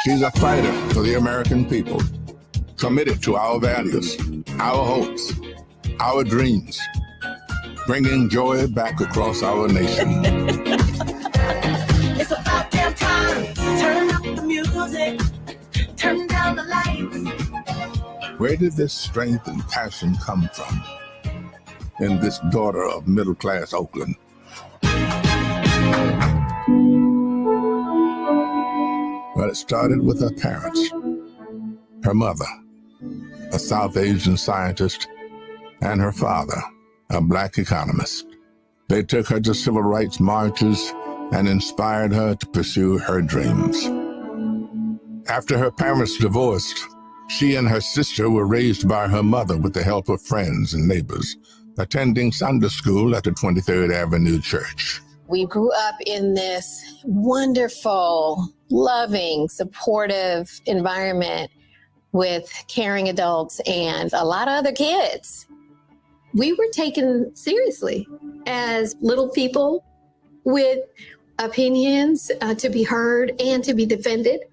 She's a fighter for the American people, committed to our values, our hopes, our dreams, bringing joy back across our nation. It's about damn time. Turn up the music. Turn down the lights. Where did this strength and passion come from in this daughter of middle-class Oakland? Well, it started with her parents, her mother, a South Asian scientist, and her father, a Black economist. They took her to civil rights marches and inspired her to pursue her dreams. After her parents divorced, she and her sister were raised by her mother with the help of friends and neighbors, attending Sunday school at the 23rd Avenue Church. We grew up in this wonderful, loving, supportive environment with caring adults and a lot of other kids. We were taken seriously as little people with opinions to be heard and to be defended.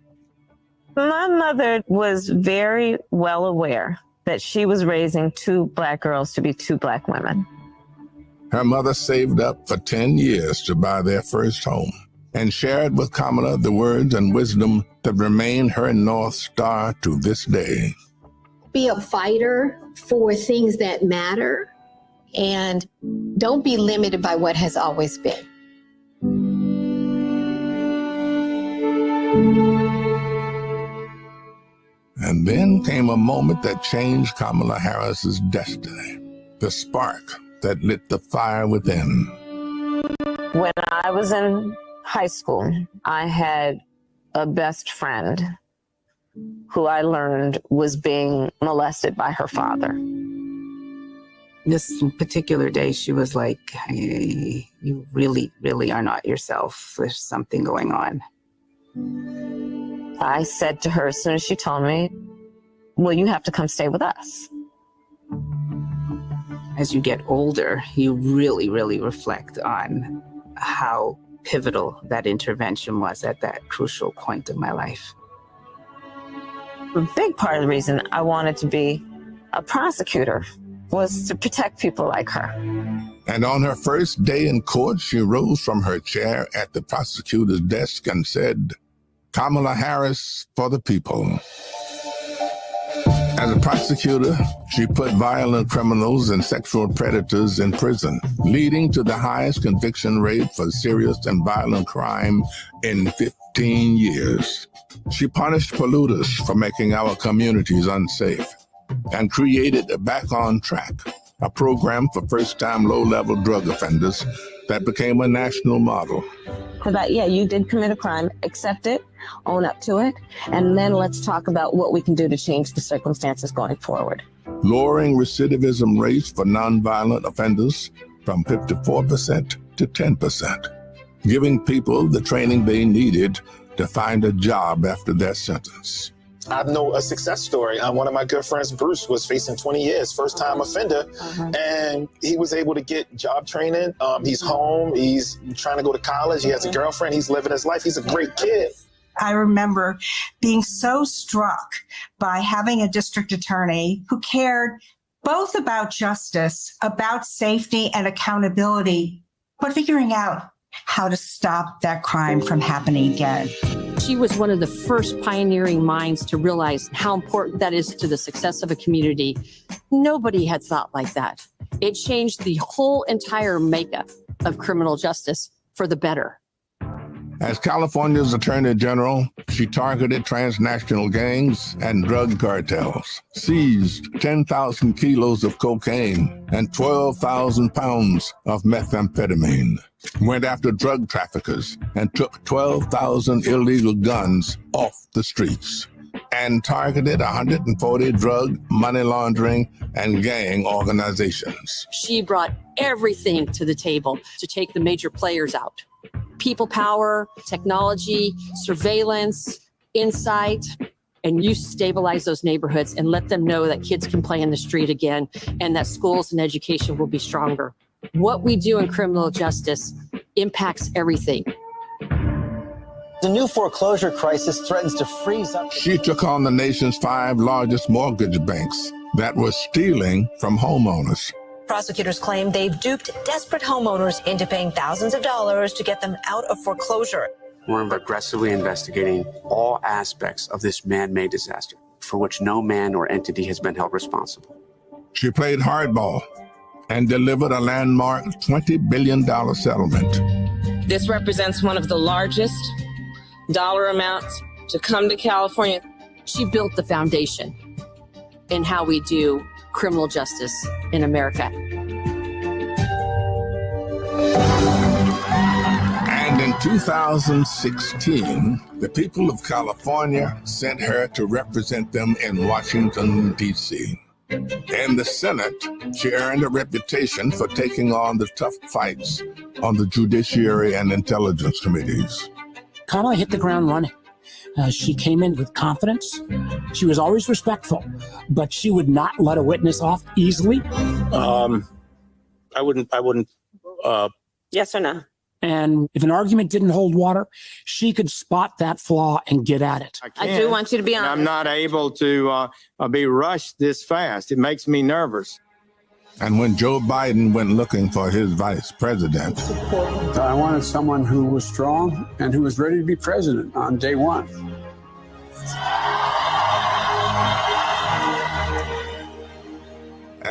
My mother was very well aware that she was raising two Black girls to be two Black women. Her mother saved up for 10 years to buy their first home and shared with Kamala the words and wisdom that remain her North Star to this day. Be a fighter for things that matter and don't be limited by what has always been. And then came a moment that changed Kamala Harris's destiny, the spark that lit the fire within. When I was in high school, I had a best friend who I learned was being molested by her father. This particular day, she was like, hey, you really, really are not yourself. There's something going on. I said to her as soon as she told me, well, you have to come stay with us. As you get older, you really, really reflect on how pivotal that intervention was at that crucial point of my life. A big part of the reason I wanted to be a prosecutor was to protect people like her. And on her first day in court, she rose from her chair at the prosecutor's desk and said, Kamala Harris for the people. As a prosecutor, she put violent criminals and sexual predators in prison, leading to the highest conviction rate for serious and violent crime in 15 years. She punished polluters for making our communities unsafe and created Back on Track, a program for first-time low-level drug offenders that became a national model. About, yeah, you did commit a crime, accept it, own up to it, and then let's talk about what we can do to change the circumstances going forward. Lowering recidivism rates for nonviolent offenders from 54% to 10%, giving people the training they needed to find a job after their sentence. I know a success story. One of my good friends, Bruce, was facing 20 years, first-time offender, and he was able to get job training. He's home. He's trying to go to college. He has a girlfriend. He's living his life. He's a great kid. I remember being so struck by having a district attorney who cared both about justice, about safety and accountability, but figuring out how to stop that crime from happening again. She was one of the first pioneering minds to realize how important that is to the success of a community. Nobody had thought like that. It changed the whole entire makeup of criminal justice for the better. As California's Attorney General, she targeted transnational gangs and drug cartels, seized 10,000 kilos of cocaine and 12,000 pounds of methamphetamine, went after drug traffickers and took 12,000 illegal guns off the streets, and targeted 140 drug, money laundering, and gang organizations. She brought everything to the table to take the major players out. People power, technology, surveillance, insight, and you stabilize those neighborhoods and let them know that kids can play in the street again and that schools and education will be stronger. What we do in criminal justice impacts everything. The new foreclosure crisis threatens to freeze up. She took on the nation's 5 largest mortgage banks that were stealing from homeowners. Prosecutors claim they've duped desperate homeowners into paying thousands of dollars to get them out of foreclosure. We're aggressively investigating all aspects of this man-made disaster for which no man or entity has been held responsible. She played hardball and delivered a landmark $20 billion settlement. This represents one of the largest dollar amounts to come to California. She built the foundation in how we do criminal justice in America. And in 2016, the people of California sent her to represent them in Washington, D.C. In the Senate, she earned a reputation for taking on the tough fights on the Judiciary and Intelligence Committees. Kamala hit the ground running. She came in with confidence. She was always respectful, but she would not let a witness off easily. I wouldn't. Yes or no? And if an argument didn't hold water, she could spot that flaw and get at it. I do want you to be honest. I'm not able to be rushed this fast. It makes me nervous. And when Joe Biden went looking for his vice president, I wanted someone who was strong and who was ready to be president on day one.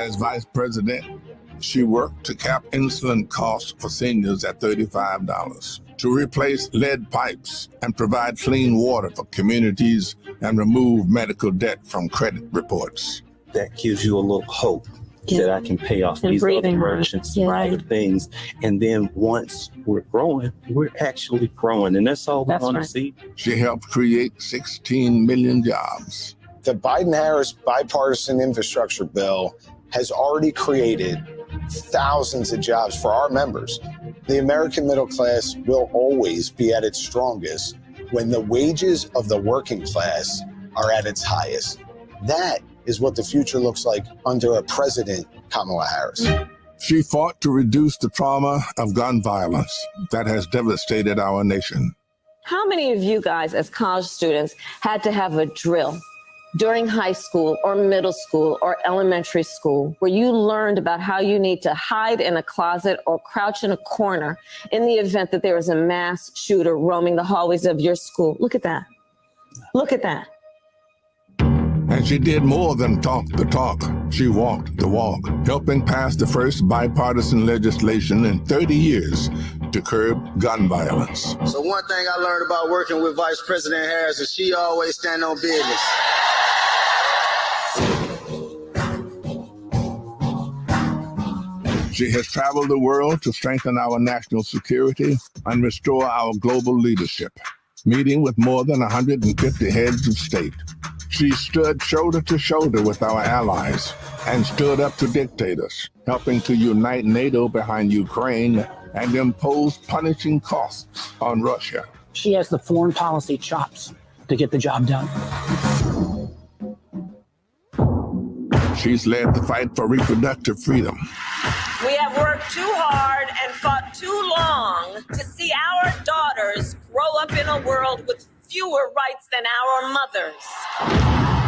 as vice president, she worked to cap insulin costs for seniors at $35, to replace lead pipes and provide clean water for communities and remove medical debt from credit reports. That gives you a little hope that I can pay off these other merchants and other things. And then once we're growing, we're actually growing. And that's all we want to see. She helped create 16 million jobs. The Biden-Harris bipartisan infrastructure bill has already created thousands of jobs for our members. The American middle class will always be at its strongest when the wages of the working class are at its highest. That is what the future looks like under a president, Kamala Harris. She fought to reduce the trauma of gun violence that has devastated our nation. How many of you guys as college students had to have a drill during high school or middle school or elementary school where you learned about how you need to hide in a closet or crouch in a corner in the event that there is a mass shooter roaming the hallways of your school? Look at that. Look at that. And she did more than talk the talk. She walked the walk, helping pass the first bipartisan legislation in 30 years to curb gun violence. So one thing I learned about working with Vice President Harris is she always stand on business. She has traveled the world to strengthen our national security and restore our global leadership, meeting with more than 150 heads of state. She stood shoulder to shoulder with our allies and stood up to dictators, helping to unite NATO behind Ukraine and impose punishing costs on Russia. She has the foreign policy chops to get the job done. She's led the fight for reproductive freedom. We have worked too hard and fought too long to see our daughters grow up in a world with fewer rights than our mothers.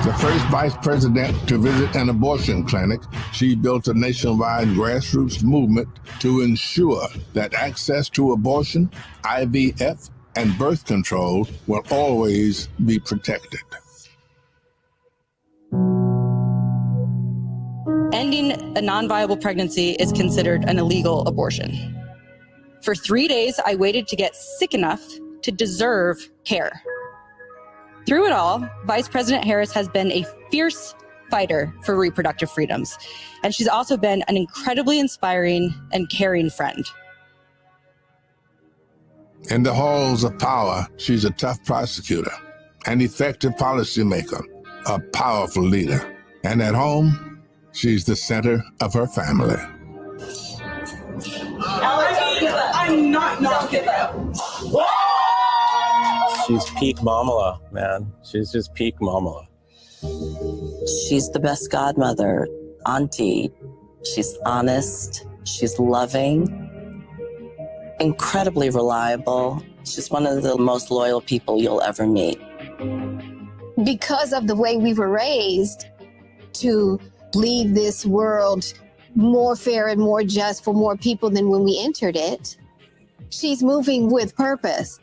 The first vice president to visit an abortion clinic, she built a nationwide grassroots movement to ensure that access to abortion, IVF, and birth control will always be protected. Ending a non-viable pregnancy is considered an illegal abortion. For 3 days, I waited to get sick enough to deserve care. Through it all, Vice President Harris has been a fierce fighter for reproductive freedoms, and she's also been an incredibly inspiring and caring friend. In the halls of power, she's a tough prosecutor, an effective policymaker, a powerful leader. And at home, she's the center of her family. I'm not giving up. She's peak Kamala, man. She's just peak Kamala. She's the best godmother, auntie. She's honest. She's loving, incredibly reliable, She's one of the most loyal people you'll ever meet. Because of the way we were raised to leave this world more fair and more just for more people than when we entered it, she's moving with purpose.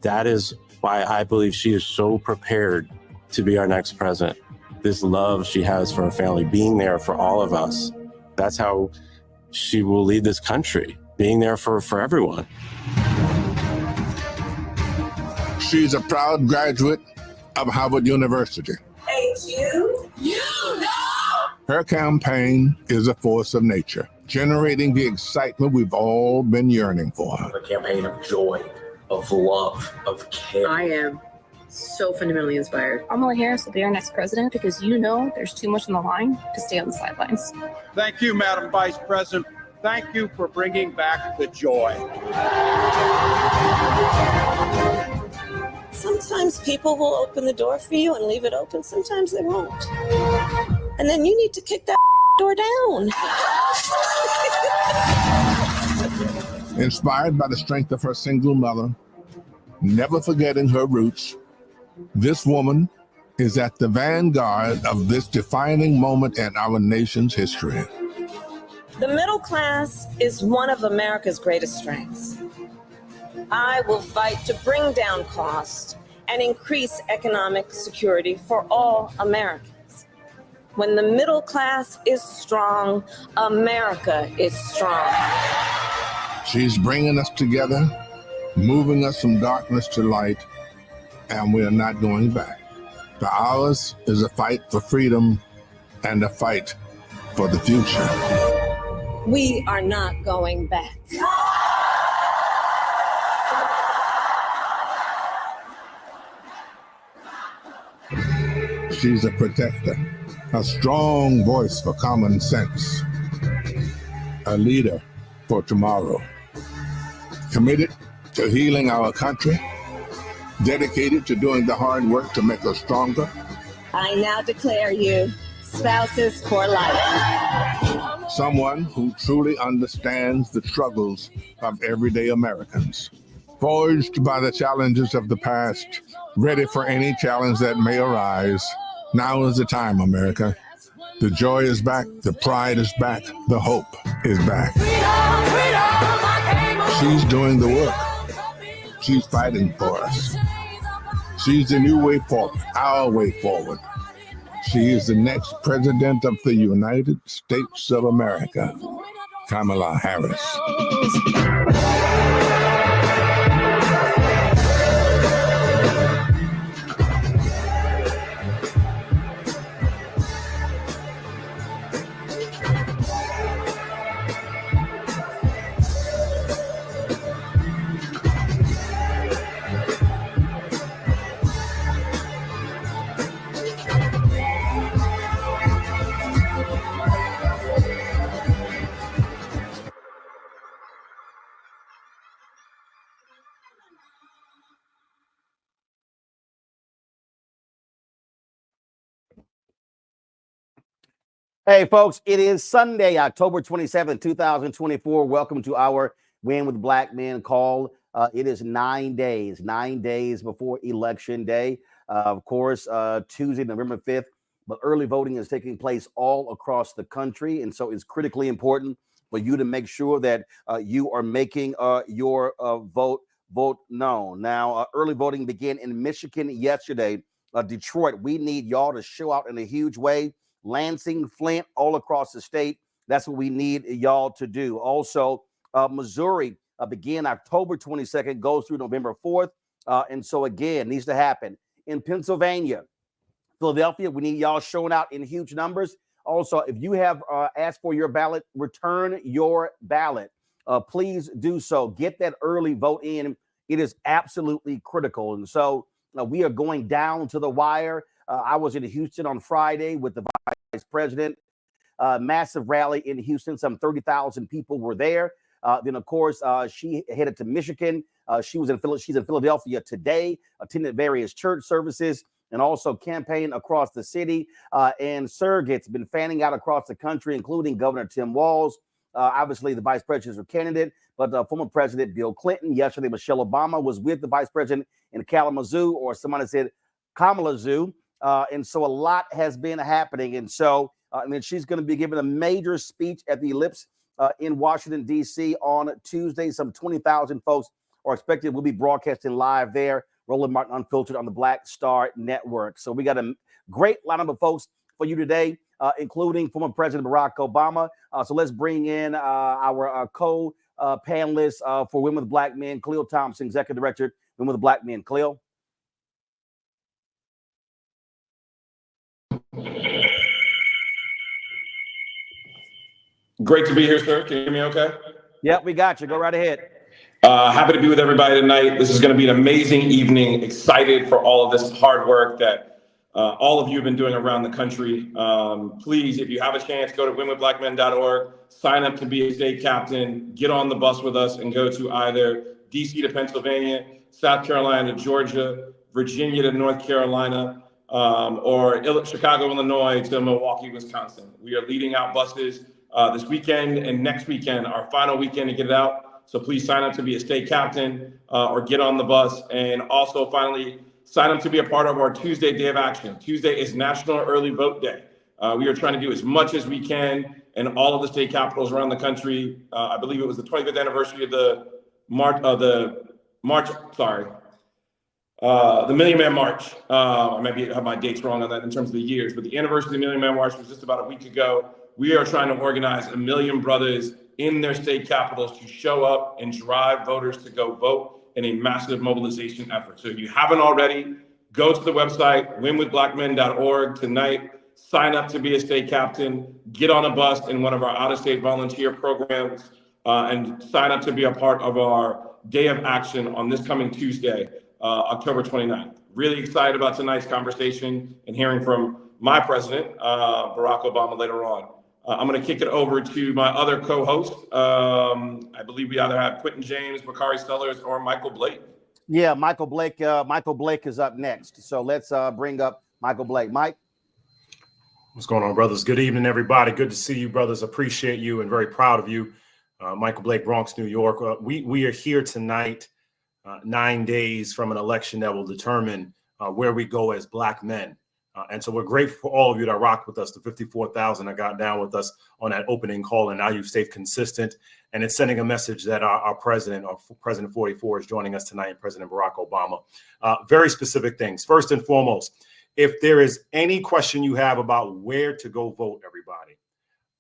That is why I believe she is so prepared to be our next president. This love she has for her family, being there for all of us. That's how she will lead this country, being there for everyone. She's a proud graduate of Harvard University. Hey, you know. Her campaign is a force of nature, generating the excitement we've all been yearning for. A campaign of joy, of love, of care. I am so fundamentally inspired. Kamala Harris will be our next president because there's too much on the line to stay on the sidelines. Thank you, Madam Vice President. Thank you for bringing back the joy. Sometimes people will open the door for you and leave it open. Sometimes they won't. And then you need to kick that door down. Inspired by the strength of her single mother, never forgetting her roots, this woman is at the vanguard of this defining moment in our nation's history. The middle class is one of America's greatest strengths. I will fight to bring down costs and increase economic security for all Americans. When the middle class is strong, America is strong. She's bringing us together, moving us from darkness to light, and we're not going back. For ours is a fight for freedom and a fight for the future. We are not going back. She's a protector, a strong voice for common sense, a leader for tomorrow, committed to healing our country, dedicated to doing the hard work to make us stronger. I now declare you spouses for life. Someone who truly understands the struggles of everyday Americans. Forged by the challenges of the past, ready for any challenge that may arise. Now is the time, America. The joy is back, the pride is back, the hope is back. She's doing the work. She's fighting for us. She's the new way forward, our way forward. She is the next president of the United States of America, Kamala Harris. Hey, folks, it is Sunday, October 27, 2024. Welcome to our Win with Black Men call. It is 9 days before Election Day. Of course, Tuesday, November 5th, but early voting is taking place all across the country. And so it's critically important for you to make sure that you are making your vote known. Now, early voting began in Michigan yesterday. Detroit, we need y'all to show out in a huge way. Lansing, Flint, all across the state. That's what we need y'all to do. Also, Missouri began October 22nd, goes through November 4th. And so, again, needs to happen. In Pennsylvania, Philadelphia, we need y'all showing out in huge numbers. Also, if you have asked for your ballot, return your ballot. Please do so. Get that early vote in. It is absolutely critical. And so we are going down to the wire. I was in Houston on Friday with the vice president. Massive rally in Houston. Some 30,000 people were there. Then, of course, she headed to Michigan. She's in Philadelphia today, attended various church services and also campaigned across the city. And surrogates been fanning out across the country, including Governor Tim Walz. Obviously, the vice presidential candidate, but former President Bill Clinton. Yesterday, Michelle Obama was with the vice president in Kalamazoo, or somebody said Kamala Zoo. And so a lot has been happening. And so, and then she's going to be giving a major speech at the Ellipse in Washington, D.C. on Tuesday. Some 20,000 folks are expected. We'll be broadcasting live there. Roland Martin Unfiltered on the Black Star Network. So we got a great lineup of folks for you today, including former President Barack Obama. So let's bring in our co-panelists for Women with Black Men, Khalil Thompson, Executive Director, Women with Black Men. Khalil. Great to be here, sir. Can you hear me okay? Yep, we got you. Go right ahead. Happy to be with everybody tonight. This is going to be an amazing evening. Excited for all of this hard work that all of you have been doing around the country. Please, if you have a chance, go to womenwithblackmen.org, sign up to be a state captain, get on the bus with us and go to either DC to Pennsylvania, South Carolina to Georgia, Virginia to North Carolina, or Chicago, Illinois to Milwaukee, Wisconsin. We are leading out buses this weekend and next weekend, our final weekend to get it out. So please sign up to be a state captain or get on the bus. And also finally, sign up to be a part of our Tuesday Day of Action. Tuesday is National Early Vote Day. We are trying to do as much as we can in all of the state capitals around the country. I believe it was the 25th anniversary of the Million Man March. I maybe have my dates wrong on that in terms of the years, but the anniversary of the Million Man March was just about a week ago. We are trying to organize 1 million brothers in their state capitals to show up and drive voters to go vote in a massive mobilization effort. So if you haven't already, go to the website, winwithblackmen.org tonight, sign up to be a state captain, get on a bus in one of our out-of-state volunteer programs, and sign up to be a part of our Day of Action on this coming Tuesday, October 29th. Really excited about tonight's conversation and hearing from my president, Barack Obama, later on. I'm going to kick it over to my other co-host. I believe we either have Quentin James, Bakari Sellers, or Michael Blake. Yeah, Michael Blake. Michael Blake is up next. So let's bring up Michael Blake. Mike. What's going on, brothers? Good evening, everybody. Good to see you, brothers. Appreciate you and very proud of you. Michael Blake, Bronx, New York. We are here tonight, 9 days from an election that will determine where we go as Black men. And so we're grateful for all of you that rocked with us, the 54,000 that got down with us on that opening call. And now you've stayed consistent. And it's sending a message that our president, or President 44, is joining us tonight, and President Barack Obama. Very specific things. First and foremost, if there is any question you have about where to go vote, everybody,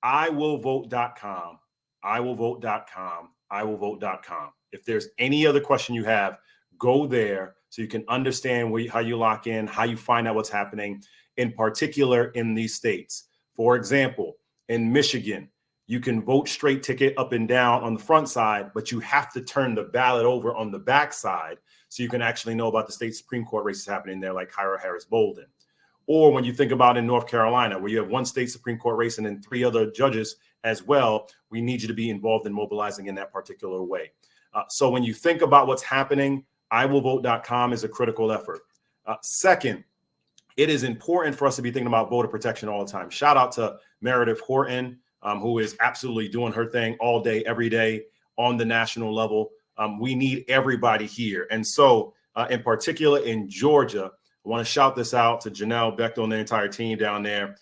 iwillvote.com, iwillvote.com, iwillvote.com. If there's any other question you have, go there so you can understand how you lock in, how you find out what's happening, in particular in these states. For example, in Michigan, you can vote straight ticket up and down on the front side, but you have to turn the ballot over on the back side so you can actually know about the state Supreme Court races happening there, like Kamala Harris Bolden. Or when you think about in North Carolina, where you have one state Supreme Court race and then 3 other judges as well, we need you to be involved in mobilizing in that particular way. So when you think about what's happening, iwillvote.com is a critical effort. Second, it is important for us to be thinking about voter protection all the time. Shout out to Meredith Horton, who is absolutely doing her thing all day, every day on the national level. We need everybody here. And so in particular in Georgia, I want to shout this out to Janelle Bechtel and the entire team down there.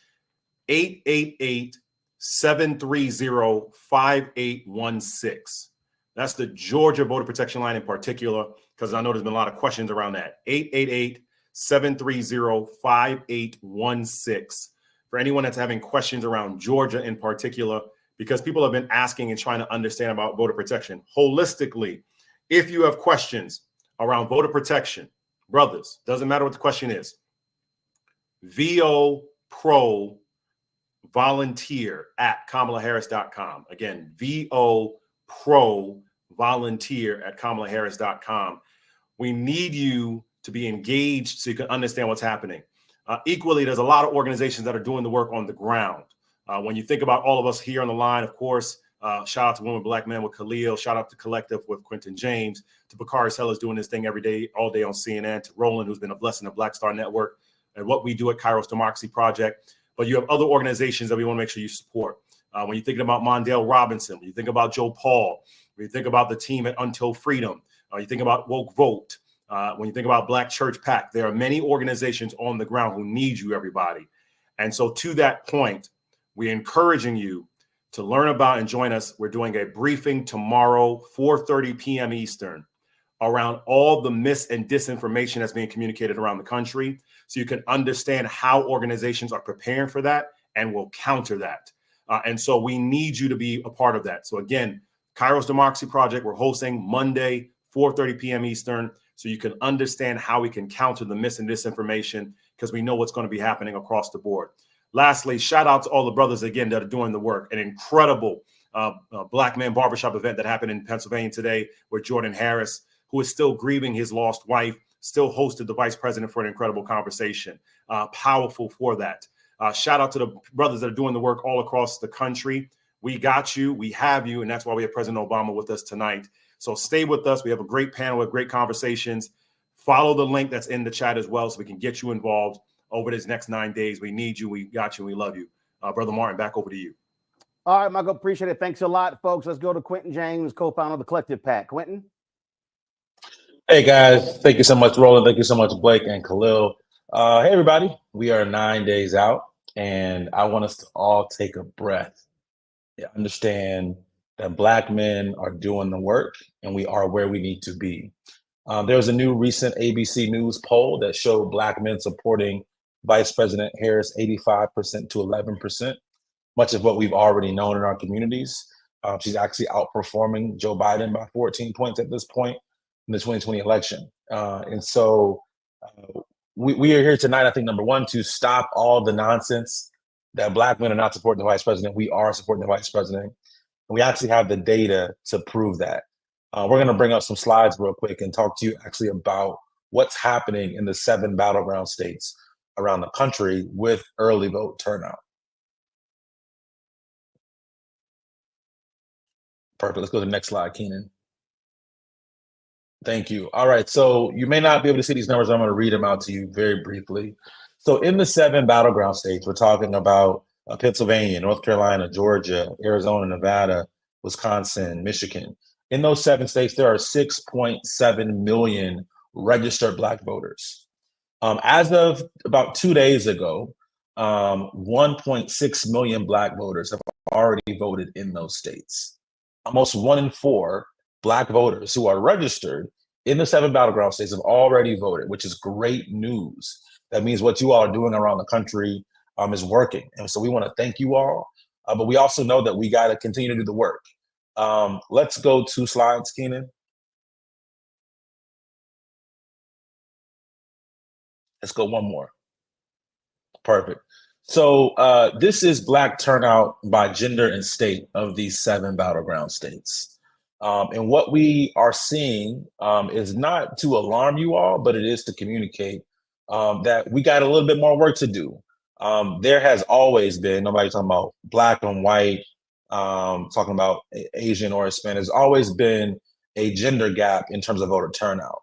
888-730-5816. That's the Georgia voter protection line in particular, because I know there's been a lot of questions around that. 888-730-5816. For anyone that's having questions around Georgia in particular, because people have been asking and trying to understand about voter protection holistically. If you have questions around voter protection, brothers, doesn't matter what the question is, VO Pro volunteer at KamalaHarris.com. Again, VO Pro volunteer at KamalaHarris.com. We need you to be engaged so you can understand what's happening. Equally, there's a lot of organizations that are doing the work on the ground. When you think about all of us here on the line, of course, shout out to Women Black Men with Khalil, shout out to Collective with Quentin James, to Bakari Sellers doing his thing every day, all day on CNN, to Roland, who's been a blessing of Black Star Network, and what we do at Kairos Democracy Project. But you have other organizations that we want to make sure you support. When you're thinking about Mondale Robinson, when you think about Joe Paul, when you think about the team at Until Freedom, you think about Woke Vote, when you think about Black Church PAC, there are many organizations on the ground who need you, everybody. And so to that point, we're encouraging you to learn about and join us. We're doing a briefing tomorrow, 4:30 p.m. Eastern, around all the mis and disinformation that's being communicated around the country, so you can understand how organizations are preparing for that and will counter that. And so we need you to be a part of that. So again, Kairos Democracy Project, we're hosting Monday, 4:30 p.m. Eastern, so you can understand how we can counter the mis and disinformation, because we know what's going to be happening across the board. Lastly, shout out to all the brothers again that are doing the work. An incredible Black Man Barbershop event that happened in Pennsylvania today, where Jordan Harris, who is still grieving his lost wife, still hosted the vice president for an incredible conversation. Powerful for that. Shout out to the brothers that are doing the work all across the country. We got you, we have you, and that's why we have President Obama with us tonight. So stay with us. We have a great panel with great conversations. Follow the link that's in the chat as well, so we can get you involved over this next 9 days. We need you, we got you, we love you. Brother Martin, back over to you. All right, Michael, appreciate it. Thanks a lot, folks. Let's go to Quentin James, co-founder of the Collective PAC. Quentin? Hey, guys. Thank you so much, Roland. Thank you so much, Blake and Khalil. Hey, everybody. We are 9 days out, and I want us to all take a breath. Understand that Black men are doing the work, and we are where we need to be. There was a new recent ABC News poll that showed Black men supporting Vice President Harris 85% to 11%, much of what we've already known in our communities. She's actually outperforming Joe Biden by 14 points at this point in the 2020 election. And so we are here tonight, I think, number one, to stop all the nonsense that Black men are not supporting the Vice President. We are supporting the Vice President. And we actually have the data to prove that. We're going to bring up some slides real quick and talk to you actually about what's happening in the 7 battleground states around the country with early vote turnout. Perfect. Let's go to the next slide, Keenan. Thank you. All right. So you may not be able to see these numbers. I'm going to read them out to you very briefly. So in the 7 battleground states, we're talking about Pennsylvania, North Carolina, Georgia, Arizona, Nevada, Wisconsin, Michigan. In those 7 states, there are 6.7 million registered Black voters. As of about 2 days ago, 1.6 million Black voters have already voted in those states. Almost 1 in 4 Black voters who are registered in the 7 battleground states have already voted, which is great news. That means what you all are doing around the country is working. And so we want to thank you all, but we also know that we got to continue to do the work. Let's go 2 slides, Keenan. Let's go 1 more. Perfect. So this is Black turnout by gender and state of these 7 battleground states. And what we are seeing is not to alarm you all, but it is to communicate that we got a little bit more work to do. There has always been, nobody talking about Black and white, talking about Asian or Hispanic, there's always been a gender gap in terms of voter turnout.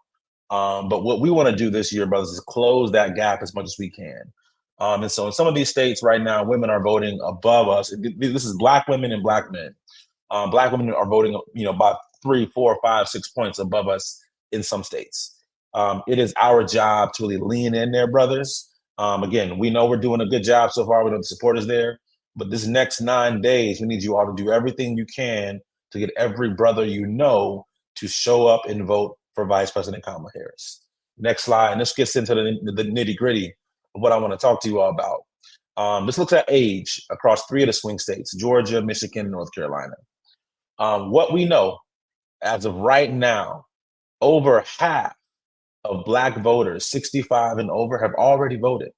But what we want to do this year, brothers, is close that gap as much as we can. And so in some of these states right now, women are voting above us. This is Black women and Black men. Black women are voting, by 3, 4, 5, 6 points above us in some states. It is our job to really lean in there, brothers. Again, we know we're doing a good job so far. We know the support is there. But this next 9 days, we need you all to do everything you can to get every brother you know to show up and vote for Vice President Kamala Harris. Next slide, and this gets into the nitty-gritty of what I want to talk to you all about. This looks at age across 3 of the swing states, Georgia, Michigan, and North Carolina. What we know as of right now, over half of Black voters 65 and over have already voted.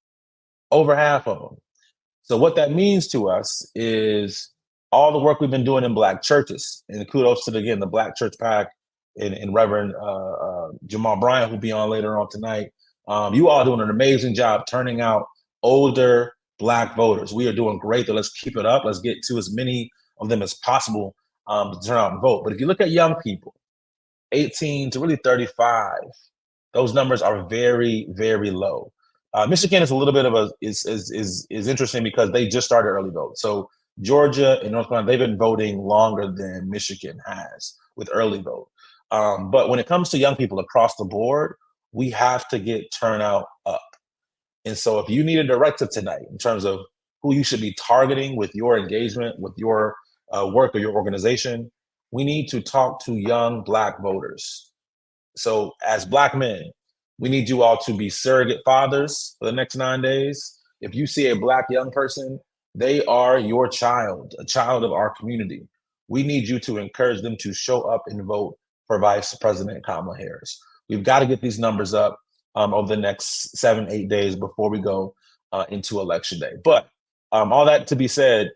Over half of them. So what that means to us is all the work we've been doing in Black churches, and kudos to the Black Church PAC and Reverend Jamal Bryant, who'll be on later on tonight. You all doing an amazing job turning out older Black voters. We are doing great, though. Let's keep it up. Let's get to as many of them as possible to turn out and vote. But if you look at young people, 18 to really 35, those numbers are very, very low. Michigan is a little bit of is interesting because they just started early vote. So Georgia and North Carolina, they've been voting longer than Michigan has with early vote. But when it comes to young people across the board, we have to get turnout up. And so if you need a directive tonight in terms of who you should be targeting with your engagement, with your work or your organization, we need to talk to young Black voters. So as Black men, we need you all to be surrogate fathers for the next 9 days. If you see a Black young person, they are your child, a child of our community. We need you to encourage them to show up and vote for Vice President Kamala Harris. We've got to get these numbers up over the next 7-8 days before we go into Election Day. But all that to be said,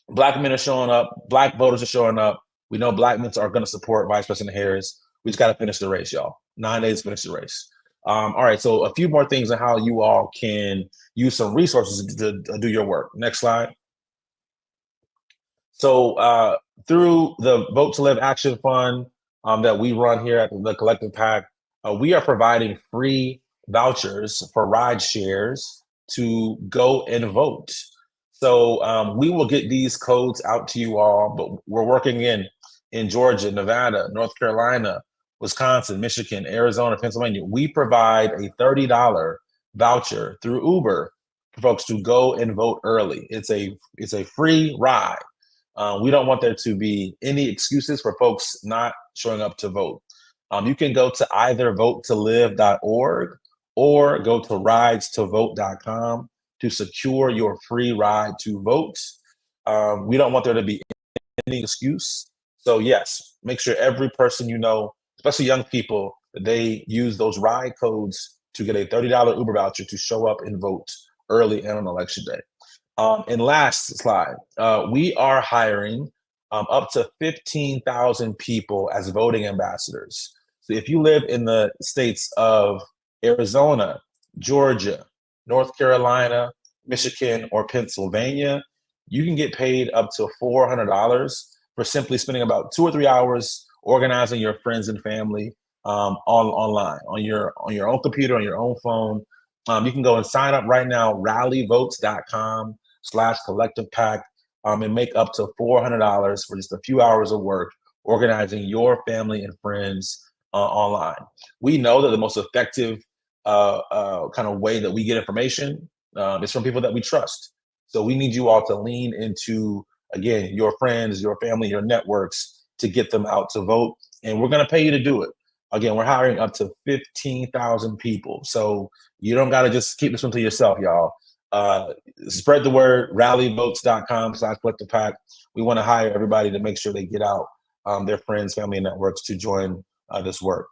Black men are showing up, Black voters are showing up. We know Black men are going to support Vice President Harris. We just got to finish the race, y'all. 9 days to finish the race. All right, so a few more things on how you all can use some resources to do your work. Next slide. So through the Vote to Live Action Fund that we run here at the Collective PAC, we are providing free vouchers for ride shares to go and vote. So we will get these codes out to you all, but we're working in Georgia, Nevada, North Carolina, Wisconsin, Michigan, Arizona, Pennsylvania. We provide a $30 voucher through Uber for folks to go and vote early. It's a free ride. We don't want there to be any excuses for folks not showing up to vote. You can go to either votetolive.org or go to ridestovote.com to secure your free ride to vote. We don't want there to be any excuse. So yes, make sure every person you know, especially young people, that they use those ride codes to get a $30 Uber voucher to show up and vote early and on Election Day. And last slide, we are hiring up to 15,000 people as voting ambassadors. So if you live in the states of Arizona, Georgia, North Carolina, Michigan, or Pennsylvania, you can get paid up to $400 for simply spending about 2 or 3 hours organizing your friends and family online, on your own computer, on your own phone. You can go and sign up right now, rallyvotes.com/collective PAC, and make up to $400 for just a few hours of work organizing your family and friends online. We know that the most effective kind of way that we get information is from people that we trust. So we need you all to lean into, again, your friends, your family, your networks to get them out to vote. And we're going to pay you to do it. Again, we're hiring up to 15,000 people. So you don't got to just keep this one to yourself, y'all. Spread the word, rallyvotes.com/collective PAC. We want to hire everybody to make sure they get out their friends, family, and networks to join this work.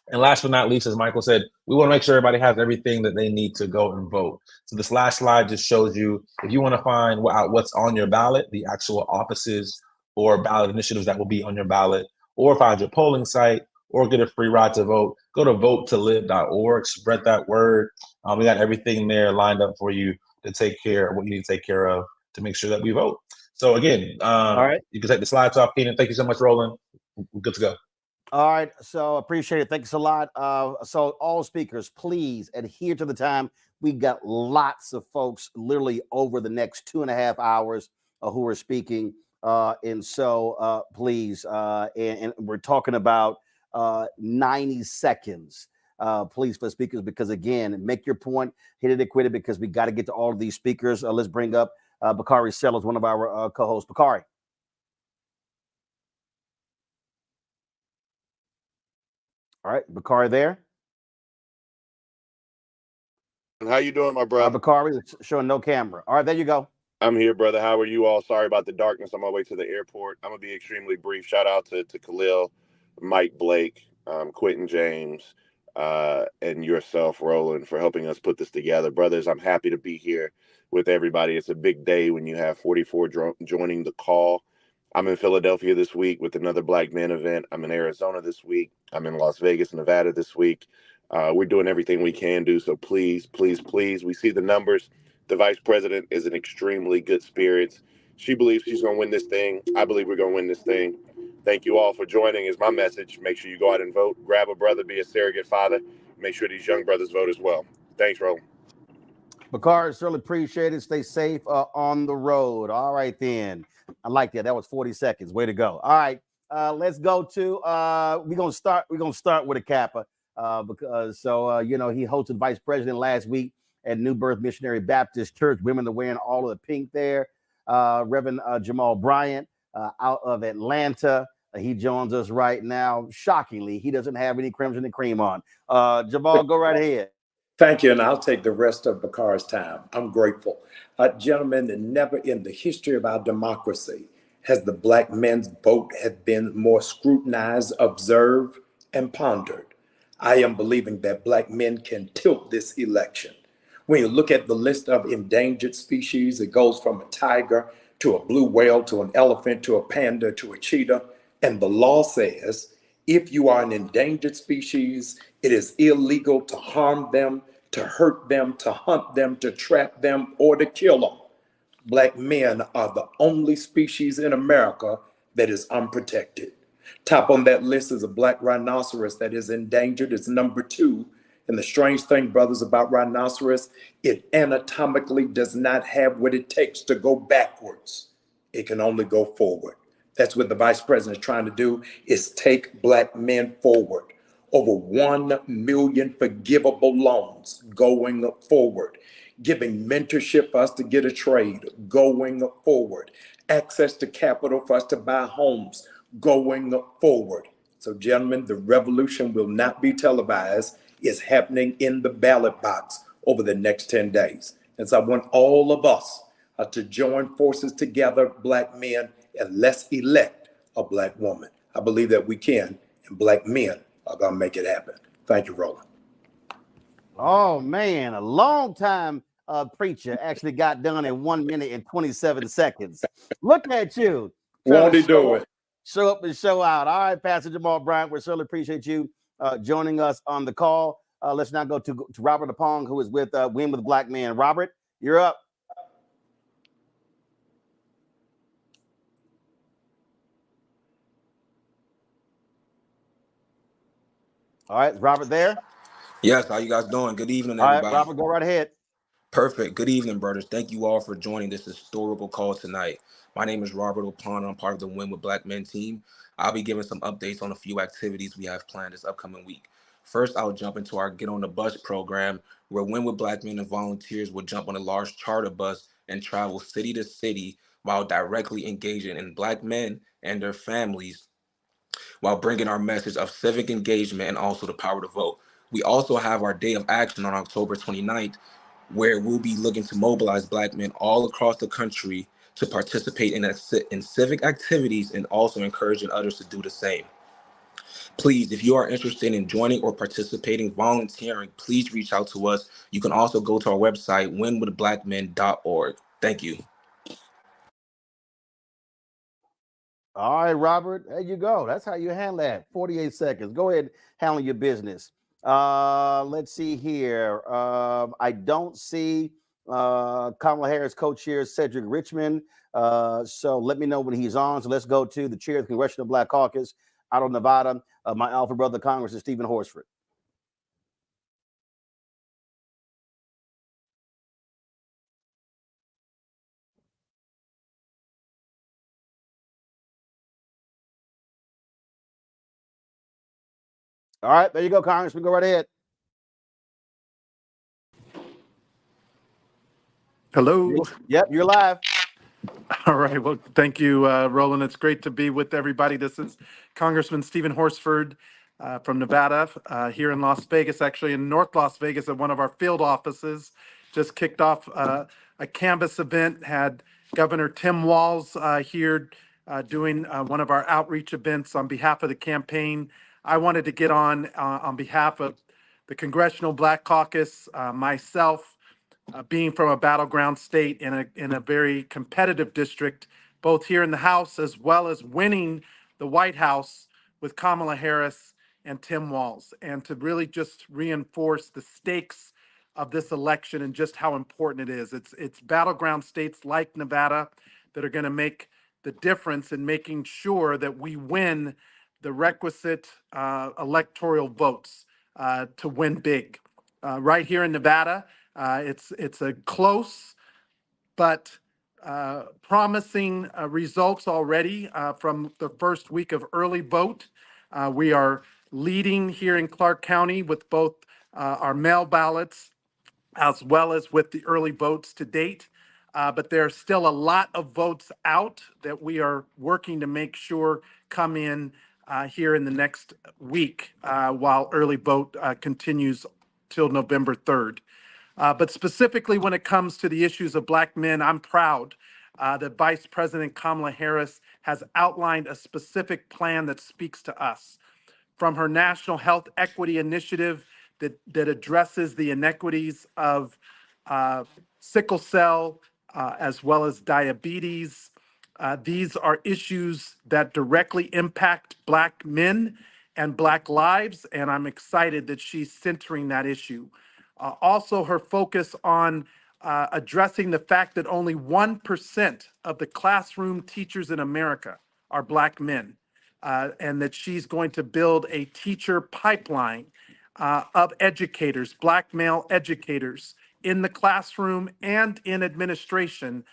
And last but not least, as Michael said, we want to make sure everybody has everything that they need to go and vote. So this last slide just shows you, if you want to find out what's on your ballot, the actual offices or ballot initiatives that will be on your ballot, or find your polling site, or get a free ride to vote, go to votetolive.org, spread that word. We got everything there lined up for you to take care of what you need to take care of to make sure that we vote. So again, all right, you can take the slides off, Keenan. Thank you so much, Roland. We're good to go. All right, so appreciate it. Thanks a lot. So all speakers, please adhere to the time. We've got lots of folks literally over the next 2.5 hours who are speaking. And so please, and we're talking about 90 seconds, please, for speakers, because again, make your point, hit it, quit it, because we got to get to all of these speakers. Let's bring up Bakari Sellers, one of our co-hosts. Bakari. All right, Bakari there. How you doing, my brother? Bakari, showing no camera. All right, there you go. I'm here, brother. How are you all? Sorry about the darkness on my way to the airport. I'm going to be extremely brief. Shout out to Khalil, Mike Blake, Quentin James, and yourself, Roland, for helping us put this together. Brothers, I'm happy to be here with everybody. It's a big day when you have 44 joining the call. I'm in Philadelphia this week with another Black Men event. I'm in Arizona this week. I'm in Las Vegas, Nevada this week. We're doing everything we can do. So please, please, please, we see the numbers. The vice president is in extremely good spirits. She believes she's going to win this thing. I believe we're going to win this thing. Thank you all for joining is my message. Make sure you go out and vote. Grab a brother, be a surrogate father. Make sure these young brothers vote as well. Thanks, Roland. Bakar, certainly appreciate it. Stay safe on the road. All right, then. I like that. That was 40 seconds. Way to go. All right. Let's go to we're gonna start with a Kappa. Because he hosted vice president last week at New Birth Missionary Baptist Church. Women are wearing all of the pink there. Reverend Jamal Bryant out of Atlanta. He joins us right now. Shockingly, he doesn't have any crimson and cream on. Jamal, go right ahead. Thank you, and I'll take the rest of Bakar's time. I'm grateful. Gentlemen, never in the history of our democracy has the black men's vote have been more scrutinized, observed, and pondered. I am believing that black men can tilt this election. When you look at the list of endangered species, it goes from a tiger to a blue whale to an elephant to a panda to a cheetah. And the law says if you are an endangered species, it is illegal to harm them, to hurt them, to hunt them, to trap them, or to kill them. Black men are the only species in America that is unprotected. Top on that list is a black rhinoceros that is endangered. It's number 2. And the strange thing, brothers, about rhinoceros, it anatomically does not have what it takes to go backwards. It can only go forward. That's what the vice president is trying to do, is take black men forward. Over 1 million forgivable loans going forward. Giving mentorship for us to get a trade going forward. Access to capital for us to buy homes going forward. So, gentlemen, the revolution will not be televised. It's happening in the ballot box over the next 10 days. And so I want all of us to join forces together, black men, and let's elect a black woman. I believe that we can, and black men are going to make it happen. Thank you, Roland. Oh, man, a long time preacher actually got done in 1 minute and 27 seconds. Look at you. Won't he do it? Show up and show out. All right, Pastor Jamal Bryant, we certainly appreciate you joining us on the call. Let's now go to Robert Apong, who is with Win with Black Men. Robert, you're up. All right, is Robert there? Yes, how you guys doing? Good evening, all everybody. Right, Robert, go right ahead. Perfect. Good evening, brothers. Thank you all for joining this historical call tonight. My name is Robert O'Connor. I'm part of the Win with Black Men team. I'll be giving some updates on a few activities we have planned this upcoming week. First, I'll jump into our Get on the Bus program, where Win with Black Men and volunteers will jump on a large charter bus and travel city to city while directly engaging in Black men and their families, while bringing our message of civic engagement and also the power to vote. We also have our Day of Action on October 29th, where we'll be looking to mobilize Black men all across the country to participate in civic activities and also encouraging others to do the same. Please, if you are interested in joining or participating, volunteering, please reach out to us. You can also go to our website, winwithblackmen.org. Thank you. All right, Robert, there you go. That's how you handle that. 48 seconds. Go ahead, handle your business. Let's see here. I don't see Kamala Harris co-chair Cedric Richmond. So let me know when he's on. So let's go to the chair of the Congressional Black Caucus out of Nevada. My alpha brother, Congressman Stephen Horsford. All right, there you go, Congressman. Go right ahead. Hello. Yep, you're live. All right. Well, thank you, Roland. It's great to be with everybody. This is Congressman Stephen Horsford from Nevada, here in Las Vegas, actually in North Las Vegas at one of our field offices. Just kicked off a canvas event, had Governor Tim Walz here doing one of our outreach events on behalf of the campaign. I wanted to get on behalf of the Congressional Black Caucus, myself, being from a battleground state in a very competitive district, both here in the House as well as winning the White House with Kamala Harris and Tim Walz, and to really just reinforce the stakes of this election and just how important it is. It's battleground states like Nevada that are going to make the difference in making sure that we win the requisite electoral votes to win big. Right here in Nevada, It's a close but promising results already from the first week of early vote. We are leading here in Clark County with both our mail ballots as well as with the early votes to date. But there are still a lot of votes out that we are working to make sure come in here in the next week while early vote continues till November 3rd. But specifically when it comes to the issues of Black men, I'm proud that Vice President Kamala Harris has outlined a specific plan that speaks to us. From her National Health Equity Initiative that addresses the inequities of sickle cell as well as diabetes. These are issues that directly impact Black men and Black lives, and I'm excited that she's centering that issue. Also, her focus on addressing the fact that only 1% of the classroom teachers in America are Black men, and that she's going to build a teacher pipeline of educators, Black male educators in the classroom and in administration,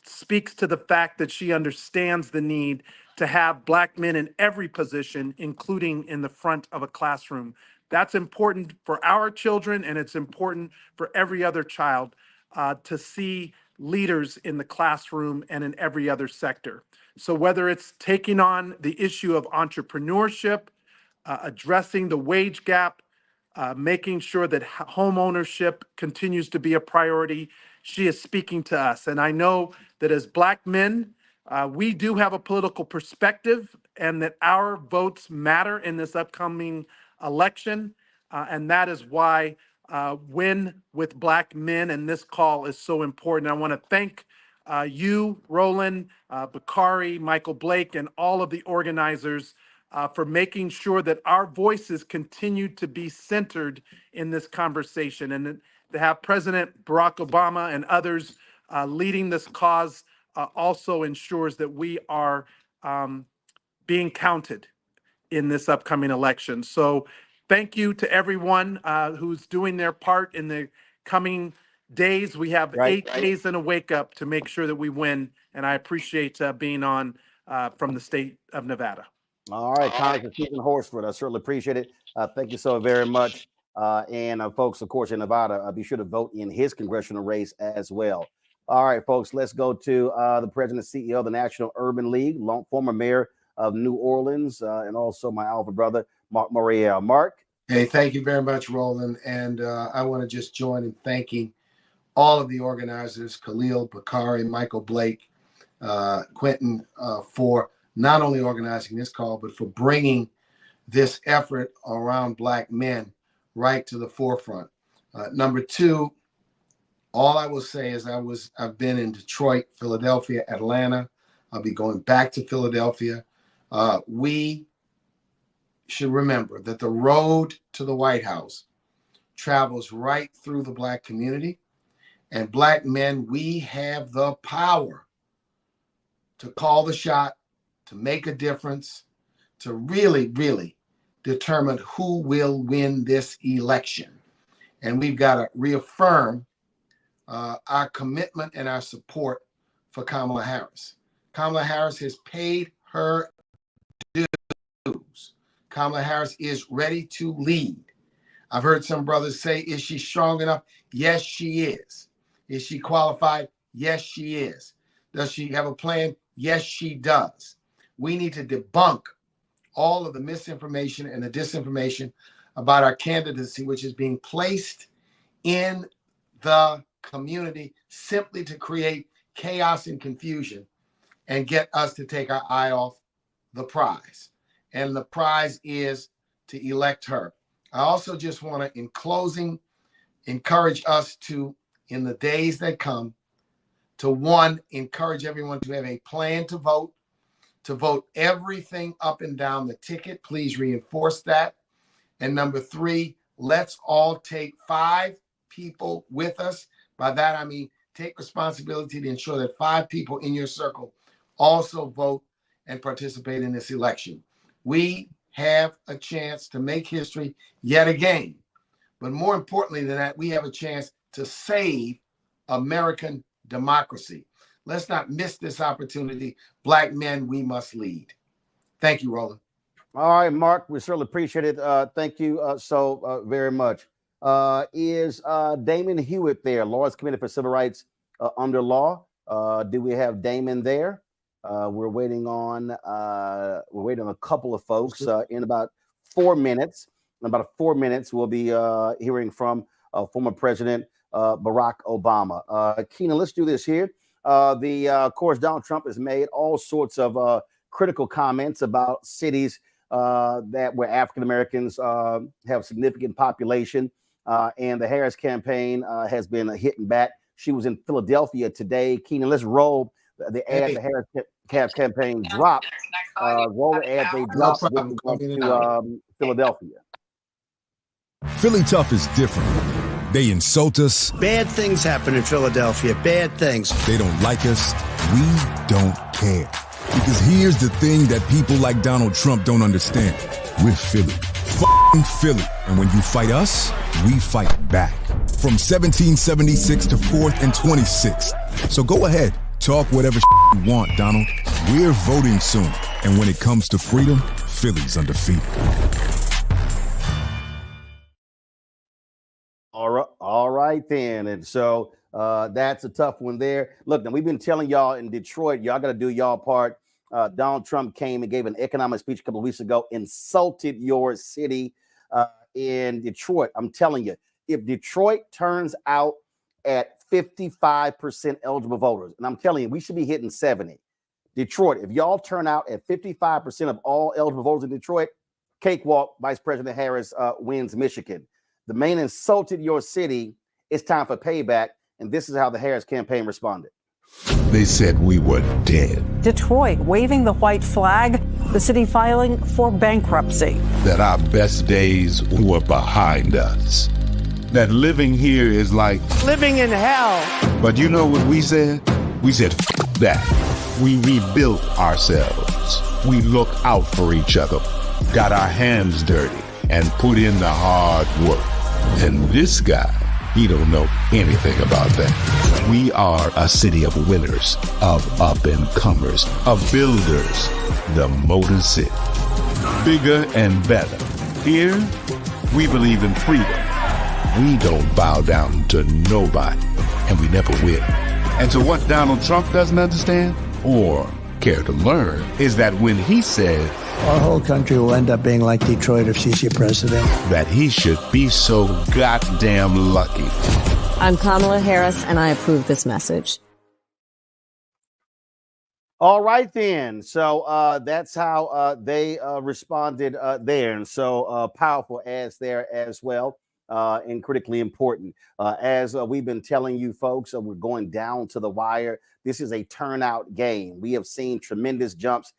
speaks to the fact that she understands the need to have Black men in every position, including in the front of a classroom. That's important for our children, and it's important for every other child to see leaders in the classroom and in every other sector. So whether it's taking on the issue of entrepreneurship, addressing the wage gap, making sure that home ownership continues to be a priority, she is speaking to us. And I know that as Black men, we do have a political perspective and that our votes matter in this upcoming election. And that is why Win with Black Men and this call is so important. I want to thank you, Roland, Bakari, Michael Blake, and all of the organizers for making sure that our voices continue to be centered in this conversation, and to have President Barack Obama and others leading this cause also ensures that we are being counted in this upcoming election. So thank you to everyone who's doing their part in the coming days. We have 8 days and a wake up to make sure that we win, and I appreciate being on from the state of Nevada. All right, Congressman Stephen Horsford, I certainly appreciate it. Thank you so very much. And folks, of course, in Nevada, be sure to vote in his congressional race as well. All right, folks, let's go to the president and CEO of the National Urban League, former mayor of New Orleans, and also my alpha brother, Mark Morial. Mark? Hey, thank you very much, Roland. And I want to just join in thanking all of the organizers, Khalil, Bakari, Michael Blake, Quentin, for not only organizing this call, but for bringing this effort around Black men right to the forefront. Number two, all I will say is I've been in Detroit, Philadelphia, Atlanta. I'll be going back to Philadelphia. We should remember that the road to the White House travels right through the Black community. And Black men, we have the power to call the shot, to make a difference, to really, really determine who will win this election. And we've got to reaffirm our commitment and our support for Kamala Harris. Kamala Harris has paid her dues. Kamala Harris is ready to lead. I've heard some brothers say, is she strong enough? Yes, she is. Is she qualified? Yes, she is. Does she have a plan? Yes, she does. We need to debunk all of the misinformation and the disinformation about our candidacy, which is being placed in the community simply to create chaos and confusion and get us to take our eye off the prize. And the prize is to elect her. I also just want to, in closing, encourage us to, in the days that come, to one, encourage everyone to have a plan to vote everything up and down the ticket. Please reinforce that. And number three, let's all take 5 people with us. By that, I mean, take responsibility to ensure that 5 people in your circle also vote and participate in this election. We have a chance to make history yet again. But more importantly than that, we have a chance to save American democracy. Let's not miss this opportunity. Black men, we must lead. Thank you, Roland. All right, Mark, we certainly appreciate it. Thank you so very much. Is Damon Hewitt there, Lawrence Committee for Civil Rights under law? Do we have Damon there? We're waiting on a couple of folks. In about 4 minutes. In about 4 minutes, we'll be hearing from former President Barack Obama. Keenan, let's do this here. Of course, Donald Trump has made all sorts of critical comments about cities that where African Americans have significant population, and the Harris campaign has been hitting back. She was in Philadelphia today. Keenan, let's roll the ad the Harris campaign dropped. Roll the ad they dropped with regard to Philadelphia. Philly Tough is different. They insult us. Bad things happen in Philadelphia. Bad things. They don't like us. We don't care. Because here's the thing that people like Donald Trump don't understand. We're Philly. F***ing Philly. And when you fight us, we fight back. From 1776 to 4th and 26th. So go ahead. Talk whatever you want, Donald. We're voting soon. And when it comes to freedom, Philly's undefeated. All right then. And so that's a tough one there. Look, now we've been telling y'all in Detroit, y'all got to do y'all part. Donald Trump came and gave an economic speech a couple of weeks ago, insulted your city in Detroit. I'm telling you, if Detroit turns out at 55% eligible voters, and I'm telling you, we should be hitting 70. Detroit, if y'all turn out at 55% of all eligible voters in Detroit, cakewalk, Vice President Harris wins Michigan. The man insulted your city. It's time for payback. And this is how the Harris campaign responded. They said we were dead. Detroit waving the white flag, the city filing for bankruptcy. That our best days were behind us. That living here is like living in hell. But you know what we said? We said, F that. We rebuilt ourselves. We look out for each other. Got our hands dirty and put in the hard work. And this guy, he don't know anything about that. We are a city of winners, of up-and-comers, of builders. The Motor City. Bigger and better. Here, we believe in freedom. We don't bow down to nobody, and we never will. And so what Donald Trump doesn't understand, or care to learn, is that when he said, our whole country will end up being like Detroit if she's your president, that he should be so goddamn lucky. I'm Kamala Harris, and I approve this message. All right, then. So that's how they responded there. And so powerful ads there as well, and critically important. As we've been telling you folks, we're going down to the wire. This is a turnout game. We have seen tremendous jumps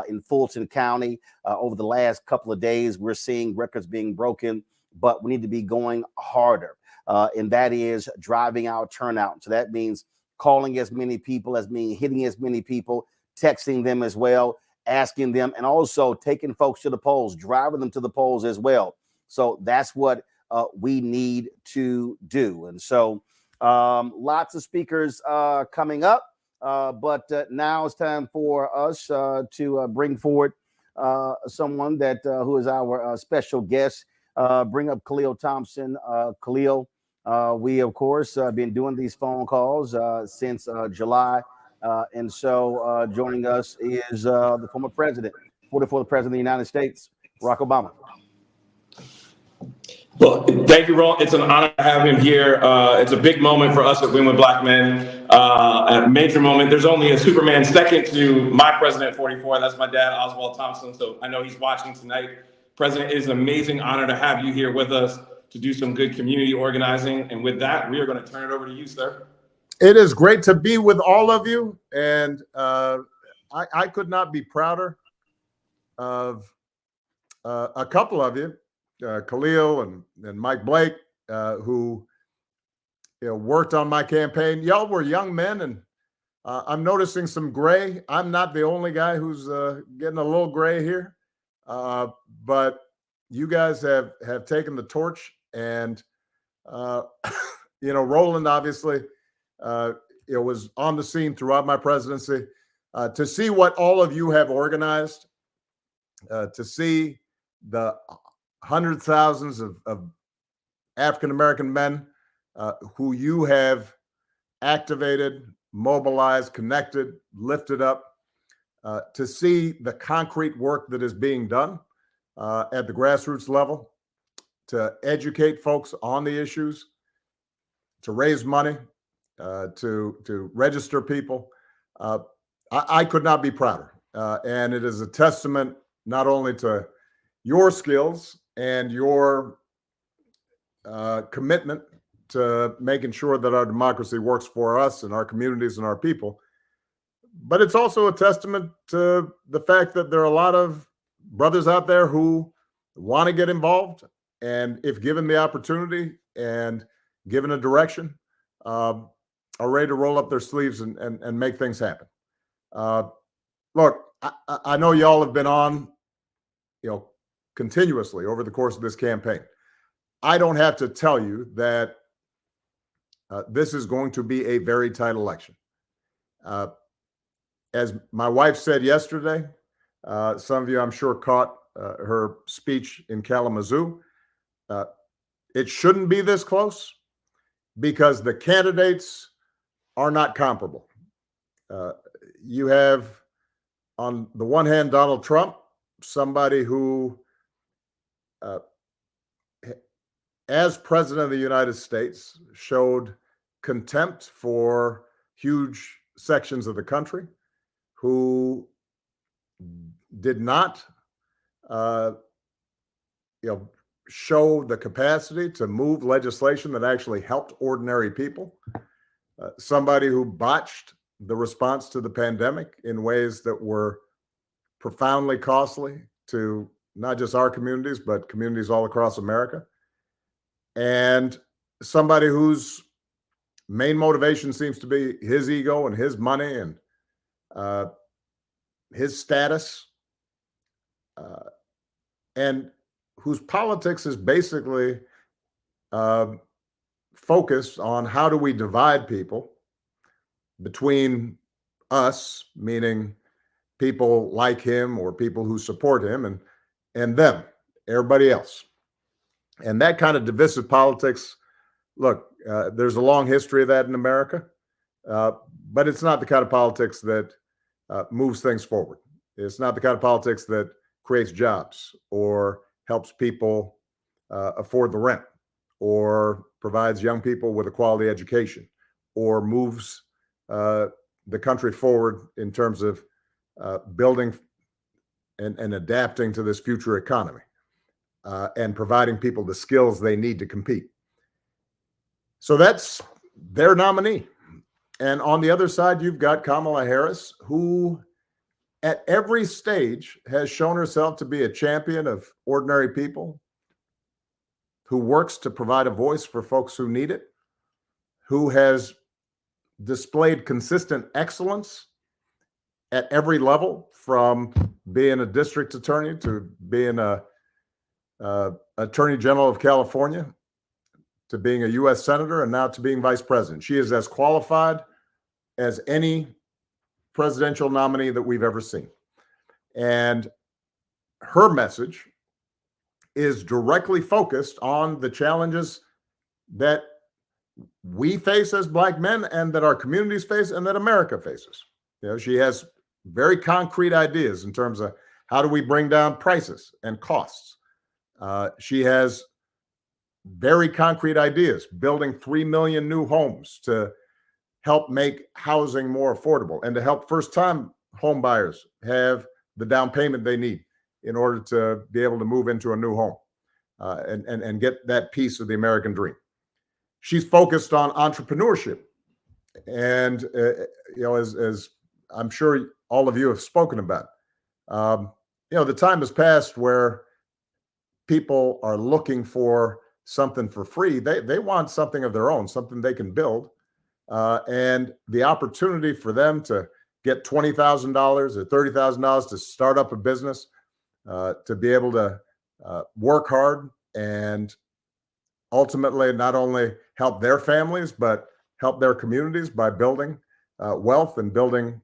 in Fulton County over the last couple of days. We're seeing records being broken, but we need to be going harder. And that is driving our turnout. So that means calling as many people, hitting as many people, texting them as well, asking them, and also taking folks to the polls, driving them to the polls as well. So that's what we need to do. And so lots of speakers coming up. But now it's time for us to bring forward someone that who is our special guest. Bring up Khalil Thompson. Khalil, we, of course, been doing these phone calls since July. And so joining us is the former president, 44th president of the United States, Barack Obama. Well, thank you, Ron. It's an honor to have him here. It's a big moment for us at Win with Black Men. A major moment. There's only a Superman second to my president, 44. That's my dad, Oswald Thompson. So I know he's watching tonight. President, it is an amazing honor to have you here with us to do some good community organizing. And with that, we are going to turn it over to you, sir. It is great to be with all of you. And I could not be prouder of a couple of you. Khalil and Mike Blake, who worked on my campaign. Y'all were young men, and I'm noticing some gray. I'm not the only guy who's getting a little gray here, but you guys have taken the torch, and Roland obviously, was on the scene throughout my presidency. To see what all of you have organized, to see the hundreds of thousands of African-American men who you have activated, mobilized, connected, lifted up, to see the concrete work that is being done at the grassroots level, to educate folks on the issues, to raise money, to register people. I could not be prouder. And it is a testament not only to your skills and your commitment to making sure that our democracy works for us and our communities and our people, but it's also a testament to the fact that there are a lot of brothers out there who want to get involved, and if given the opportunity and given a direction, are ready to roll up their sleeves and make things happen. Look, I know y'all have been on, continuously over the course of this campaign. I don't have to tell you that this is going to be a very tight election. As my wife said yesterday, some of you, I'm sure, caught her speech in Kalamazoo. It shouldn't be this close because the candidates are not comparable. You have, on the one hand, Donald Trump, somebody who, as president of the United States, showed contempt for huge sections of the country, who did not, show the capacity to move legislation that actually helped ordinary people. Somebody who botched the response to the pandemic in ways that were profoundly costly to not just our communities, but communities all across America. And somebody whose main motivation seems to be his ego and his money and his status, and whose politics is basically focused on how do we divide people between us, meaning people like him or people who support him, and them, everybody else. And that kind of divisive politics, look, there's a long history of that in America, but it's not the kind of politics that moves things forward. It's not the kind of politics that creates jobs or helps people afford the rent or provides young people with a quality education or moves the country forward in terms of building and adapting to this future economy and providing people the skills they need to compete. So that's their nominee. And on the other side, you've got Kamala Harris, who at every stage has shown herself to be a champion of ordinary people, who works to provide a voice for folks who need it, who has displayed consistent excellence at every level, from being a district attorney to being a attorney general of California, to being a U.S. senator, and now to being vice president. She is as qualified as any presidential nominee that we've ever seen. And her message is directly focused on the challenges that we face as Black men and that our communities face and that America faces. She has very concrete ideas in terms of how do we bring down prices and costs. She has very concrete ideas, building 3 million new homes to help make housing more affordable and to help first-time home buyers have the down payment they need in order to be able to move into a new home and get that piece of the American dream. She's focused on entrepreneurship. And, as I'm sure all of you have spoken about, the time has passed where people are looking for something for free. They want something of their own, something they can build. And the opportunity for them to get $20,000 or $30,000 to start up a business, to be able to work hard and ultimately not only help their families, but help their communities by building wealth and building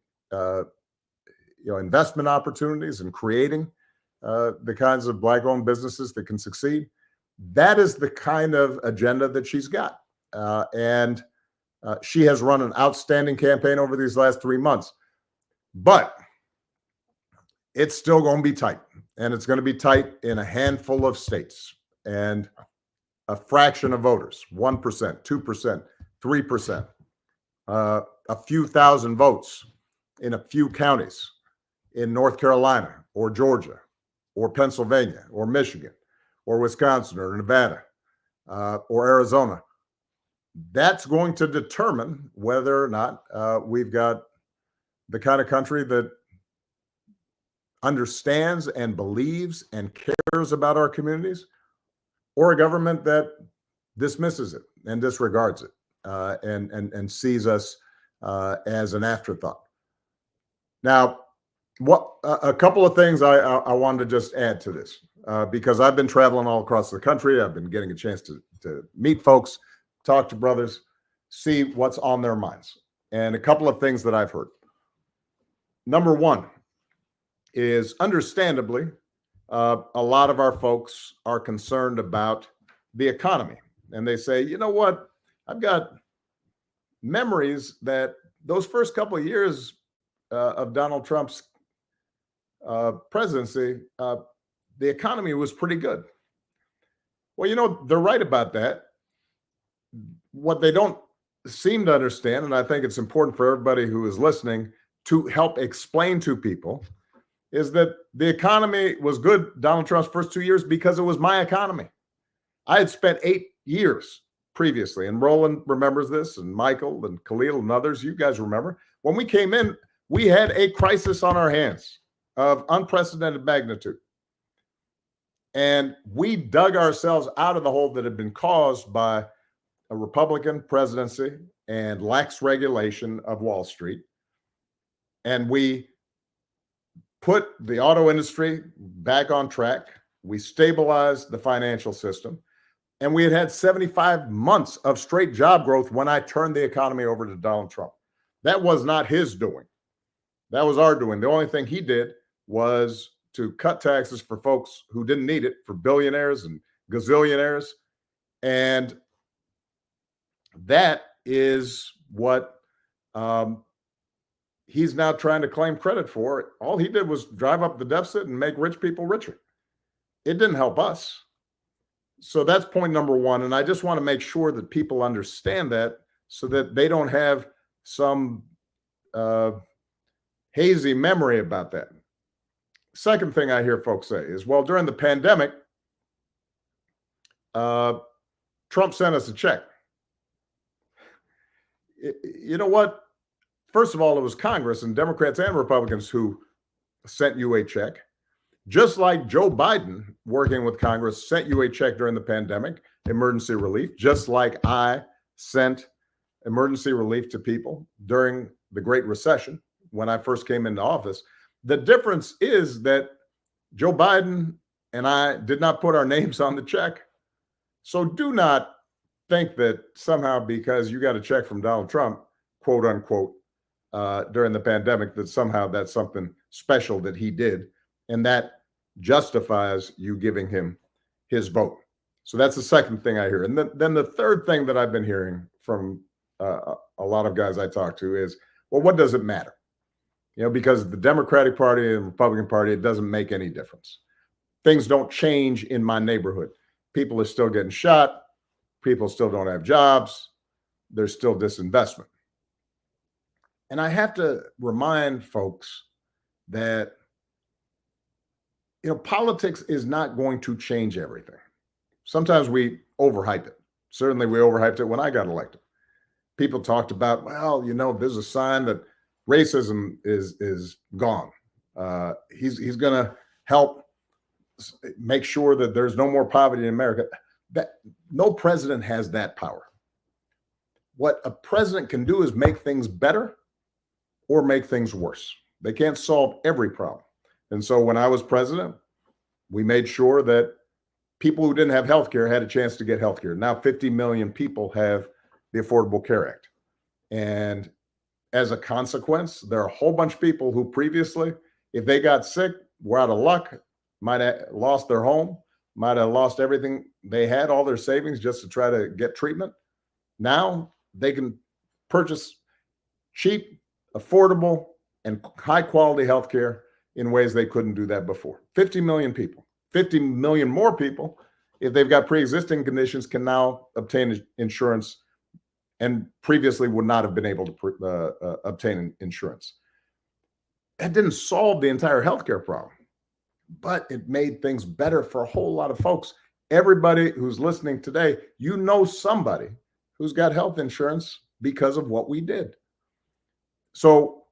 investment opportunities and creating the kinds of Black-owned businesses that can succeed. That is the kind of agenda that she's got. And she has run an outstanding campaign over these last 3 months. But it's still going to be tight. And it's going to be tight in a handful of states. And a fraction of voters, 1%, 2%, 3%, a few thousand votes in a few counties in North Carolina or Georgia or Pennsylvania or Michigan or Wisconsin or Nevada or Arizona. That's going to determine whether or not we've got the kind of country that understands and believes and cares about our communities, or a government that dismisses it and disregards it and sees us as an afterthought. Now, a couple of things I wanted to just add to this, because I've been traveling all across the country. I've been getting a chance to meet folks, talk to brothers, see what's on their minds. And a couple of things that I've heard. Number one is, understandably, a lot of our folks are concerned about the economy. And they say, you know what? I've got memories that those first couple of years of Donald Trump's presidency, the economy was pretty good. Well, they're right about that. What they don't seem to understand, and I think it's important for everybody who is listening to help explain to people, is that the economy was good Donald Trump's first 2 years because it was my economy. I had spent 8 years previously, and Roland remembers this, and Michael and Khalil and others, you guys remember, when we came in, we had a crisis on our hands of unprecedented magnitude. And we dug ourselves out of the hole that had been caused by a Republican presidency and lax regulation of Wall Street. And we put the auto industry back on track. We stabilized the financial system. And we had 75 months of straight job growth when I turned the economy over to Donald Trump. That was not his doing. That was our doing. The only thing he did was to cut taxes for folks who didn't need it, for billionaires and gazillionaires. And that is what he's now trying to claim credit for. All he did was drive up the deficit and make rich people richer. It didn't help us. So that's point number one. And I just want to make sure that people understand that so that they don't have some hazy memory about that. Second thing I hear folks say is, well, during the pandemic, Trump sent us a check. You know what? First of all, it was Congress and Democrats and Republicans who sent you a check. Just like Joe Biden, working with Congress, sent you a check during the pandemic, emergency relief, just like I sent emergency relief to people during the Great Recession when I first came into office. The difference is that Joe Biden and I did not put our names on the check. So do not think that somehow because you got a check from Donald Trump, quote unquote, during the pandemic, that somehow that's something special that he did. And that justifies you giving him his vote. So that's the second thing I hear. And then the third thing that I've been hearing from a lot of guys I talk to is, well, what does it matter? Because the Democratic Party and Republican Party, it doesn't make any difference. Things don't change in my neighborhood. People are still getting shot. People still don't have jobs. There's still disinvestment. And I have to remind folks that, politics is not going to change everything. Sometimes we overhype it. Certainly we overhyped it when I got elected. People talked about, well, there's a sign that racism is gone. He's going to help make sure that there's no more poverty in America. That no president has that power. What a president can do is make things better or make things worse. They can't solve every problem. And so when I was president, we made sure that people who didn't have health care had a chance to get health care. Now 50 million people have the Affordable Care Act. And as a consequence, there are a whole bunch of people who previously, if they got sick, were out of luck, might have lost their home, might have lost everything they had, all their savings, just to try to get treatment. Now they can purchase cheap, affordable, and high quality health care in ways they couldn't do that before. 50 million people. 50 million more people, if they've got pre-existing conditions, can now obtain insurance and previously would not have been able to obtain insurance. That didn't solve the entire healthcare problem, but it made things better for a whole lot of folks. Everybody who's listening today, you know somebody who's got health insurance because of what we did. So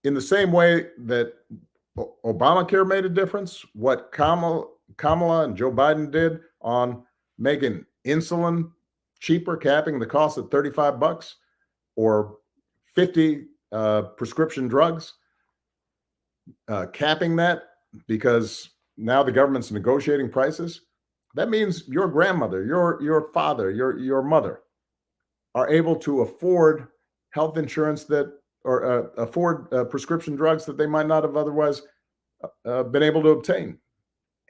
in the same way that Obamacare made a difference, what Kamala and Joe Biden did on making insulin cheaper, capping the cost at $35 or 50 prescription drugs, capping that because now the government's negotiating prices. That means your grandmother, your father, your mother are able to afford health insurance that, or afford prescription drugs that they might not have otherwise been able to obtain.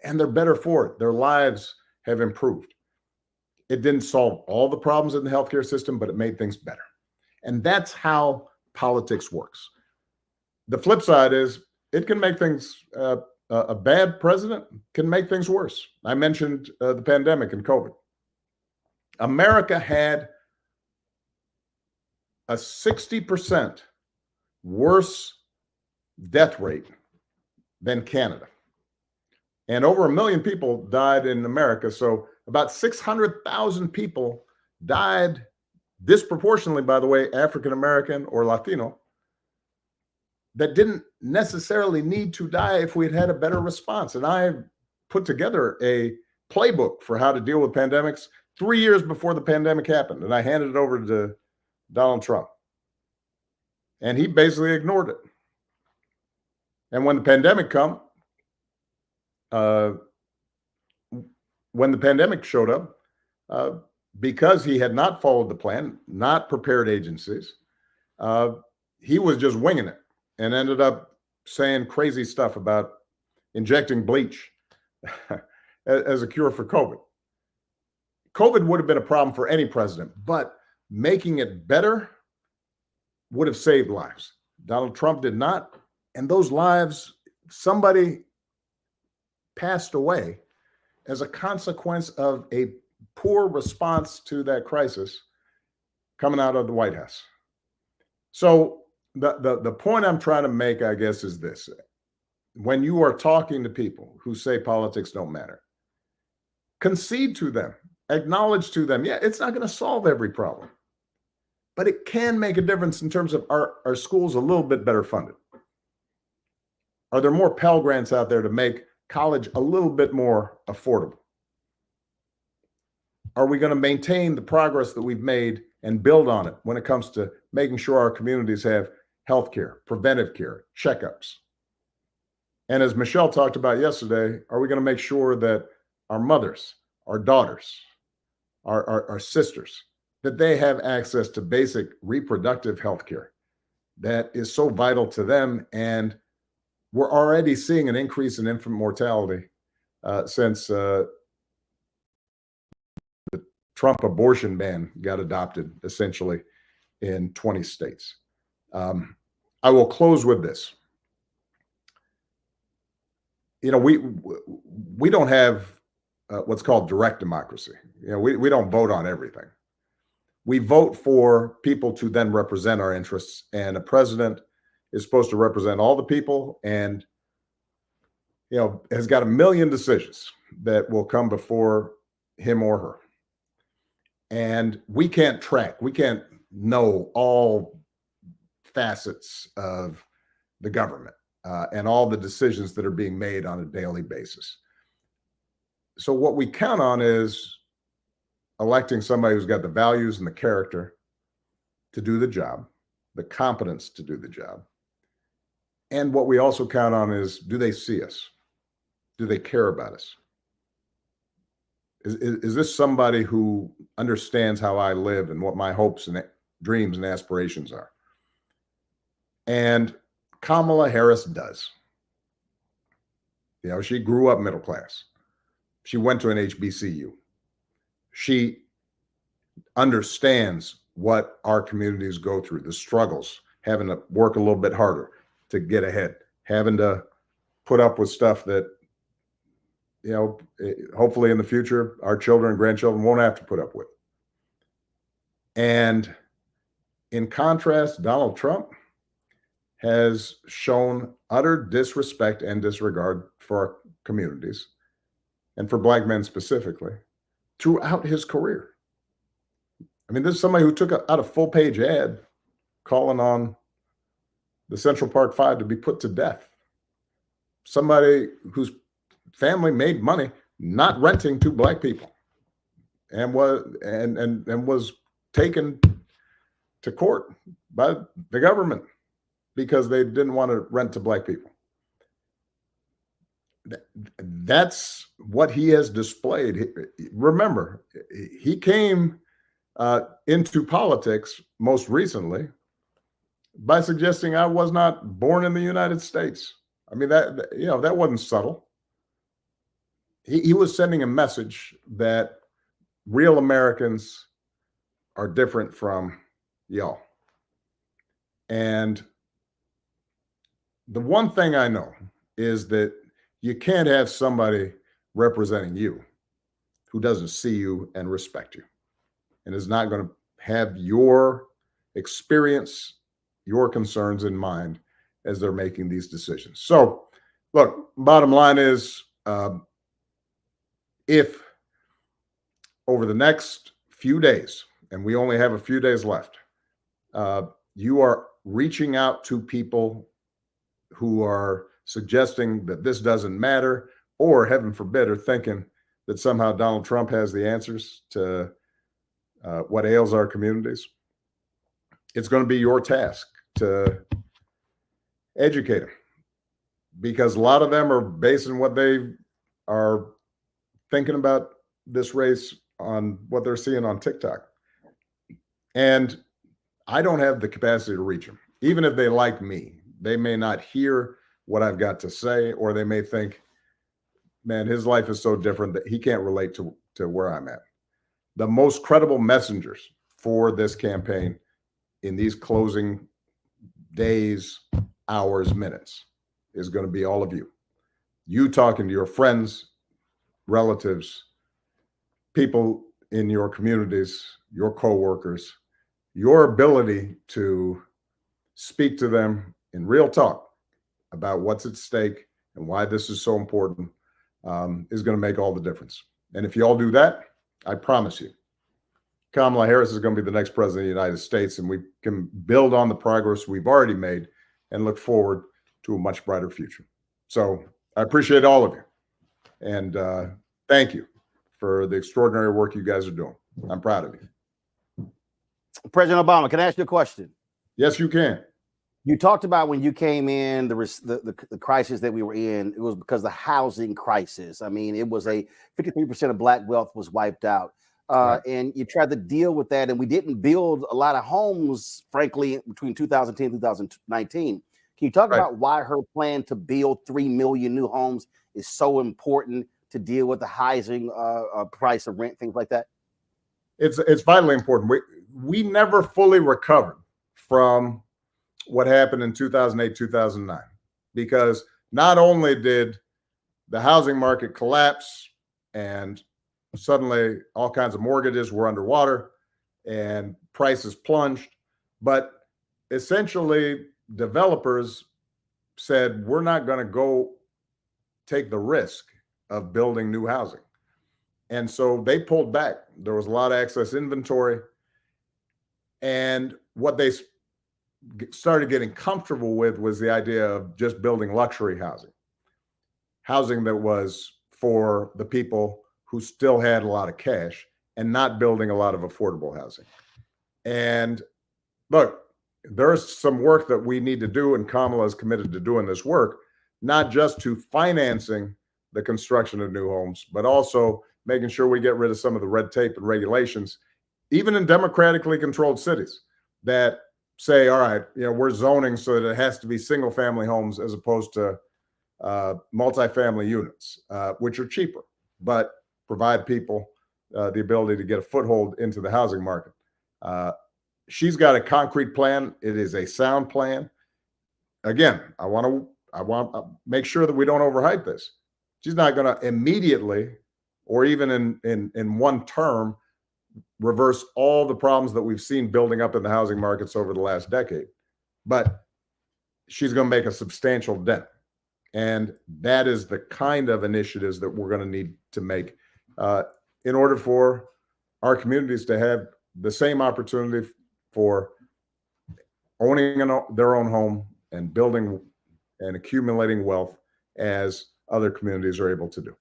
And they're better for it. Their lives have improved. It didn't solve all the problems in the healthcare system, but it made things better. And that's how politics works. The flip side is it can make things, a bad president can make things worse. I mentioned the pandemic and COVID. America had a 60% worse death rate than Canada. And over 1 million people died in America. So about 600,000 people died disproportionately, by the way, African-American or Latino, that didn't necessarily need to die if we had had a better response. And I put together a playbook for how to deal with pandemics 3 years before the pandemic happened. And I handed it over to Donald Trump. And he basically ignored it. And when the pandemic showed up, because he had not followed the plan, not prepared agencies, he was just winging it and ended up saying crazy stuff about injecting bleach as a cure for COVID. COVID would have been a problem for any president, but making it better would have saved lives. Donald Trump did not. And those lives, somebody passed away as a consequence of a poor response to that crisis coming out of the White House. So the point I'm trying to make, I guess, is this. When you are talking to people who say politics don't matter, concede to them, acknowledge to them, yeah, it's not going to solve every problem, but it can make a difference in terms of our schools a little bit better funded. Are there more Pell Grants out there to make college a little bit more affordable? Are we going to maintain the progress that we've made and build on it when it comes to making sure our communities have health care, preventive care, checkups? And as Michelle talked about yesterday, are we going to make sure that our mothers, our daughters, our sisters, that they have access to basic reproductive health care that is so vital to them? And we're already seeing an increase in infant mortality since the Trump abortion ban got adopted essentially in 20 states. I will close with this. You know, we don't have what's called direct democracy. You know, we don't vote on everything. We vote for people to then represent our interests, and a president is supposed to represent all the people, and you know, has got a million decisions that will come before him or her. And we can't know all facets of the government and all the decisions that are being made on a daily basis. So what we count on is electing somebody who's got the values and the character to do the job, the competence to do the job. And what we also count on is, do they see us? Do they care about us? Is this somebody who understands how I live and what my hopes and dreams and aspirations are? And Kamala Harris does. You know, she grew up middle class. She went to an HBCU. She understands what our communities go through, the struggles, having to work a little bit harder to get ahead, having to put up with stuff that, you know, hopefully in the future, our children and grandchildren won't have to put up with. And in contrast, Donald Trump has shown utter disrespect and disregard for our communities and for Black men specifically throughout his career. I mean, this is somebody who took out a full-page ad calling on the Central Park Five to be put to death. Somebody whose family made money not renting to Black people, and was taken to court by the government because they didn't want to rent to Black people. That's what he has displayed. Remember, he came into politics most recently by suggesting I was not born in the United States. I mean, that wasn't subtle. He was sending a message that real Americans are different from y'all. And the one thing I know is that you can't have somebody representing you who doesn't see you and respect you and is not going to have your experience, your concerns in mind as they're making these decisions. So, look, bottom line is, if over the next few days, and we only have a few days left, you are reaching out to people who are suggesting that this doesn't matter, or heaven forbid, are thinking that somehow Donald Trump has the answers to what ails our communities, it's going to be your task to educate them, because a lot of them are basing what they are thinking about this race on what they're seeing on TikTok. And I don't have the capacity to reach them. Even if they like me, they may not hear what I've got to say, or they may think, man, his life is so different that he can't relate to where I'm at. The most credible messengers for this campaign in these closing days, hours, minutes is going to be all of you. You talking to your friends, relatives, people in your communities, your coworkers, your ability to speak to them in real talk about what's at stake and why this is so important is going to make all the difference. And if you all do that, I promise you, Kamala Harris is going to be the next president of the United States, and we can build on the progress we've already made and look forward to a much brighter future. So I appreciate all of you. And thank you for the extraordinary work you guys are doing. I'm proud of you. President Obama, can I ask you a question? Yes, you can. You talked about when you came in, the crisis that we were in, it was because of the housing crisis. I mean, it was 53% of Black wealth was wiped out. Right. And you tried to deal with that, and we didn't build a lot of homes, frankly, between 2010 and 2019. Can you talk about why her plan to build 3 million new homes is so important to deal with the housing price of rent, things like that? It's vitally important. We never fully recovered from what happened in 2008, 2009, because not only did the housing market collapse and suddenly all kinds of mortgages were underwater and prices plunged, but essentially developers said, we're not going to go take the risk of building new housing. And so they pulled back. There was a lot of excess inventory. And what they started getting comfortable with was the idea of just building luxury housing that was for the people who still had a lot of cash, and not building a lot of affordable housing. And look, there's some work that we need to do, and Kamala is committed to doing this work, not just to financing the construction of new homes, but also making sure we get rid of some of the red tape and regulations, even in democratically controlled cities that say, all right, we're zoning so that it has to be single family homes as opposed to multifamily units, which are cheaper, but provide people the ability to get a foothold into the housing market. She's got a concrete plan. It is a sound plan. Again, I want to make sure that we don't overhype this. She's not going to immediately, or even in one term, reverse all the problems that we've seen building up in the housing markets over the last decade. But she's going to make a substantial dent. And that is the kind of initiatives that we're going to need to make in order for our communities to have the same opportunity for owning their own home and building and accumulating wealth as other communities are able to do.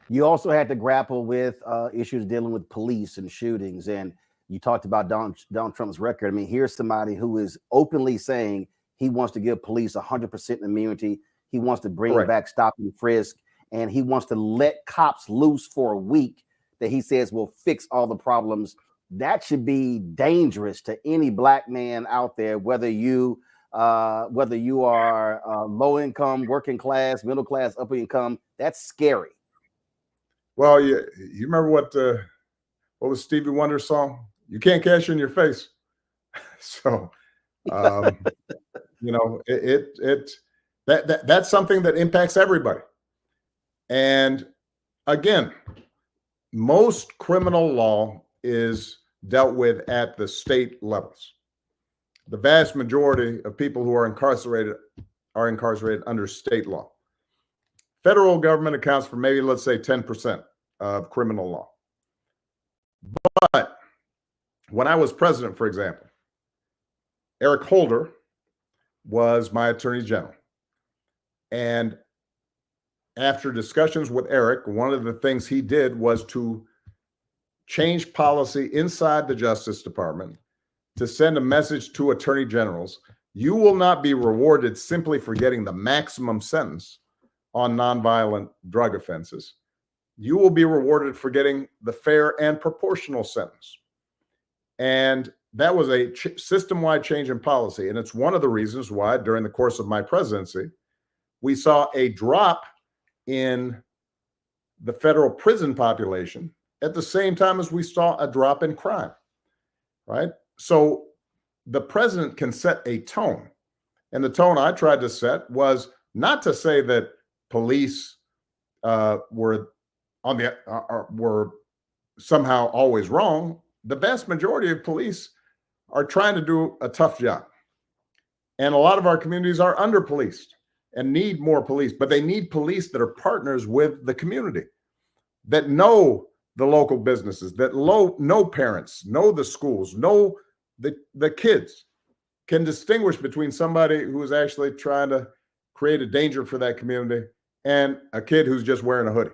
You also had to grapple with issues dealing with police and shootings. And you talked about Donald Trump's record. I mean, here's somebody who is openly saying he wants to give police 100% immunity. He wants to bring back stop and frisk. And he wants to let cops loose for a week that he says will fix all the problems. That should be dangerous to any black man out there, whether you are low income, working class, middle class, upper income. That's scary. Well, you remember what was Stevie Wonder's song? You can't cash in your face. So, that's something that impacts everybody. And again, most criminal law is dealt with at the state levels. The vast majority of people who are incarcerated under state law. Federal government accounts for maybe, let's say, 10% of criminal law. But when I was president, for example, Eric Holder was my attorney general. And after discussions with Eric, one of the things he did was to change policy inside the Justice Department to send a message to attorney generals. You will not be rewarded simply for getting the maximum sentence on nonviolent drug offenses. You will be rewarded for getting the fair and proportional sentence. And that was a system-wide change in policy. And it's one of the reasons why during the course of my presidency, we saw a drop in the federal prison population at the same time as we saw a drop in crime, right? So the president can set a tone. And the tone I tried to set was not to say that police were somehow always wrong. The vast majority of police are trying to do a tough job. And a lot of our communities are under-policed and need more police, but they need police that are partners with the community, that know the local businesses, that know parents, know the schools, know the kids, can distinguish between somebody who is actually trying to create a danger for that community and a kid who's just wearing a hoodie.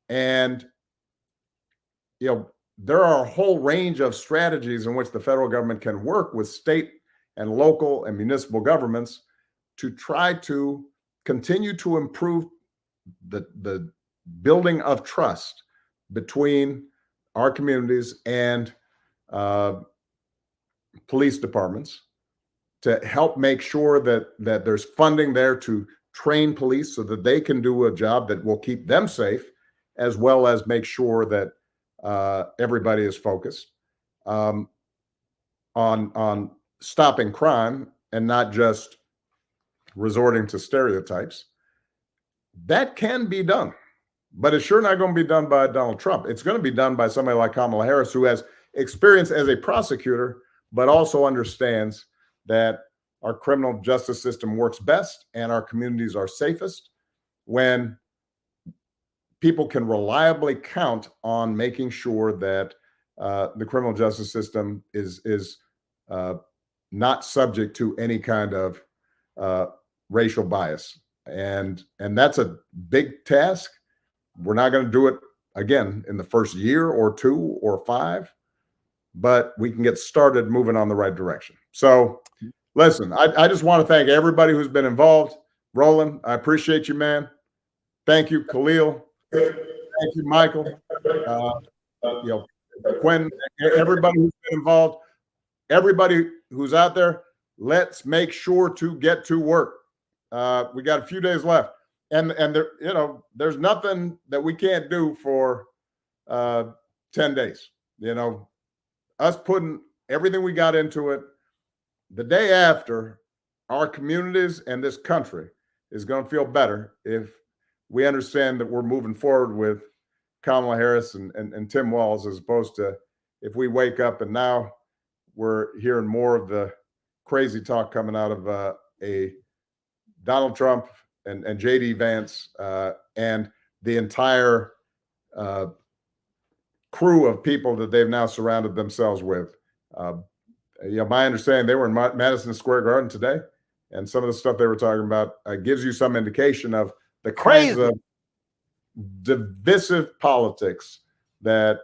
And, there are a whole range of strategies in which the federal government can work with state and local and municipal governments to try to continue to improve the building of trust between our communities and police departments, to help make sure that there's funding there to train police so that they can do a job that will keep them safe, as well as make sure that everybody is focused on stopping crime and not just resorting to stereotypes. That can be done, but it's sure not going to be done by Donald Trump. It's going to be done by somebody like Kamala Harris, who has experience as a prosecutor, but also understands that our criminal justice system works best and our communities are safest when people can reliably count on making sure that the criminal justice system is not subject to any kind of racial bias. And that's a big task. We're not going to do it again in the first year or 2 or 5, but we can get started moving on the right direction. So listen, I just want to thank everybody who's been involved. Roland, I appreciate you, man. Thank you, Khalil. Thank Thank you, Michael. Quinn, everybody who's been involved, everybody who's out there, let's make sure to get to work. We got a few days left, and there, there's nothing that we can't do for 10 days. Us putting everything we got into it. The day after, our communities and this country is going to feel better if we understand that we're moving forward with Kamala Harris and Tim Walz, as opposed to if we wake up and now we're hearing more of the crazy talk coming out of a Donald Trump and J.D. Vance and the entire crew of people that they've now surrounded themselves with. My understanding, they were in Madison Square Garden today, and some of the stuff they were talking about gives you some indication of the kinds of divisive politics that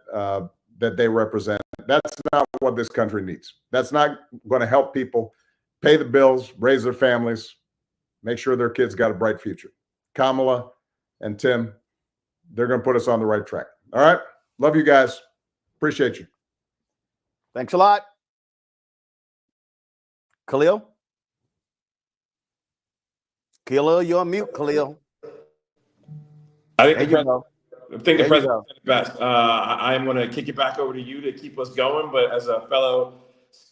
they represent. That's not what this country needs. That's not going to help people pay the bills, raise their families, make sure their kids got a bright future. Kamala and Tim, they're going to put us on the right track. All right. Love you guys. Appreciate you. Thanks a lot. Khalil? Khalil, you're on mute, Khalil. I think the president go. said it best. I'm going to kick it back over to you to keep us going. But as a fellow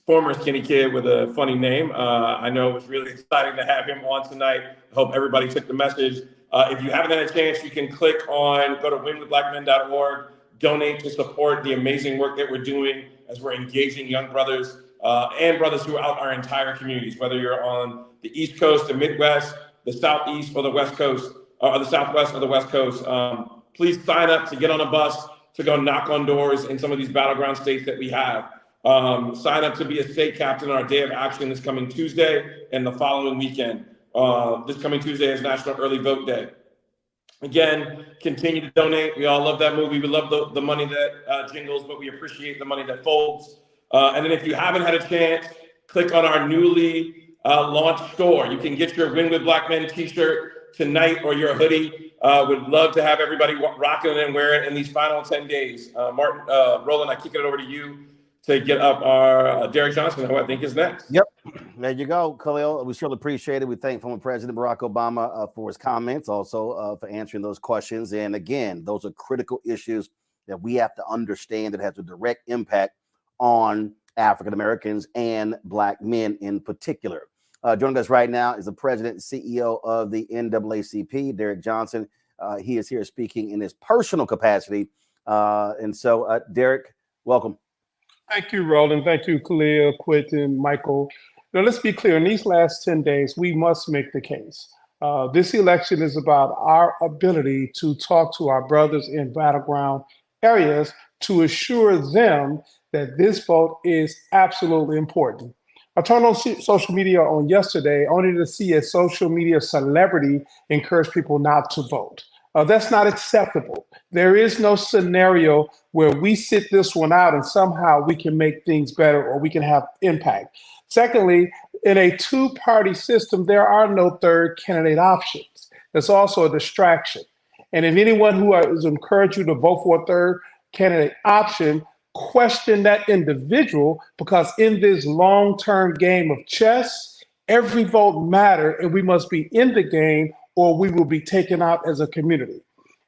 former skinny kid with a funny name, I know it was really exciting to have him on tonight. I hope everybody took the message. If you haven't had a chance, you can go to winwithblackmen.org, donate to support the amazing work that we're doing as we're engaging young brothers and brothers throughout our entire communities, whether you're on the East Coast, the Midwest, the Southeast, or the West Coast, or the Southwest or the West Coast. Please sign up to get on a bus to go knock on doors in some of these battleground states that we have. Sign up to be a state captain on our day of action this coming Tuesday and the following weekend. This coming Tuesday is National Early Vote Day. Again, continue to donate. We all love that movie. We love the money that jingles, but we appreciate the money that folds. And then if you haven't had a chance, click on our newly launched store. You can get your Win with Black Men t-shirt tonight or your hoodie. Would love to have everybody rocking it and wear it in these final 10 days. Roland, I kick it over to you to get up our Derek Johnson, who I think is next. Yep. There you go, Khalil. We surely appreciate it. We thank former President Barack Obama for his comments, also for answering those questions. And again, those are critical issues that we have to understand that has a direct impact on African Americans and Black men in particular. Joining us right now is the president and CEO of the NAACP, Derek Johnson. He is here speaking in his personal capacity. And so, Derek, welcome. Thank you, Roland. Thank you, Khalil, Quentin, Michael. Now, let's be clear. In these last 10 days, we must make the case. This election is about our ability to talk to our brothers in battleground areas to assure them that this vote is absolutely important. I turned on social media on yesterday only to see a social media celebrity encourage people not to vote. That's not acceptable. There is no scenario where we sit this one out and somehow we can make things better or we can have impact. Secondly, in a two-party system, there are no third candidate options. That's also a distraction. And if anyone who is encouraged you to vote for a third candidate option, question that individual, because in this long-term game of chess, every vote matters and we must be in the game or we will be taken out as a community.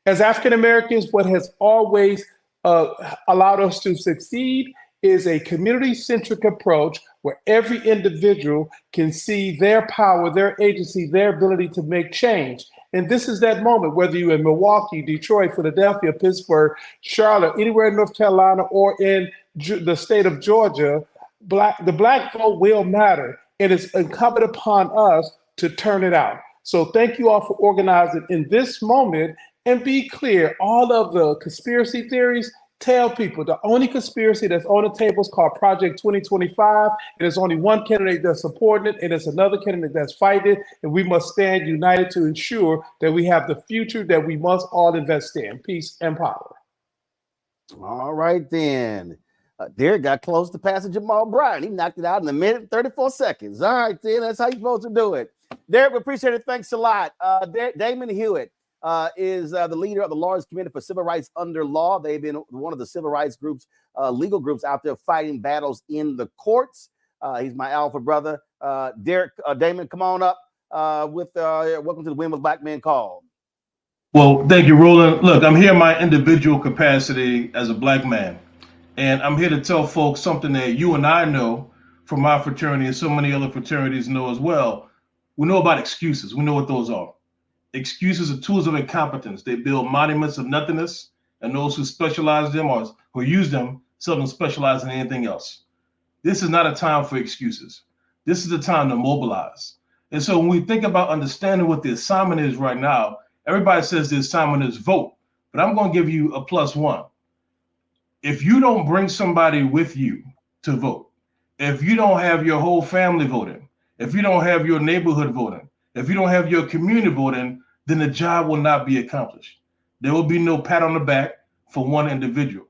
As African Americans, what has always allowed us to succeed is a community-centric approach where every individual can see their power, their agency, their ability to make change. And this is that moment, whether you're in Milwaukee, Detroit, Philadelphia, Pittsburgh, Charlotte, anywhere in North Carolina, or in the state of Georgia, the Black vote will matter. It is incumbent upon us to turn it out. So thank you all for organizing in this moment, and be clear, all of the conspiracy theories, tell people the only conspiracy that's on the table is called Project 2025. There's only one candidate that's supporting it, and there's another candidate that's fighting it, and we must stand united to ensure that we have the future that we must all invest in. Peace and power. All right, then. Derek got close to passing Jamal Bryant. He knocked it out in a minute and 34 seconds. All right, then. That's how you're supposed to do it. Derek, we appreciate it. Thanks a lot. Damon Hewitt, is the leader of the largest committee for civil rights under law. They've been one of the civil rights groups, legal groups out there fighting battles in the courts. He's my alpha brother. Derek Damon, come on up with welcome to the Win with Black Men call. Well, thank you, Roland. Look, I'm here in my individual capacity as a black man, and I'm here to tell folks something that you and I know from my fraternity and so many other fraternities know as well. We know about excuses. We know what those are. Excuses are tools of incompetence. They build monuments of nothingness, and those who specialize in them or who use them seldom specialize in anything else. This is not a time for excuses. This is a time to mobilize. And so when we think about understanding what the assignment is right now, everybody says the assignment is vote, but I'm going to give you a +1. If you don't bring somebody with you to vote, if you don't have your whole family voting, if you don't have your neighborhood voting, if you don't have your community voting, then the job will not be accomplished. There will be no pat on the back for one individual.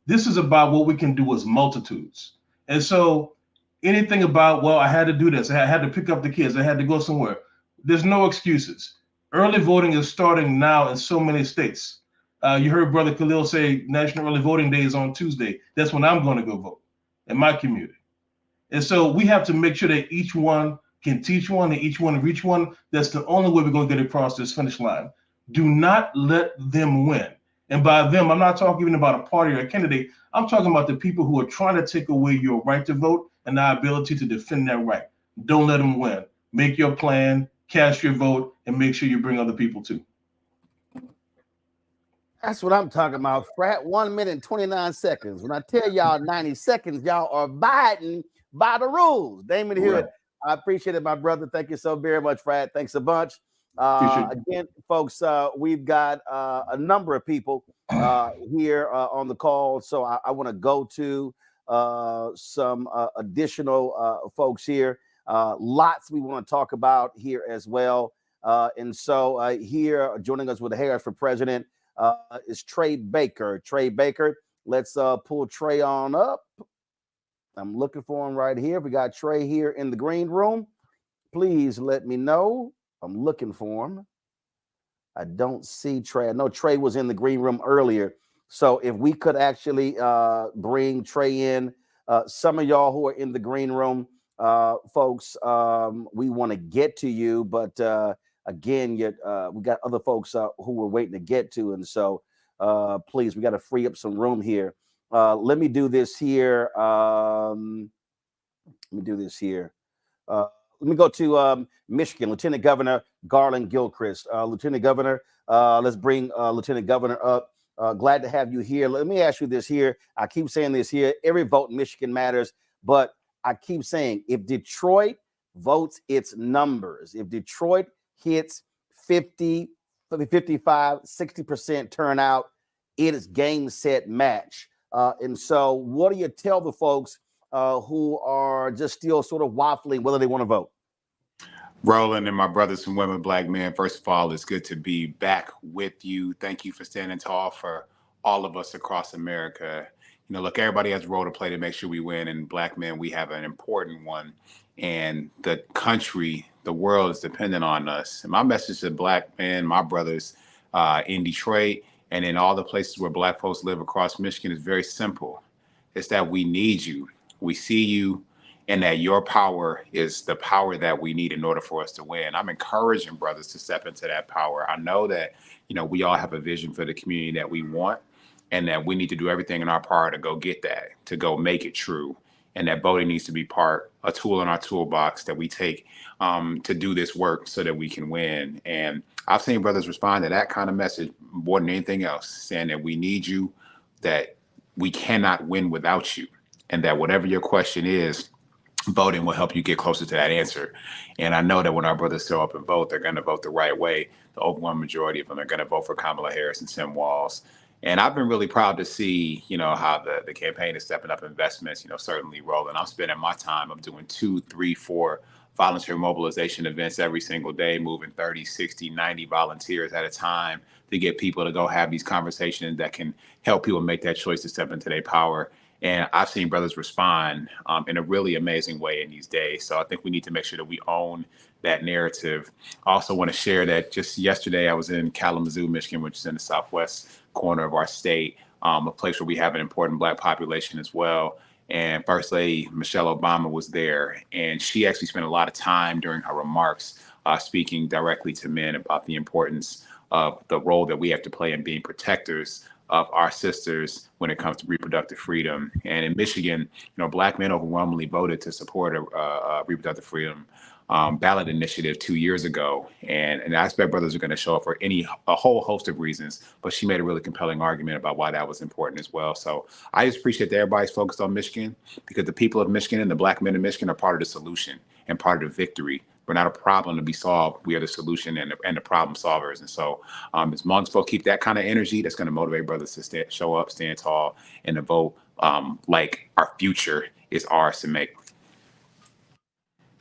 This is about what we can do as multitudes. And so anything about, well, I had to do this, I had to pick up the kids, I had to go somewhere, there's no excuses. Early voting is starting now in so many states. You heard Brother Khalil say National Early Voting Day is on Tuesday. That's when I'm going to go vote in my community. And so we have to make sure that each one can teach one and each one reach one. That's the only way we're going to get across this finish line. Do not let them win. And by them, I'm not talking even about a party or a candidate. I'm talking about the people who are trying to take away your right to vote and our ability to defend that right. Don't let them win. Make your plan, cast your vote, and make sure you bring other people too. That's what I'm talking about, Frat. 1 minute and 29 seconds. When I tell y'all 90 seconds, y'all are abiding by the rules. Damon Hewitt, I appreciate it, my brother. Thank you so very much, Frat. Thanks a bunch. Again, folks, we've got a number of people here on the call. So I want to go to some additional folks here. Lots we want to talk about here as well. And so here joining us with Harris for President is Trey Baker. Trey Baker, let's pull Trey on up. I'm looking for him right here. We got Trey here in the green room. Please let me know. I'm looking for him. I don't see Trey. I know Trey was in the green room earlier. So if we could actually bring Trey in, some of y'all who are in the green room, folks, we want to get to you, but again, yet we got other folks who we're waiting to get to, and so please, we got to free up some room here. Let me do this here. Let me go to Michigan, Lieutenant Governor Garland Gilchrist. Lieutenant Governor, let's bring Lieutenant Governor up. Glad to have you here. Let me ask you this here. I keep saying this here. Every vote in Michigan matters, but I keep saying if Detroit votes its numbers, if Detroit hits 50, 55, 60% turnout, it is game, set, match. And so what do you tell the folks who are just still sort of waffling whether they want to vote? Roland and my brothers and women, black men, first of all, it's good to be back with you. Thank you for standing tall for all of us across America. You know, look, everybody has a role to play to make sure we win. And black men, we have an important one. And the country, the world is dependent on us. And my message to black men, my brothers in Detroit and in all the places where black folks live across Michigan is very simple. It's that we need you. We see you, and that your power is the power that we need in order for us to win. I'm encouraging brothers to step into that power. I know that, you know, we all have a vision for the community that we want, and that we need to do everything in our power to go get that, to go make it true. And that voting needs to be a tool in our toolbox that we take to do this work so that we can win. And I've seen brothers respond to that kind of message more than anything else, saying that we need you, that we cannot win without you, and that whatever your question is, voting will help you get closer to that answer. And I know that when our brothers show up and vote, they're going to vote the right way. The overwhelming majority of them are going to vote for Kamala Harris and Tim Walz. And I've been really proud to see, you know, how the campaign is stepping up investments, you know, certainly rolling. I'm spending my time, I'm doing 2, 3, 4 volunteer mobilization events every single day, moving 30, 60, 90 volunteers at a time to get people to go have these conversations that can help people make that choice to step into their power. And I've seen brothers respond in a really amazing way in these days. So I think we need to make sure that we own that narrative. I also want to share that just yesterday I was in Kalamazoo, Michigan, which is in the southwest corner of our state, a place where we have an important Black population as well. And First Lady Michelle Obama was there, and she actually spent a lot of time during her remarks speaking directly to men about the importance of the role that we have to play in being protectors of our sisters when it comes to reproductive freedom. And in Michigan, Black men overwhelmingly voted to support a reproductive freedom ballot initiative 2 years ago. And I expect brothers are going to show up for a whole host of reasons, but she made a really compelling argument about why that was important as well. So I just appreciate that everybody's focused on Michigan, because the people of Michigan and the Black men of Michigan are part of the solution and part of the victory. We're not a problem to be solved. We are the solution and the problem solvers. And so as long as folks keep that kind of energy, that's going to motivate brothers to show up, stand tall, and to vote like our future is ours to make.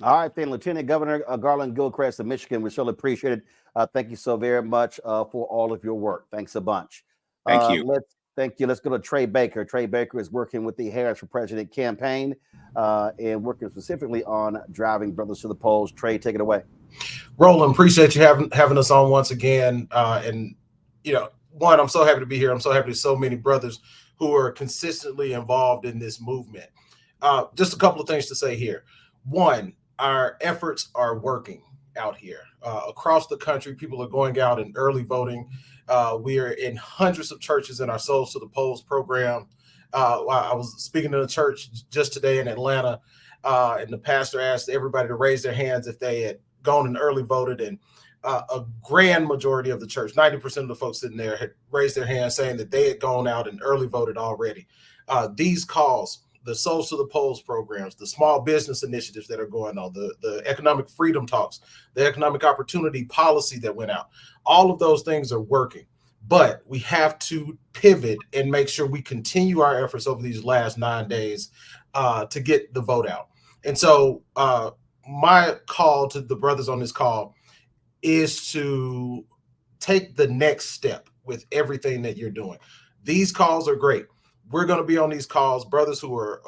All right, then, Lieutenant Governor Garland Gilchrist of Michigan, we surely appreciate it. Thank you so very much for all of your work. Thanks a bunch. Thank you. Thank you. Let's go to Trey Baker. Trey Baker is working with the Harris for President campaign and working specifically on driving brothers to the polls. Trey, take it away. Roland, appreciate you having us on once again. And, one, I'm so happy to be here. I'm so happy to so many brothers who are consistently involved in this movement. Just a couple of things to say here. One, our efforts are working out here. Across the country, people are going out and early voting. We are in hundreds of churches in our Souls to the Polls program. I was speaking to a church just today in Atlanta, and the pastor asked everybody to raise their hands if they had gone and early voted, and a grand majority of the church, 90% of the folks sitting there, had raised their hands saying that they had gone out and early voted already. These calls, the Souls to the Polls programs, the small business initiatives that are going on, the economic freedom talks, the economic opportunity policy that went out, all of those things are working. But we have to pivot and make sure we continue our efforts over these last 9 days to get the vote out. And so my call to the brothers on this call is to take the next step with everything that you're doing. These calls are great. We're going to be on these calls. Brothers who are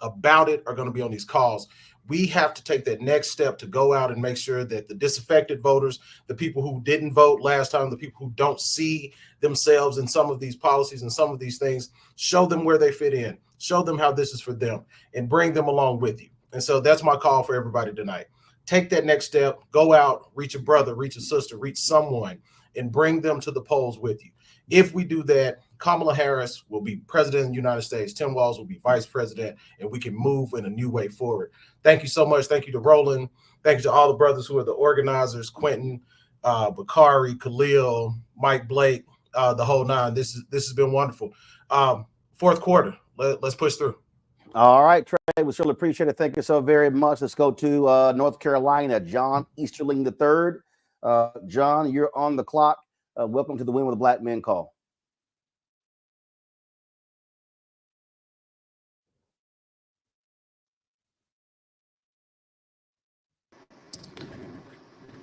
about it are going to be on these calls. We have to take that next step to go out and make sure that the disaffected voters, the people who didn't vote last time, the people who don't see themselves in some of these policies and some of these things, show them where they fit in, show them how this is for them, and bring them along with you. And so that's my call for everybody tonight. Take that next step, go out, reach a brother, reach a sister, reach someone, and bring them to the polls with you. If we do that, Kamala Harris will be president of the United States. Tim Walz will be vice president, and we can move in a new way forward. Thank you so much. Thank you to Roland. Thank you to all the brothers who are the organizers, Quentin, Bakari, Khalil, Mike Blake, the whole nine. This has been wonderful. Fourth quarter, let's push through. All right, Trey, we surely appreciate it. Thank you so very much. Let's go to North Carolina, John Easterling III. John, you're on the clock. Welcome to the Win with Black Men call.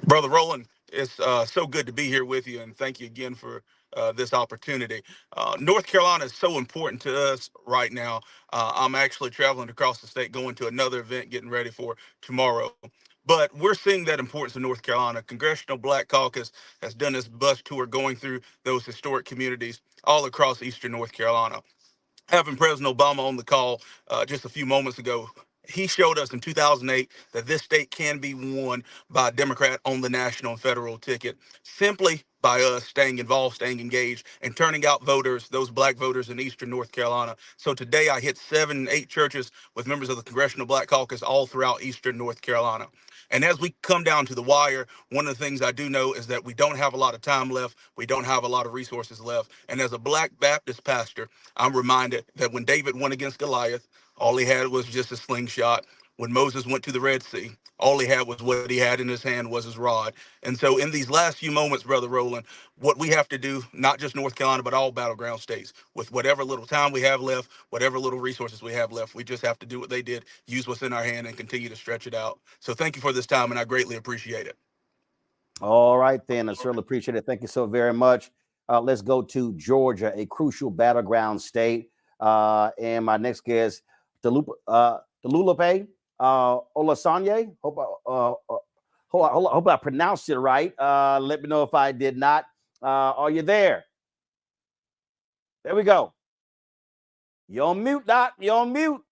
Brother Roland, it's so good to be here with you, and thank you again for this opportunity. North Carolina is so important to us right now. I'm actually traveling across the state, going to another event, getting ready for tomorrow. But we're seeing that importance of North Carolina. Congressional Black Caucus has done this bus tour going through those historic communities all across eastern North Carolina. Having President Obama on the call just a few moments ago, he showed us in 2008 that this state can be won by a Democrat on the national and federal ticket simply by us staying involved, staying engaged, and turning out voters, those Black voters in eastern North Carolina. So today I hit 7, 8 churches with members of the Congressional Black Caucus all throughout eastern North Carolina. And as we come down to the wire, one of the things I do know is that we don't have a lot of time left. We don't have a lot of resources left. And as a Black Baptist pastor, I'm reminded that when David went against Goliath, all he had was just a slingshot. When Moses went to the Red Sea, all he had was what he had in his hand was his rod. And so in these last few moments, Brother Roland, what we have to do, not just North Carolina, but all battleground states, with whatever little time we have left, whatever little resources we have left, we just have to do what they did, use what's in our hand, and continue to stretch it out. So thank you for this time, and I greatly appreciate it. All right, then. I certainly appreciate it. Thank you so very much. Let's go to Georgia, a crucial battleground state. And my next guest, Delulupe Olasanye. Hope I pronounced it right. Let me know if I did not. Are you there? There we go. You're on mute, Doc. You're on mute.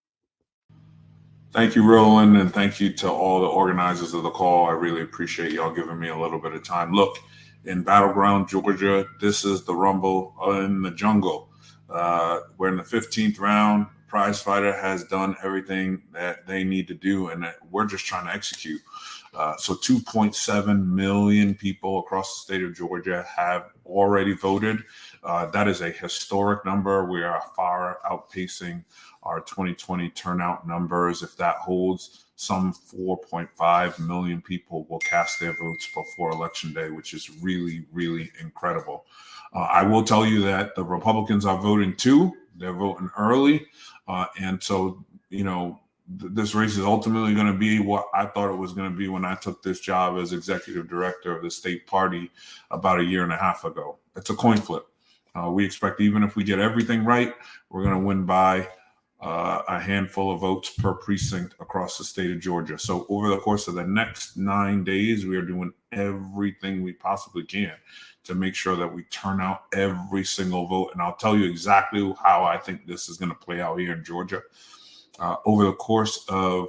Thank you, Roland, and thank you to all the organizers of the call. I really appreciate y'all giving me a little bit of time. Look, in Battleground, Georgia, this is the rumble in the jungle. We're in the 15th round. Prize Fighter has done everything that they need to do, and we're just trying to execute. So 2.7 million people across the state of Georgia have already voted. That is a historic number. We are far outpacing our 2020 turnout numbers. If that holds, some 4.5 million people will cast their votes before Election Day, which is really, really incredible. I will tell you that the Republicans are voting too. They're voting early. And so, this race is ultimately going to be what I thought it was going to be when I took this job as executive director of the state party about 1.5 years ago. It's a coin flip. We expect, even if we get everything right, we're going to win by a handful of votes per precinct across the state of Georgia. So over the course of the next 9 days, we are doing everything we possibly can to make sure that we turn out every single vote. And I'll tell you exactly how I think this is going to play out here in Georgia. Over the course of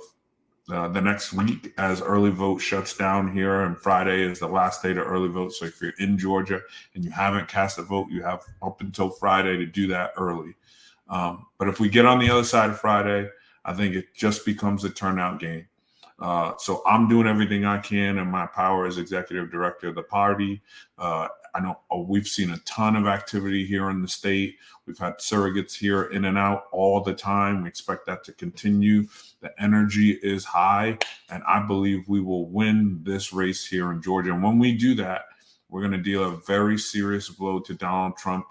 the next week, as early vote shuts down here, and Friday is the last day to early vote. So if you're in Georgia and you haven't cast a vote, you have up until Friday to do that early. But if we get on the other side of Friday, I think it just becomes a turnout game. So I'm doing everything I can in my power as executive director of the party. I know we've seen a ton of activity here in the state. We've had surrogates here in and out all the time. We expect that to continue. The energy is high, and I believe we will win this race here in Georgia. And when we do that, we're going to deal a very serious blow to Donald Trump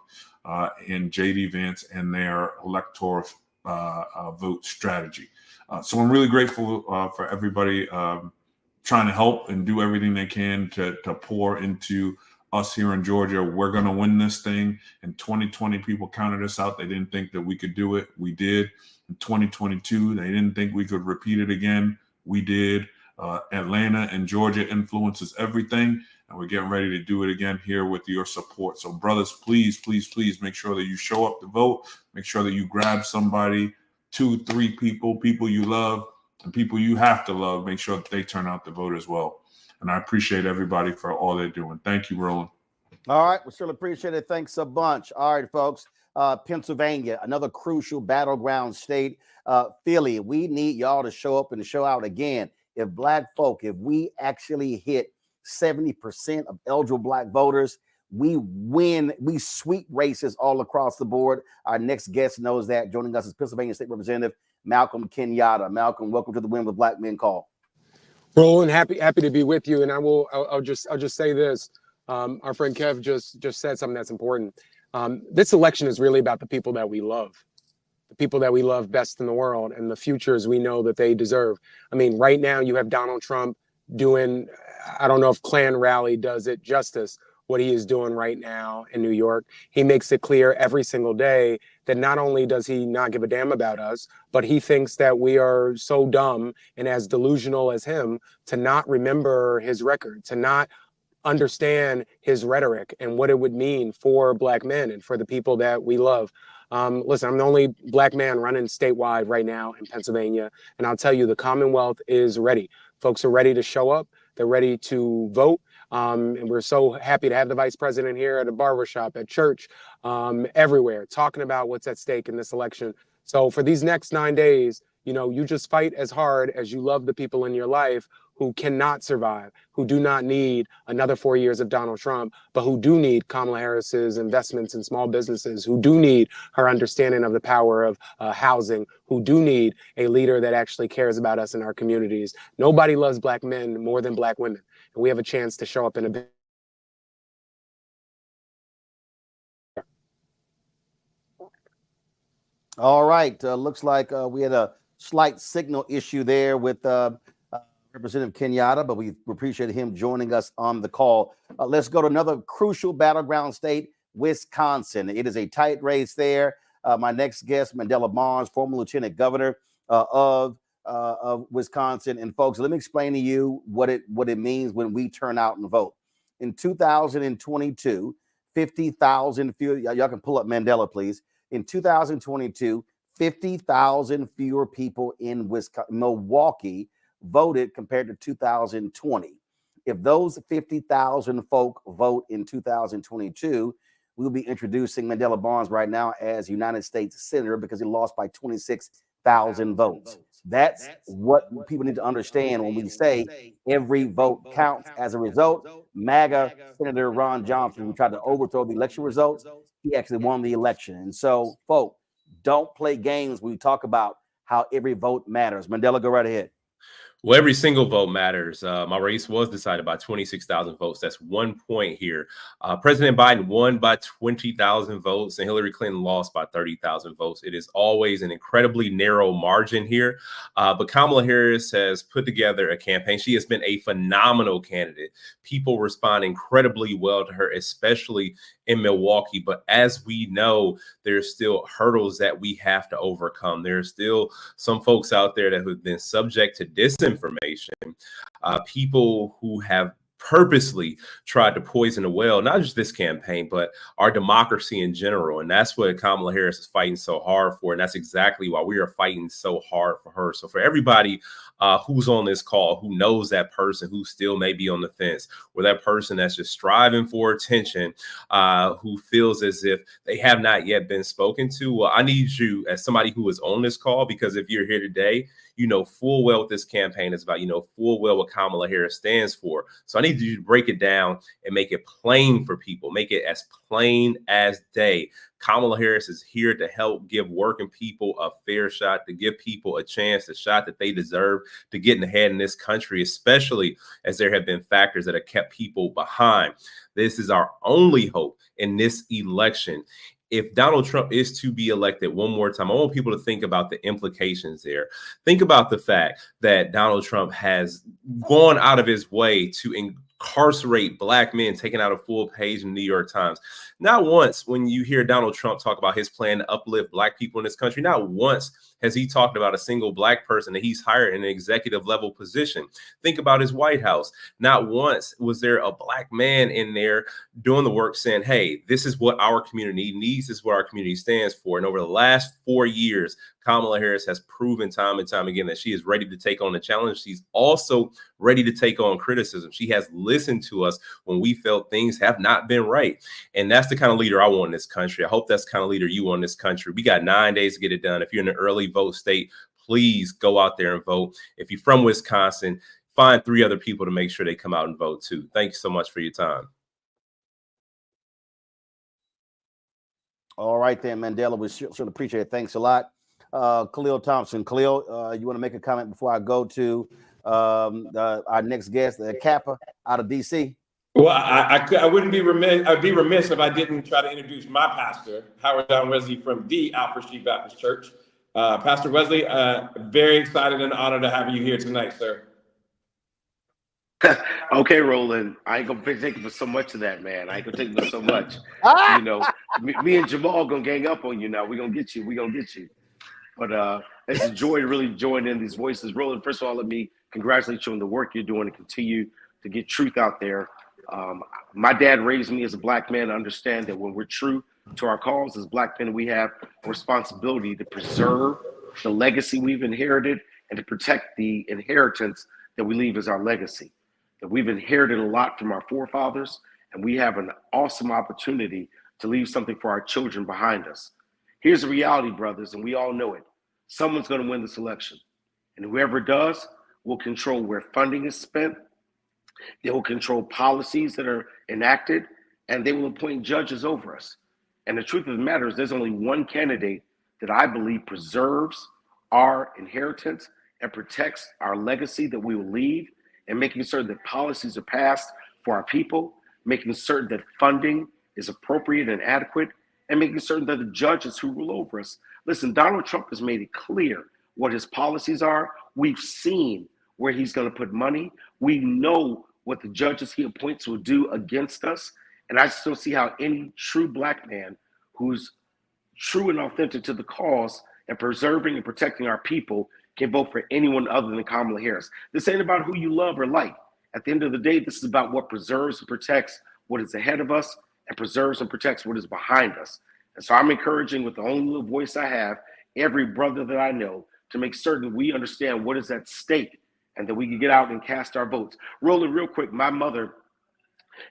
and J.D. Vance and their electoral vote strategy. So I'm really grateful for everybody trying to help and do everything they can to pour into us here in Georgia. We're going to win this thing. In 2020, people counted us out. They didn't think that we could do it. We did. In 2022, they didn't think we could repeat it again. We did. Atlanta and Georgia influences everything, and we're getting ready to do it again here with your support. So brothers, please, please, please make sure that you show up to vote. Make sure that you grab somebody, 2, 3 people you love, and people you have to love. Make sure that they turn out to vote as well. And I appreciate everybody for all they're doing. Thank you, Roland. All right. We surely appreciate it. Thanks a bunch. All right, folks. Pennsylvania, another crucial battleground state. Philly, we need y'all to show up and show out again. If Black folk, if we actually hit 70% of eligible Black voters, we win. We sweep races all across the board. Our next guest knows that. Joining us is Pennsylvania State Representative Malcolm Kenyatta. Malcolm, welcome to the Win with Black Men call. Roland, happy to be with you, and I'll just say this. Our friend Kev just said something that's important. This election is really about the people that we love, the people that we love best in the world, and the futures we know that they deserve. I mean, right now you have Donald Trump doing, I don't know if Klan rally does it justice, what he is doing right now in New York. He makes it clear every single day that not only does he not give a damn about us, but he thinks that we are so dumb and as delusional as him to not remember his record, to not understand his rhetoric and what it would mean for Black men and for the people that we love. Listen, I'm the only Black man running statewide right now in Pennsylvania, and I'll tell you, the Commonwealth is ready. Folks are ready to show up. They're ready to vote. And we're so happy to have the vice president here at a barbershop, at church, everywhere, talking about what's at stake in this election. So for these next 9 days, you just fight as hard as you love the people in your life who cannot survive, who do not need another 4 years of Donald Trump, but who do need Kamala Harris's investments in small businesses, who do need her understanding of the power of housing, who do need a leader that actually cares about us in our communities. Nobody loves Black men more than Black women. And we have a chance to show up in a bit. All right. Looks like we had a slight signal issue there with Representative Kenyatta, but we appreciate him joining us on the call. Let's go to another crucial battleground state, Wisconsin. It is a tight race there. My next guest, Mandela Barnes, former lieutenant governor of Wisconsin. And folks, let me explain to you what it means when we turn out and vote. In 2022, 50,000 fewer, y'all can pull up Mandela, please. In 2022, 50,000 fewer people in Milwaukee voted compared to 2020. If those 50,000 folk vote in 2022, we'll be introducing Mandela Barnes right now as United States Senator because he lost by 26,000 votes. That's what people need to understand when we say every vote counts. As a result, MAGA Senator Ron Johnson, who tried to overthrow the election results, he actually won the election. And so, folks, don't play games when we talk about how every vote matters. Mandela, go right ahead. Well, every single vote matters. My race was decided by 26,000 votes. That's 1 point here. President Biden won by 20,000 votes and Hillary Clinton lost by 30,000 votes. It is always an incredibly narrow margin here. But Kamala Harris has put together a campaign. She has been a phenomenal candidate. People respond incredibly well to her, especially in Milwaukee. But as we know, there's still hurdles that we have to overcome. There's still some folks out there that have been subject to disinformation, people who have purposely tried to poison the well, not just this campaign, but our democracy in general. And that's what Kamala Harris is fighting so hard for. And that's exactly why we are fighting so hard for her. So for everybody who's on this call, who knows that person who still may be on the fence, or that person that's just striving for attention, who feels as if they have not yet been spoken to, well, I need you as somebody who is on this call, because if you're here today, you know full well what this campaign is about. You know full well what Kamala Harris stands for. So I need you to break it down and make it plain for people. Make it as plain as day. Kamala Harris is here to help give working people a fair shot, to give people a chance, a shot that they deserve to get ahead in this country, especially as there have been factors that have kept people behind. This is our only hope in this election. If Donald Trump is to be elected one more time, I want people to think about the implications there. Think about the fact that Donald Trump has gone out of his way to incarcerate Black men, taking out a full page in the New York Times. Not once, when you hear Donald Trump talk about his plan to uplift Black people in this country, not once has he talked about a single Black person that he's hired in an executive level position. Think about his White House. Not once was there a Black man in there doing the work saying, hey, this is what our community needs, this is what our community stands for. And over the last 4 years, Kamala Harris has proven time and time again that she is ready to take on the challenge. She's also ready to take on criticism. She has listened to us when we felt things have not been right. And that's the kind of leader I want in this country. I hope that's the kind of leader you want in this country. We got 9 days to get it done. If you're in an early vote state, please go out there and vote. If you're from Wisconsin, find 3 other people to make sure they come out and vote too. Thank you so much for your time. All right then, Mandela, we sure appreciate it. Thanks a lot. Khalil Thompson. Khalil, you want to make a comment before I go to our next guest, Kappa out of DC? Well, I wouldn't be remiss. I'd be remiss if I didn't try to introduce my pastor, Howard John Wesley from the Alfred Street Baptist Church. Pastor Wesley, very excited and honored to have you here tonight, sir. Okay, Roland. I ain't gonna take for so much of that, man. I ain't gonna take for so much. You know, me and Jamal gonna gang up on you now. We're gonna get you. We're gonna get you. But it's a joy to really join in these voices. Roland, first of all, let me congratulate you on the work you're doing and continue to get truth out there. My dad raised me as a Black man to understand that when we're true to our cause as Black men, we have a responsibility to preserve the legacy we've inherited and to protect the inheritance that we leave as our legacy. That we've inherited a lot from our forefathers, and we have an awesome opportunity to leave something for our children behind us. Here's the reality, brothers, and we all know it. Someone's going to win this election, and whoever does will control where funding is spent. They will control policies that are enacted, and they will appoint judges over us. And the truth of the matter is there's only one candidate that I believe preserves our inheritance and protects our legacy that we will leave, and making certain that policies are passed for our people, making certain that funding is appropriate and adequate, and making certain that the judges who rule over us. Listen, Donald Trump has made it clear what his policies are. We've seen where he's going to put money. We know what the judges he appoints will do against us. And I still see how any true Black man who's true and authentic to the cause, and preserving and protecting our people can vote for anyone other than Kamala Harris. This ain't about who you love or like. At the end of the day, this is about what preserves and protects what is ahead of us and preserves and protects what is behind us. And so I'm encouraging, with the only little voice I have, every brother that I know to make certain we understand what is at stake and that we can get out and cast our votes. Roland, real quick, my mother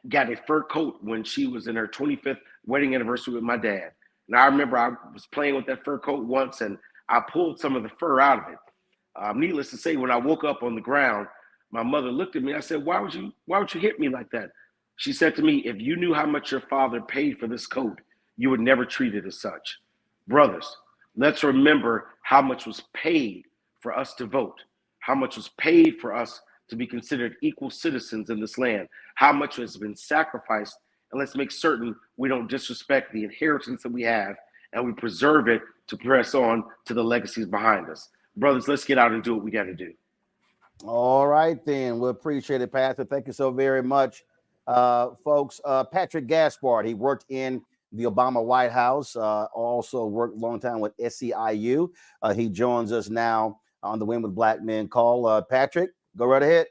got a fur coat when she was in her 25th wedding anniversary with my dad. And I remember I was playing with that fur coat once, and I pulled some of the fur out of it. Needless to say, when I woke up on the ground, my mother looked at me. I said, why would you hit me like that? She said to me, if you knew how much your father paid for this coat, you would never treat it as such. Brothers, let's remember how much was paid for us to vote, how much was paid for us to be considered equal citizens in this land, how much has been sacrificed, and let's make certain we don't disrespect the inheritance that we have, and we preserve it to press on to the legacies behind us. Brothers, let's get out and do what we got to do. All right, then. We appreciate it, Pastor. Thank you so very much, folks. Patrick Gaspard, he worked in the Obama White House, also worked a long time with SEIU. He joins us now on the Win with Black Men call. Patrick, go right ahead.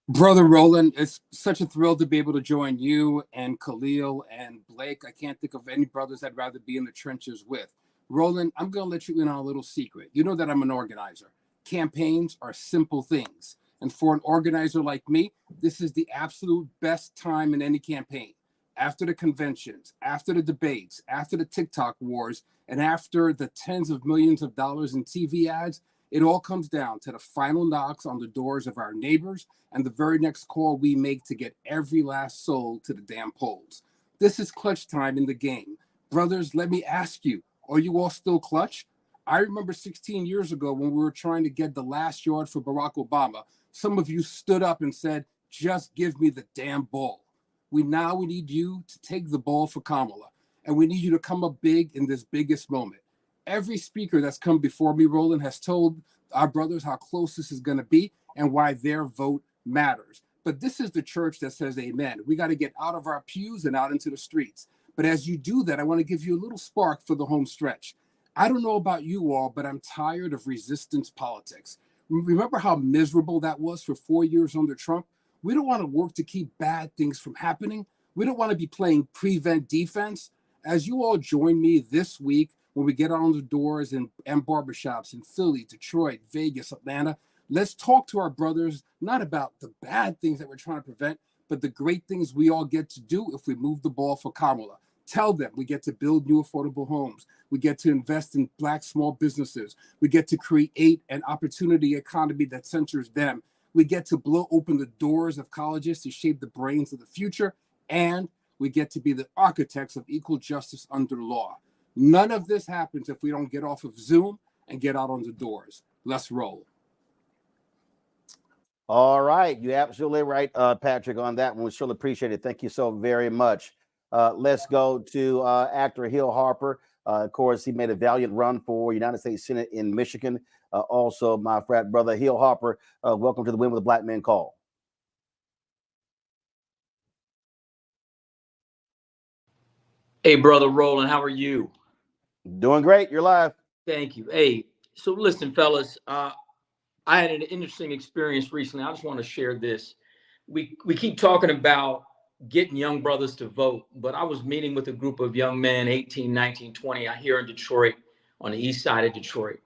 Brother Roland, it's such a thrill to be able to join you and Khalil and Blake. I can't think of any brothers I'd rather be in the trenches with. Roland, I'm going to let you in on a little secret. You know that I'm an organizer. Campaigns are simple things. And for an organizer like me, this is the absolute best time in any campaign. After the conventions, after the debates, after the TikTok wars, and after the tens of millions of dollars in TV ads, it all comes down to the final knocks on the doors of our neighbors and the very next call we make to get every last soul to the damn polls. This is clutch time in the game. Brothers, let me ask you, are you all still clutch? I remember 16 years ago when we were trying to get the last yard for Barack Obama, some of you stood up and said, just give me the damn ball. We need you to take the ball for Kamala, and we need you to come up big in this biggest moment. Every speaker that's come before me, Roland, has told our brothers how close this is going to be and why their vote matters. But this is the church that says amen. We got to get out of our pews and out into the streets. But as you do that, I want to give you a little spark for the home stretch. I don't know about you all, but I'm tired of resistance politics. Remember how miserable that was for 4 years under Trump? We don't want to work to keep bad things from happening. We don't want to be playing prevent defense. As you all join me this week, when we get on the doors and barbershops in Philly, Detroit, Vegas, Atlanta, let's talk to our brothers, not about the bad things that we're trying to prevent, but the great things we all get to do if we move the ball for Kamala. Tell them we get to build new affordable homes. We get to invest in Black small businesses. We get to create an opportunity economy that centers them. We get to blow open the doors of colleges to shape the brains of the future. And we get to be the architects of equal justice under law. None of this happens if we don't get off of Zoom and get out on the doors. Let's roll. All right. You're absolutely right, Patrick, on that one. We surely appreciate it. Thank you so very much. Let's go to actor Hill Harper. Of course, he made a valiant run for United States Senate in Michigan. Also, my frat brother, Hill Harper, welcome to the Win with the Black Men call. Hey, brother Roland, how are you? Doing great. You're live. Thank you. Hey, so listen, fellas, I had an interesting experience recently. I just want to share this. We keep talking about getting young brothers to vote, but I was meeting with a group of young men, 18, 19, 20, here in Detroit, on the east side of Detroit,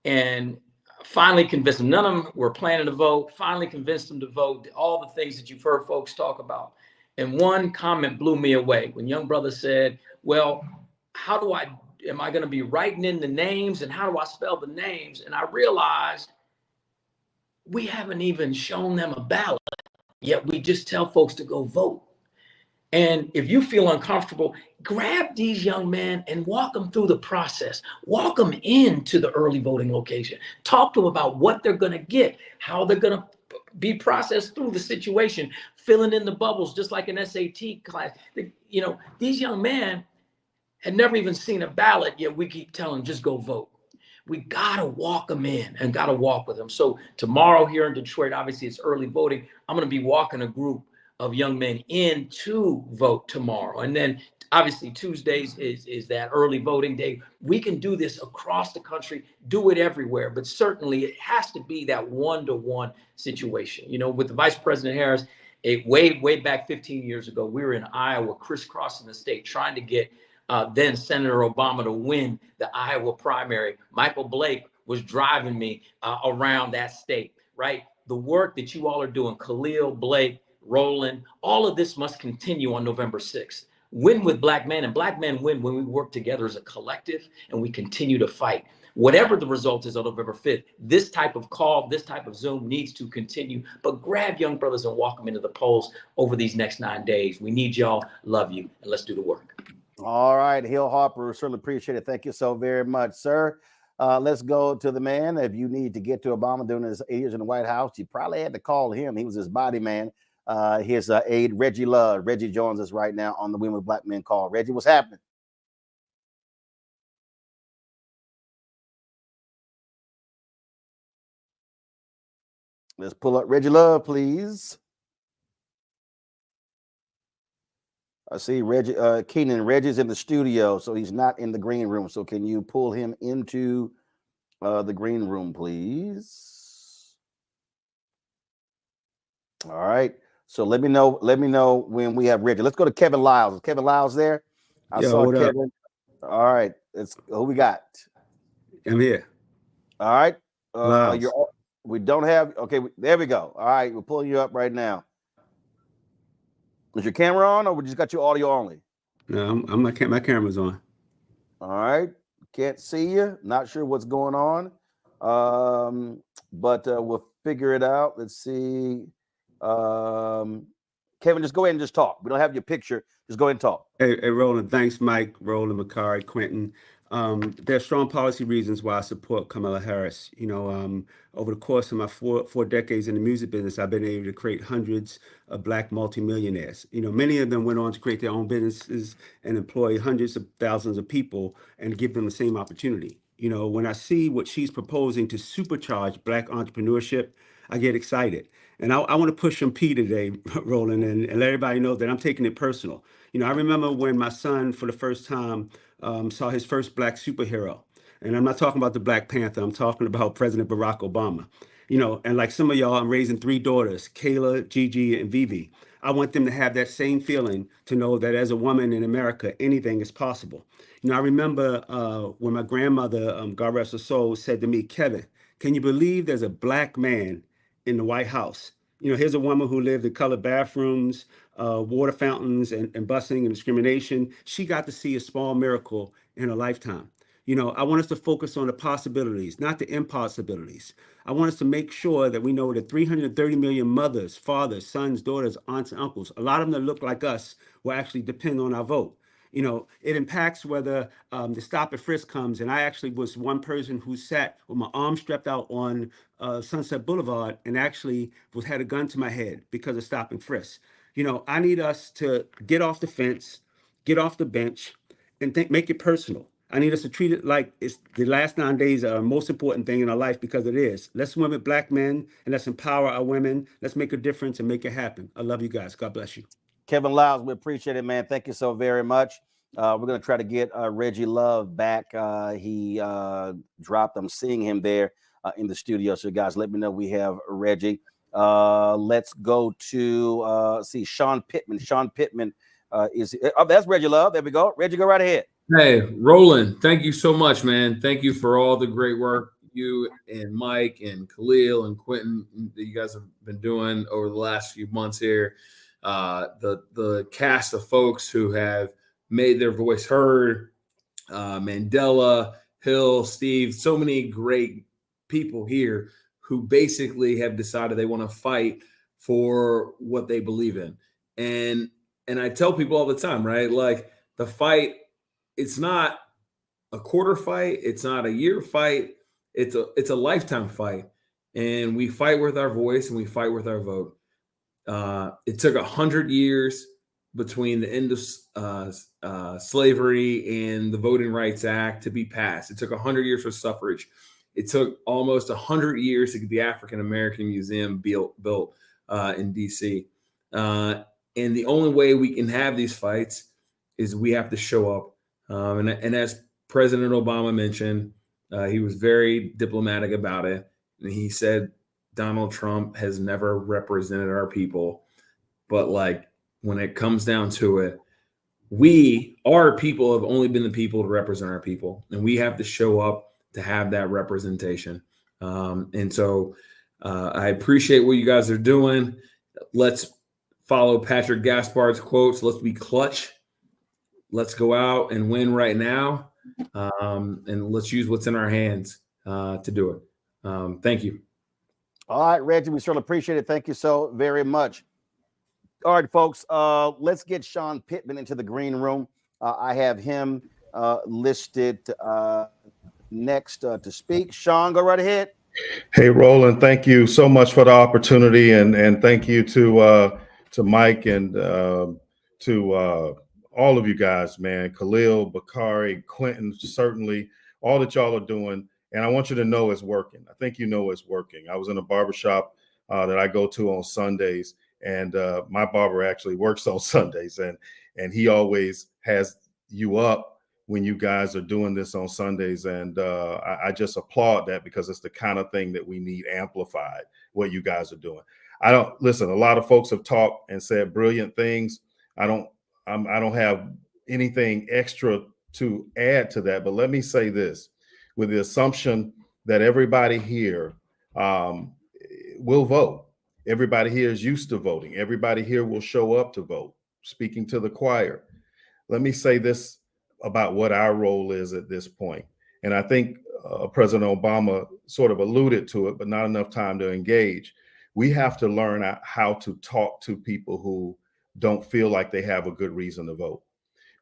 and finally convinced them. None of them were planning to vote. Finally convinced them to vote, all the things that you've heard folks talk about. And one comment blew me away when young brother said, well, am I going to be writing in the names, and how do I spell the names? And I realized we haven't even shown them a ballot, yet we just tell folks to go vote. And if you feel uncomfortable, grab these young men and walk them through the process. Walk them into the early voting location. Talk to them about what they're going to get, how they're going to be processed through the situation, filling in the bubbles, just like an SAT class. You know, these young men had never even seen a ballot, yet we keep telling them, just go vote. We got to walk them in and got to walk with them. So tomorrow here in Detroit, obviously it's early voting. I'm going to be walking a group of young men in to vote tomorrow. And then obviously Tuesdays is that early voting day. We can do this across the country, do it everywhere, but certainly it has to be that one-to-one situation. You know, with the Vice President Harris, way back 15 years ago, we were in Iowa, crisscrossing the state, trying to get then Senator Obama to win the Iowa primary. Michael Blake was driving me around that state, right? The work that you all are doing, Khalil, Blake, Roland, all of this must continue on November 6th. Win with Black men, and Black men win when we work together as a collective and we continue to fight. Whatever the result is on November 5th, this type of call, this type of Zoom needs to continue, but grab young brothers and walk them into the polls over these next 9 days. We need y'all, love you, and let's do the work. All right, Hill Harper, certainly appreciate it. Thank you so very much, sir. Let's go to the man. If you need to get to Obama during his 8 years in the White House, you probably had to call him. He was his body man. His aide, Reggie Love. Reggie joins us right now on the Women with Black Men call. Reggie, what's happening? Let's pull up Reggie Love, please. I see Reggie, Keenan. Reggie's in the studio, so he's not in the green room. So can you pull him into the green room, please? All right. So let me know when we have Reggie. Let's go to Kevin Lyles. Is Kevin Lyles there? I saw Kevin. All right. It's who we got. I'm here. All right. We don't have. Okay. There we go. All right. We're pulling you up right now. Is your camera on, or we just got your audio only? No, my camera's on. All right. Can't see you. Not sure what's going on. But we'll figure it out. Let's see. Kevin, just go ahead and just talk. We don't have your picture. Just go ahead and talk. Hey, Roland. Thanks, Mike, Roland, Makari, Quentin. There are strong policy reasons why I support Kamala Harris. You know, over the course of my four decades in the music business, I've been able to create hundreds of Black multimillionaires. You know, many of them went on to create their own businesses and employ hundreds of thousands of people and give them the same opportunity. You know, when I see what she's proposing to supercharge Black entrepreneurship, I get excited. And I want to push some P today, Roland, and let everybody know that I'm taking it personal. You know, I remember when my son, for the first time, saw his first Black superhero. And I'm not talking about the Black Panther. I'm talking about President Barack Obama. You know, and like some of y'all, I'm raising 3 daughters, Kayla, Gigi, and Vivi. I want them to have that same feeling, to know that as a woman in America, anything is possible. You know, I remember when my grandmother, God rest her soul, said to me, Kevin, can you believe there's a Black man in the White House? You know, here's a woman who lived in colored bathrooms, water fountains, and busing and discrimination. She got to see a small miracle in her lifetime. You know, I want us to focus on the possibilities, not the impossibilities. I want us to make sure that we know that 330 million mothers, fathers, sons, daughters, aunts, and uncles, a lot of them that look like us, will actually depend on our vote. You know, it impacts whether the stop and frisk comes. And I actually was one person who sat with my arm strapped out on Sunset Boulevard and actually had a gun to my head because of stop and frisk. You know, I need us to get off the fence, get off the bench, and make it personal. I need us to treat it like it's the last 9 days are the most important thing in our life, because it is. Let's win with Black men, and let's empower our women. Let's make a difference and make it happen. I love you guys. God bless you. Kevin Lyles, we appreciate it, man. Thank you so very much. We're going to try to get Reggie Love back. He dropped. I'm seeing him there in the studio. So, guys, let me know we have Reggie. Let's go to see Sean Pittman. Sean Pittman that's Reggie Love. There we go. Reggie, go right ahead. Hey, Roland, thank you so much, man. Thank you for all the great work you and Mike and Khalil and Quentin that you guys have been doing over the last few months here. The cast of folks who have made their voice heard, Mandela, Hill, Steve, so many great people here who basically have decided they want to fight for what they believe in. And I tell people all the time, right? Like, the fight, it's not a quarter fight. It's not a year fight. It's a lifetime fight. And we fight with our voice and we fight with our vote. It took 100 years between the end of slavery and the Voting Rights Act to be passed. It took 100 years for suffrage. It took almost 100 years to get the African American Museum built in DC. And the only way we can have these fights is we have to show up. And as President Obama mentioned, he was very diplomatic about it. And he said Donald Trump has never represented our people. But like when it comes down to it, our people have only been the people to represent our people. And we have to show up to have that representation. And so I appreciate what you guys are doing. Let's follow Patrick Gaspard's quotes. Let's be clutch. Let's go out and win right now. And let's use what's in our hands to do it. Thank you. All right, Reggie, we certainly appreciate it. Thank you so very much. All right, folks, let's get Sean Pittman into the green room. I have him listed next to speak. Sean, go right ahead. Hey, Roland, thank you so much for the opportunity, and thank you to Mike and to all of you guys, man. Khalil, Bakari, Quentin, certainly all that y'all are doing. And I want you to know it's working. I think you know it's working. I was in a barbershop that I go to on Sundays, and my barber actually works on Sundays, and he always has you up when you guys are doing this on Sundays. And I just applaud that, because it's the kind of thing that we need amplified, what you guys are doing. I don't listen. A lot of folks have talked and said brilliant things. I don't have anything extra to add to that, but let me say this with the assumption that everybody here will vote. Everybody here is used to voting. Everybody here will show up to vote. Speaking to the choir, let me say this about what our role is at this point. And I think President Obama sort of alluded to it, but not enough time to engage. We have to learn how to talk to people who don't feel like they have a good reason to vote.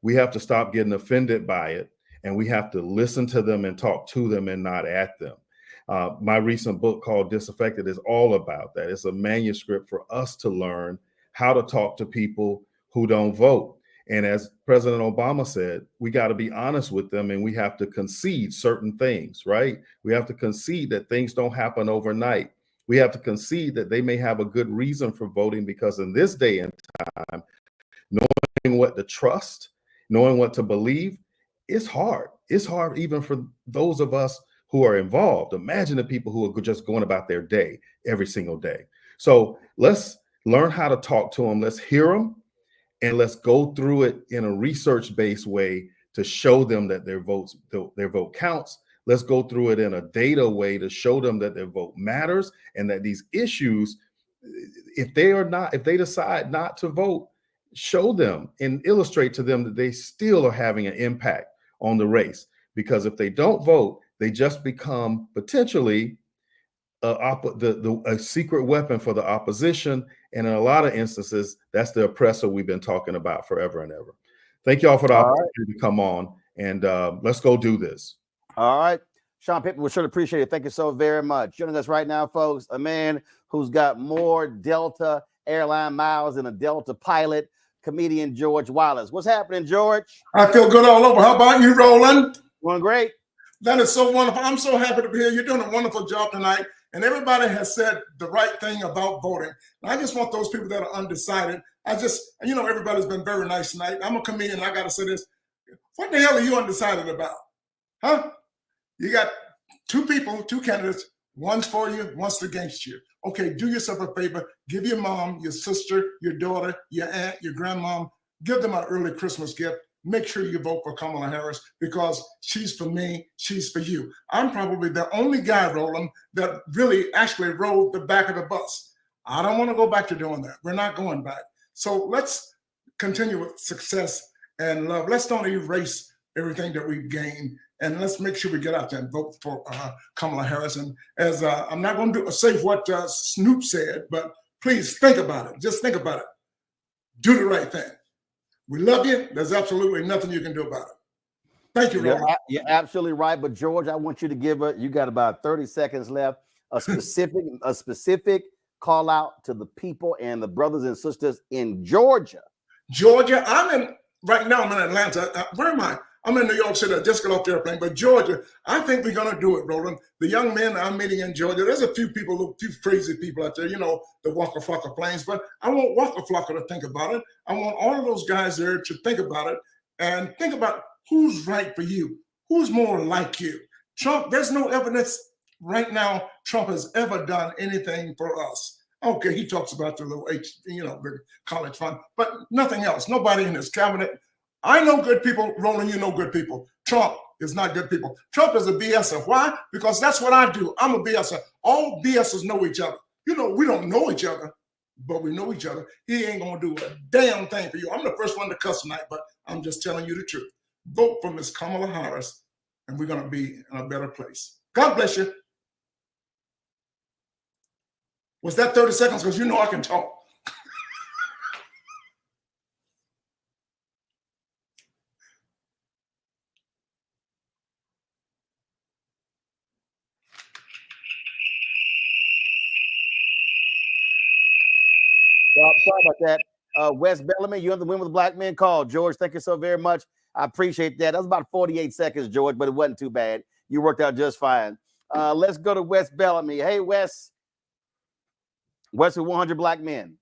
We have to stop getting offended by it, and we have to listen to them and talk to them and not at them. My recent book called Disaffected is all about that. It's a manuscript for us to learn how to talk to people who don't vote. And as President Obama said, we got to be honest with them, and we have to concede certain things, right? We have to concede that things don't happen overnight. We have to concede that they may have a good reason for voting, because in this day and time, knowing what to trust, knowing what to believe, it's hard. It's hard even for those of us who are involved. Imagine the people who are just going about their day every single day. So let's learn how to talk to them. Let's hear them, and let's go through it in a research-based way to show them that their vote counts. Let's go through it in a data way to show them that their vote matters, and that these issues, if they decide not to vote, show them and illustrate to them that they still are having an impact on the race. Because if they don't vote, they just become potentially a secret weapon for the opposition. And in a lot of instances, that's the oppressor we've been talking about forever and ever. Thank you all for the opportunity to come on, and let's go do this. All right. Sean Pittman, we sure appreciate it. Thank you so very much. Joining us right now, folks, a man who's got more Delta airline miles than a Delta pilot, comedian George Wallace. What's happening, George? I feel good all over. How about you, Roland? Doing great. That is so wonderful. I'm so happy to be here. You're doing a wonderful job tonight. And everybody has said the right thing about voting. And I just want those people that are undecided. Everybody's been very nice tonight. I'm a comedian. I got to say this. What the hell are you undecided about? Huh? You got two people, two candidates. One's for you, one's against you. Okay, do yourself a favor. Give your mom, your sister, your daughter, your aunt, your grandmom, give them an early Christmas gift. Make sure you vote for Kamala Harris, because she's for me, she's for you. I'm probably the only guy, Roland, that really actually rode the back of the bus. I don't want to go back to doing that. We're not going back. So let's continue with success and love. Let's don't erase everything that we've gained, and let's make sure we get out there and vote for Kamala Harris. And as I'm not going to say what Snoop said, but please think about it. Just think about it. Do the right thing. We love you. There's absolutely nothing you can do about it. Thank you, Roland. You're absolutely right. But George, I want you to give you got about 30 seconds left, a specific call out to the people and the brothers and sisters in Georgia. Georgia, right now I'm in Atlanta. Where am I? I'm in New York City. I just got off the airplane. But Georgia, I think we're going to do it, Roland. The young men I'm meeting in Georgia, there's a few people, a few crazy people out there, you know, the Waka Flocka planes. But I want Waka Flocka to think about it. I want all of those guys there to think about it and think about who's right for you, who's more like you. Trump, there's no evidence right now Trump has ever done anything for us. Okay, he talks about the little the college fund, but nothing else. Nobody in his cabinet. I know good people. Roland, you know good people. Trump is not good people. Trump is a BSer. Why? Because that's what I do. I'm a BSer. All BSers know each other. You know, we don't know each other, but we know each other. He ain't gonna do a damn thing for you. I'm the first one to cuss tonight, but I'm just telling you the truth. Vote for Miss Kamala Harris, and we're gonna be in a better place. God bless you. Was that 30 seconds? Because you know I can talk. Sorry about that. Wes Bellamy, you're on the Win with Black Men call. George, thank you so very much. I appreciate that. That was about 48 seconds, George, but it wasn't too bad. You worked out just fine. Let's go to Wes Bellamy. Hey, Wes. Wes with 100 Black Men.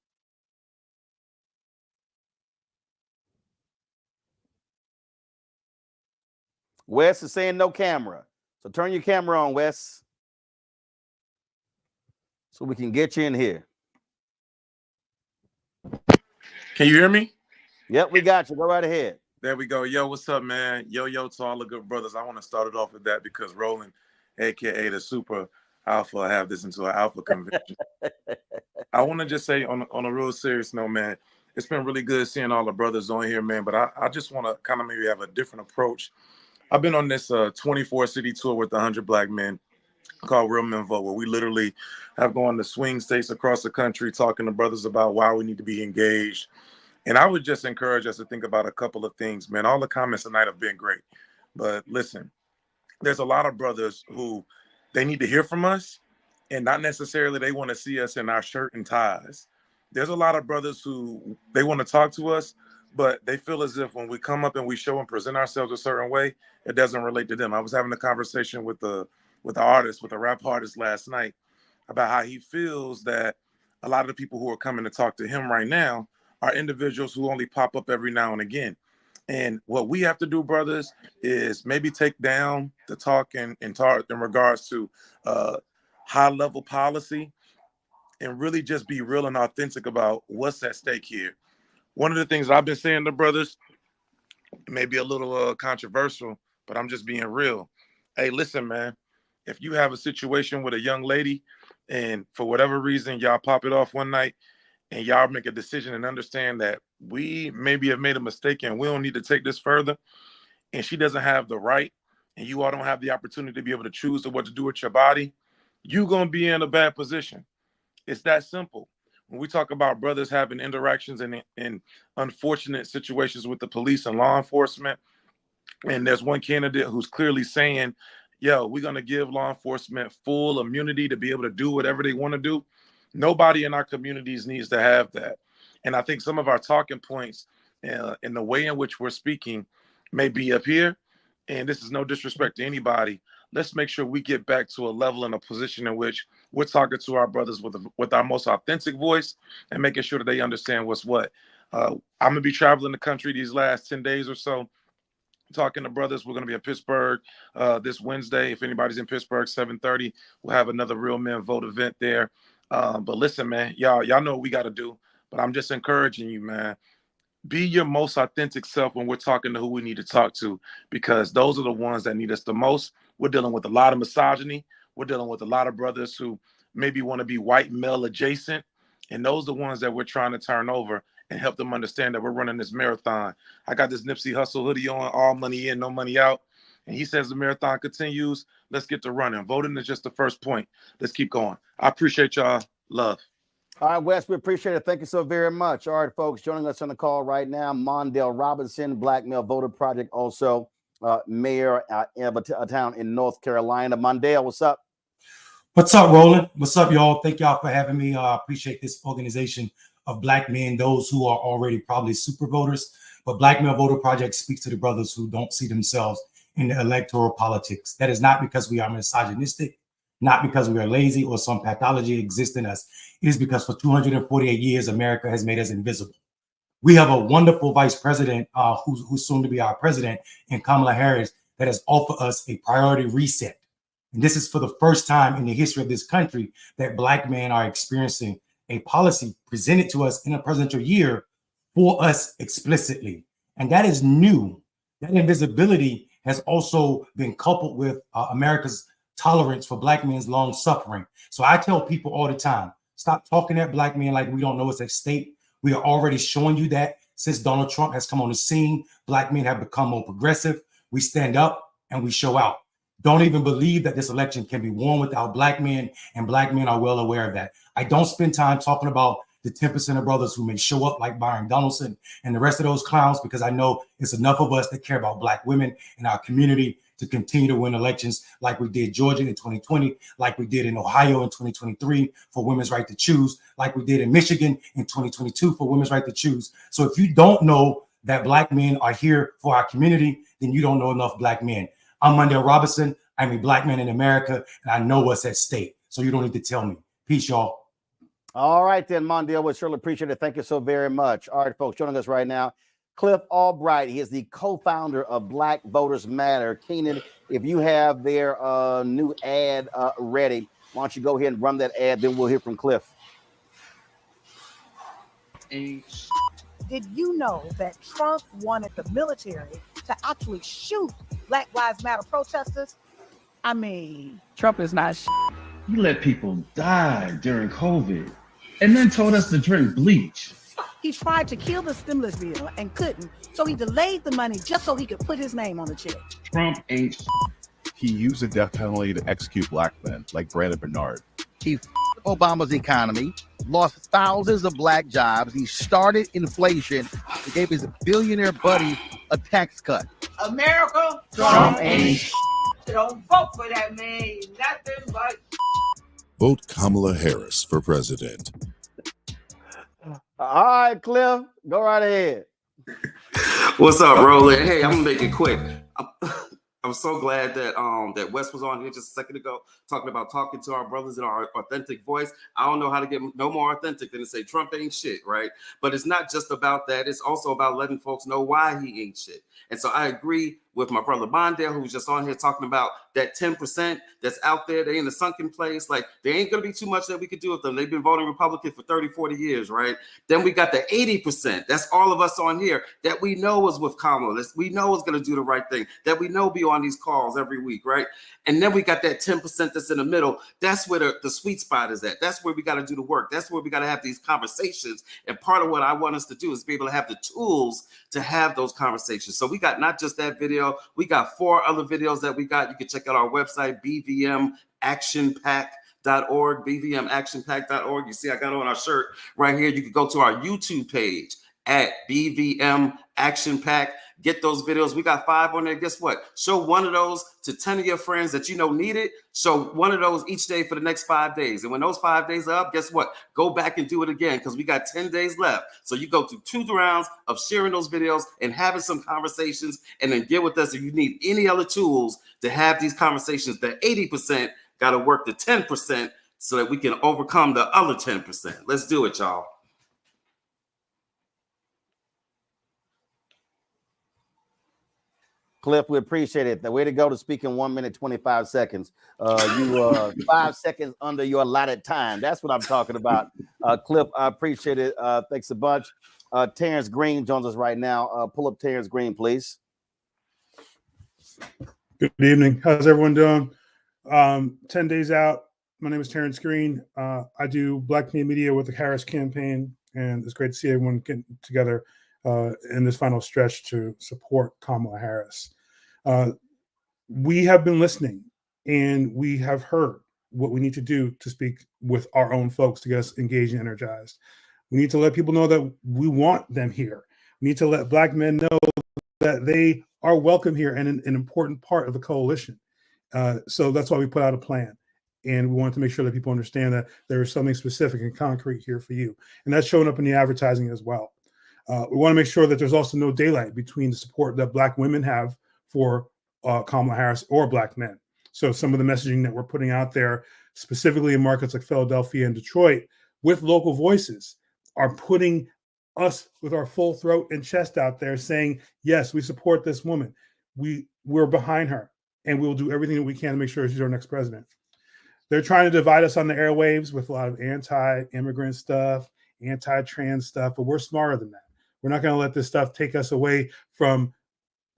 Wes is saying no camera. So turn your camera on, Wes, so we can get you in here. Can you hear me? Yep, we got you. Go right ahead. There we go. Yo, what's up, man? Yo to all the good brothers. I want to start it off with that because Roland, aka the super alpha, have this into an alpha convention. I want to just say on a real serious note, man, it's been really good seeing all the brothers on here, man. But I just want to kind of maybe have a different approach. I've been on this 24 city tour with 100 Black Men called Real Men Vote, where we literally have gone to swing states across the country talking to brothers about why we need to be engaged. And I would just encourage us to think about a couple of things, man. All the comments tonight have been great. But listen, there's a lot of brothers who they need to hear from us, and not necessarily they want to see us in our shirt and ties. There's a lot of brothers who they want to talk to us, but they feel as if when we come up and we show and present ourselves a certain way, it doesn't relate to them. I was having a conversation with a rap artist last night about how he feels that a lot of the people who are coming to talk to him right now are individuals who only pop up every now and again. And what we have to do, brothers, is maybe take down the talk in regards to high-level policy and really just be real and authentic about what's at stake here. One of the things I've been saying to brothers, may be a little controversial, but I'm just being real. Hey, listen, man, if you have a situation with a young lady and for whatever reason y'all pop it off one night and y'all make a decision and understand that we maybe have made a mistake and we don't need to take this further, and she doesn't have the right and you all don't have the opportunity to be able to choose what to do with your body, you're going to be in a bad position. It's that simple. When we talk about brothers having interactions in unfortunate situations with the police and law enforcement, and there's one candidate who's clearly saying, yo, we're going to give law enforcement full immunity to be able to do whatever they want to do. Nobody in our communities needs to have that. And I think some of our talking points in the way in which we're speaking may be up here. And this is no disrespect to anybody. Let's make sure we get back to a level and a position in which we're talking to our brothers with our most authentic voice and making sure that they understand what's what. I'm going to be traveling the country these last 10 days or so, talking to brothers. We're going to be in Pittsburgh this Wednesday. If anybody's in Pittsburgh, 7:30, we'll have another Real Men Vote event there. But listen, man, y'all know what we got to do. But I'm just encouraging you, man. Be your most authentic self when we're talking to who we need to talk to, because those are the ones that need us the most. We're dealing with a lot of misogyny. We're dealing with a lot of brothers who maybe want to be white male adjacent. And those are the ones that we're trying to turn over and help them understand that we're running this marathon. I got this Nipsey Hussle hoodie on, all money in, no money out. And he says the marathon continues. Let's get to running. Voting is just the first point. Let's keep going. I appreciate y'all. Love. All right, Wes, we appreciate it. Thank you so very much. All right, folks, joining us on the call right now, Mondale Robinson, Black Male Voter Project, also mayor of a town in North Carolina. Mondale, what's up? What's up, Roland? What's up, y'all? Thank y'all for having me. I appreciate this organization of Black men, those who are already probably super voters. But Black Male Voter Project speaks to the brothers who don't see themselves in the electoral politics. That is not because we are misogynistic, not because we are lazy or some pathology exists in us. It is because for 248 years, America has made us invisible. We have a wonderful vice president who's soon to be our president, and Kamala Harris, that has offered us a priority reset. And this is for the first time in the history of this country that Black men are experiencing a policy presented to us in a presidential year for us explicitly. And that is new. That invisibility has also been coupled with America's tolerance for Black men's long suffering. So I tell people all the time, stop talking at Black men like we don't know what's at stake. We are already showing you that since Donald Trump has come on the scene, Black men have become more progressive. We stand up and we show out. Don't even believe that this election can be won without Black men, and Black men are well aware of that. I don't spend time talking about the 10% of brothers who may show up like Byron Donaldson and the rest of those clowns, because I know it's enough of us that care about Black women in our community to continue to win elections like we did Georgia in 2020, like we did in Ohio in 2023 for women's right to choose, like we did in Michigan in 2022 for women's right to choose. So if you don't know that Black men are here for our community, then you don't know enough Black men. I'm Mondale Robinson. I'm a Black man in America, and I know what's at stake. So you don't need to tell me. Peace, y'all. All right, then, Mondale, we surely appreciate it. Thank you so very much. All right, folks, joining us right now, Cliff Albright. He is the co-founder of Black Voters Matter. Keenan, if you have their new ad ready, why don't you go ahead and run that ad, then we'll hear from Cliff. Did you know that Trump wanted the military to actually shoot Black Lives Matter protesters? I mean, Trump is not He let people die during COVID and then told us to drink bleach. He tried to kill the stimulus bill and couldn't, so he delayed the money just so he could put his name on the check. Trump ain't He used the death penalty to execute Black men like Brandon Bernard. He Obama's economy, lost thousands of Black jobs. He started inflation. He gave his billionaire buddy a tax cut. America, Trump ain't don't vote for that man. He's nothing but. Vote Kamala Harris for president. All right, Cliff, go right ahead. What's up, Roland? Hey, I'm gonna make it quick. I'm so glad that that Wes was on here just a second ago talking to our brothers in our authentic voice. I don't know how to get no more authentic than to say Trump ain't shit, right? But it's not just about that. It's also about letting folks know why he ain't shit. And so I agree with my brother Mondale, who was just on here talking about that 10% that's out there. They in a sunken place. Like, there ain't going to be too much that we could do with them. They've been voting Republican for 30, 40 years, right? Then we got the 80%. That's all of us on here that we know is with Kamala. That we know is going to do the right thing. That we know be on these calls every week, right? And then we got that 10% that's in the middle. That's where the sweet spot is at. That's where we got to do the work. That's where we got to have these conversations. And part of what I want us to do is be able to have the tools to have those conversations. So we got not just that video, we got 4 other videos that we got. You can check out our website, bvmactionpack.org, bvmactionpack.org. You see, I got on our shirt right here. You can go to our YouTube page at BVM Action Pack. Get those videos. We got 5 on there. Guess what? Show one of those to 10 of your friends that you know need it. Show one of those each day for the next 5 days. And when those 5 days are up, guess what? Go back and do it again, because we got 10 days left. So you go through 2 rounds of sharing those videos and having some conversations, and then get with us if you need any other tools to have these conversations. The 80% got to work the 10% so that we can overcome the other 10%. Let's do it, y'all. Cliff, we appreciate it. The way to go to speak in 1 minute, 25 seconds. You are 5 seconds under your allotted time. That's what I'm talking about. Cliff, I appreciate it. Thanks a bunch. Terrence Green joins us right now. Pull up Terrence Green, please. Good evening. How's everyone doing? 10 days out. My name is Terrence Green. I do Black Media with the Harris campaign, and it's great to see everyone getting together in this final stretch to support Kamala Harris. We have been listening, and we have heard what we need to do to speak with our own folks to get us engaged and energized. We need to let people know that we want them here. We need to let Black men know that they are welcome here and an important part of the coalition. So that's why we put out a plan. And we want to make sure that people understand that there is something specific and concrete here for you. And that's showing up in the advertising as well. We want to make sure that there's also no daylight between the support that Black women have for Kamala Harris or Black men. So some of the messaging that we're putting out there, specifically in markets like Philadelphia and Detroit, with local voices, are putting us with our full throat and chest out there saying, yes, we support this woman. We're behind her, and we'll do everything that we can to make sure she's our next president. They're trying to divide us on the airwaves with a lot of anti-immigrant stuff, anti-trans stuff, but we're smarter than that. We're not going to let this stuff take us away from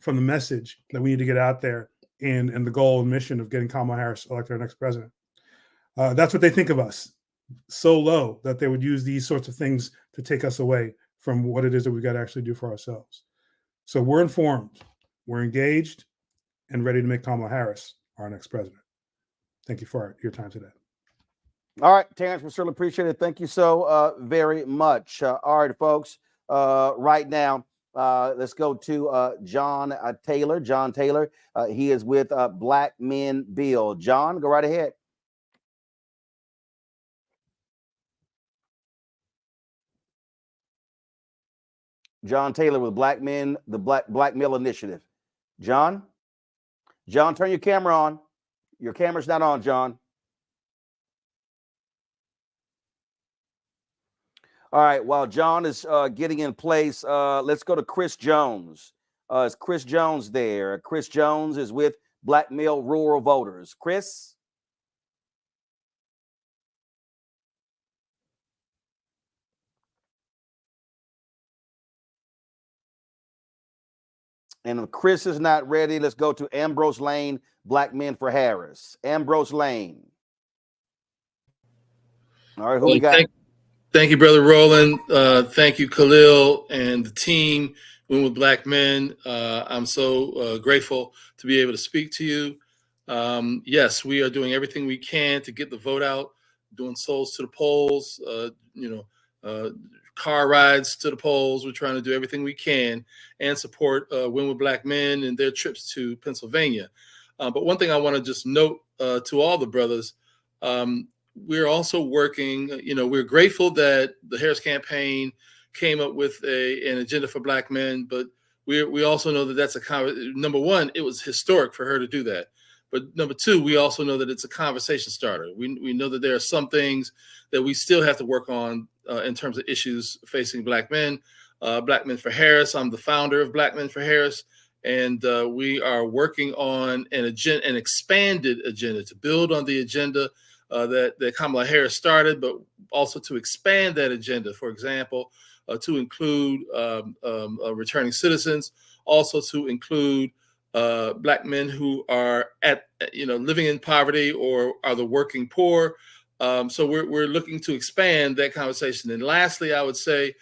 the message that we need to get out there and the goal and mission of getting Kamala Harris elected our next president. That's what they think of us, so low that they would use these sorts of things to take us away from what it is that we've got to actually do for ourselves. So we're informed, we're engaged, and ready to make Kamala Harris our next president. Thank you for your time today. All right, Terrence, we certainly appreciate it. Thank you so very much. All right, folks, right now, let's go to John Taylor. John Taylor, he is with Black Men Build. John, go right ahead. John Taylor with Black Men, the Black Male Initiative. John, turn your camera on. Your camera's not on, John. All right, while John is getting in place, let's go to Chris Jones. Is Chris Jones there? Chris Jones is with Black Male Rural Voters. Chris? And if Chris is not ready, let's go to Ambrose Lane, Black Men for Harris. Ambrose Lane. All right, who we got? Thank you, Brother Roland. Thank you, Khalil and the team, Win with Black Men. I'm so grateful to be able to speak to you. Yes, we are doing everything we can to get the vote out, doing souls to the polls, car rides to the polls. We're trying to do everything we can and support Win with Black Men and their trips to Pennsylvania. But one thing I want to just note to all the brothers, we're also working, we're grateful that the Harris campaign came up with an agenda for Black men, but we also know that that's number one, it was historic for her to do that. But number two, we also know that it's a conversation starter. We know that there are some things that we still have to work on in terms of issues facing Black men. Black Men for Harris, I'm the founder of Black Men for Harris, and we are working on an expanded agenda to build on the agenda that Kamala Harris started, but also to expand that agenda, for example, to include returning citizens, also to include Black men who are living in poverty or are the working poor. So we're looking to expand that conversation. And lastly, I would say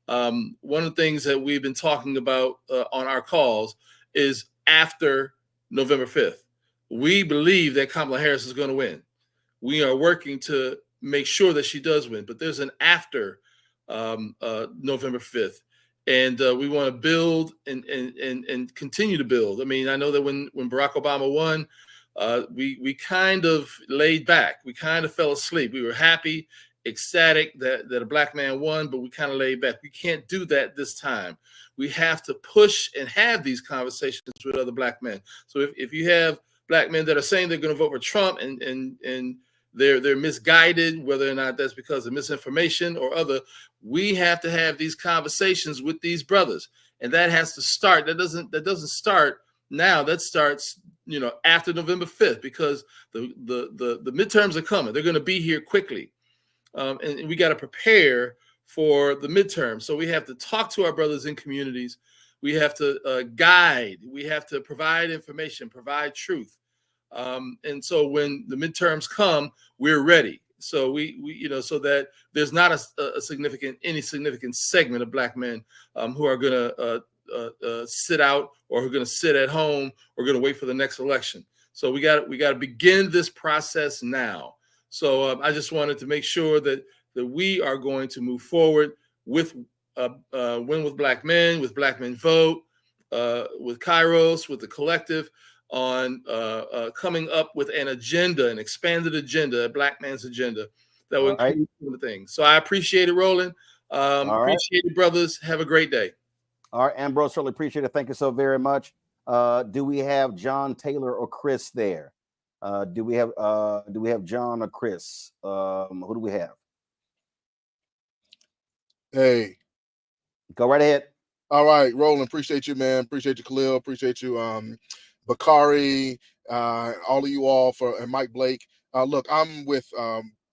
one of the things that we've been talking about on our calls is after November 5th. We believe that Kamala Harris is going to win. We are working to make sure that she does win, but there's an after November 5th. And we want to build and continue to build. I mean, I know that when Barack Obama won, we kind of laid back. We kind of fell asleep. We were happy, ecstatic that a Black man won, but we kind of laid back. We can't do that this time. We have to push and have these conversations with other Black men. So if you have Black men that are saying they're going to vote for Trump and they're misguided, whether or not that's because of misinformation or other, we have to have these conversations with these brothers, and that has to start. That doesn't start now. That starts after November 5th, because the midterms are coming. They're going to be here quickly, and we got to prepare for the midterm. So we have to talk to our brothers in communities. We have to guide. We have to provide information, provide truth. And so when the midterms come, we're ready. So we so that there's not a significant segment of Black men who are going to sit out or who are going to sit at home or going to wait for the next election. So we got to begin this process now. So I just wanted to make sure that we are going to move forward with Win with Black Men, with Black Men Vote, with Kairos, with the collective, on coming up with an agenda, an expanded agenda, a Black man's agenda that will include some of the things. So I appreciate it, Roland. All right. Appreciate it, brothers. Have a great day. All right, Ambrose, certainly appreciate it. Thank you so very much. Do we have John Taylor or Chris there? Do we have John or Chris? Who do we have? Hey. Go right ahead. All right, Roland, appreciate you, man. Appreciate you, Khalil. Appreciate you, Bakari, all of you all and Mike Blake. Look, I'm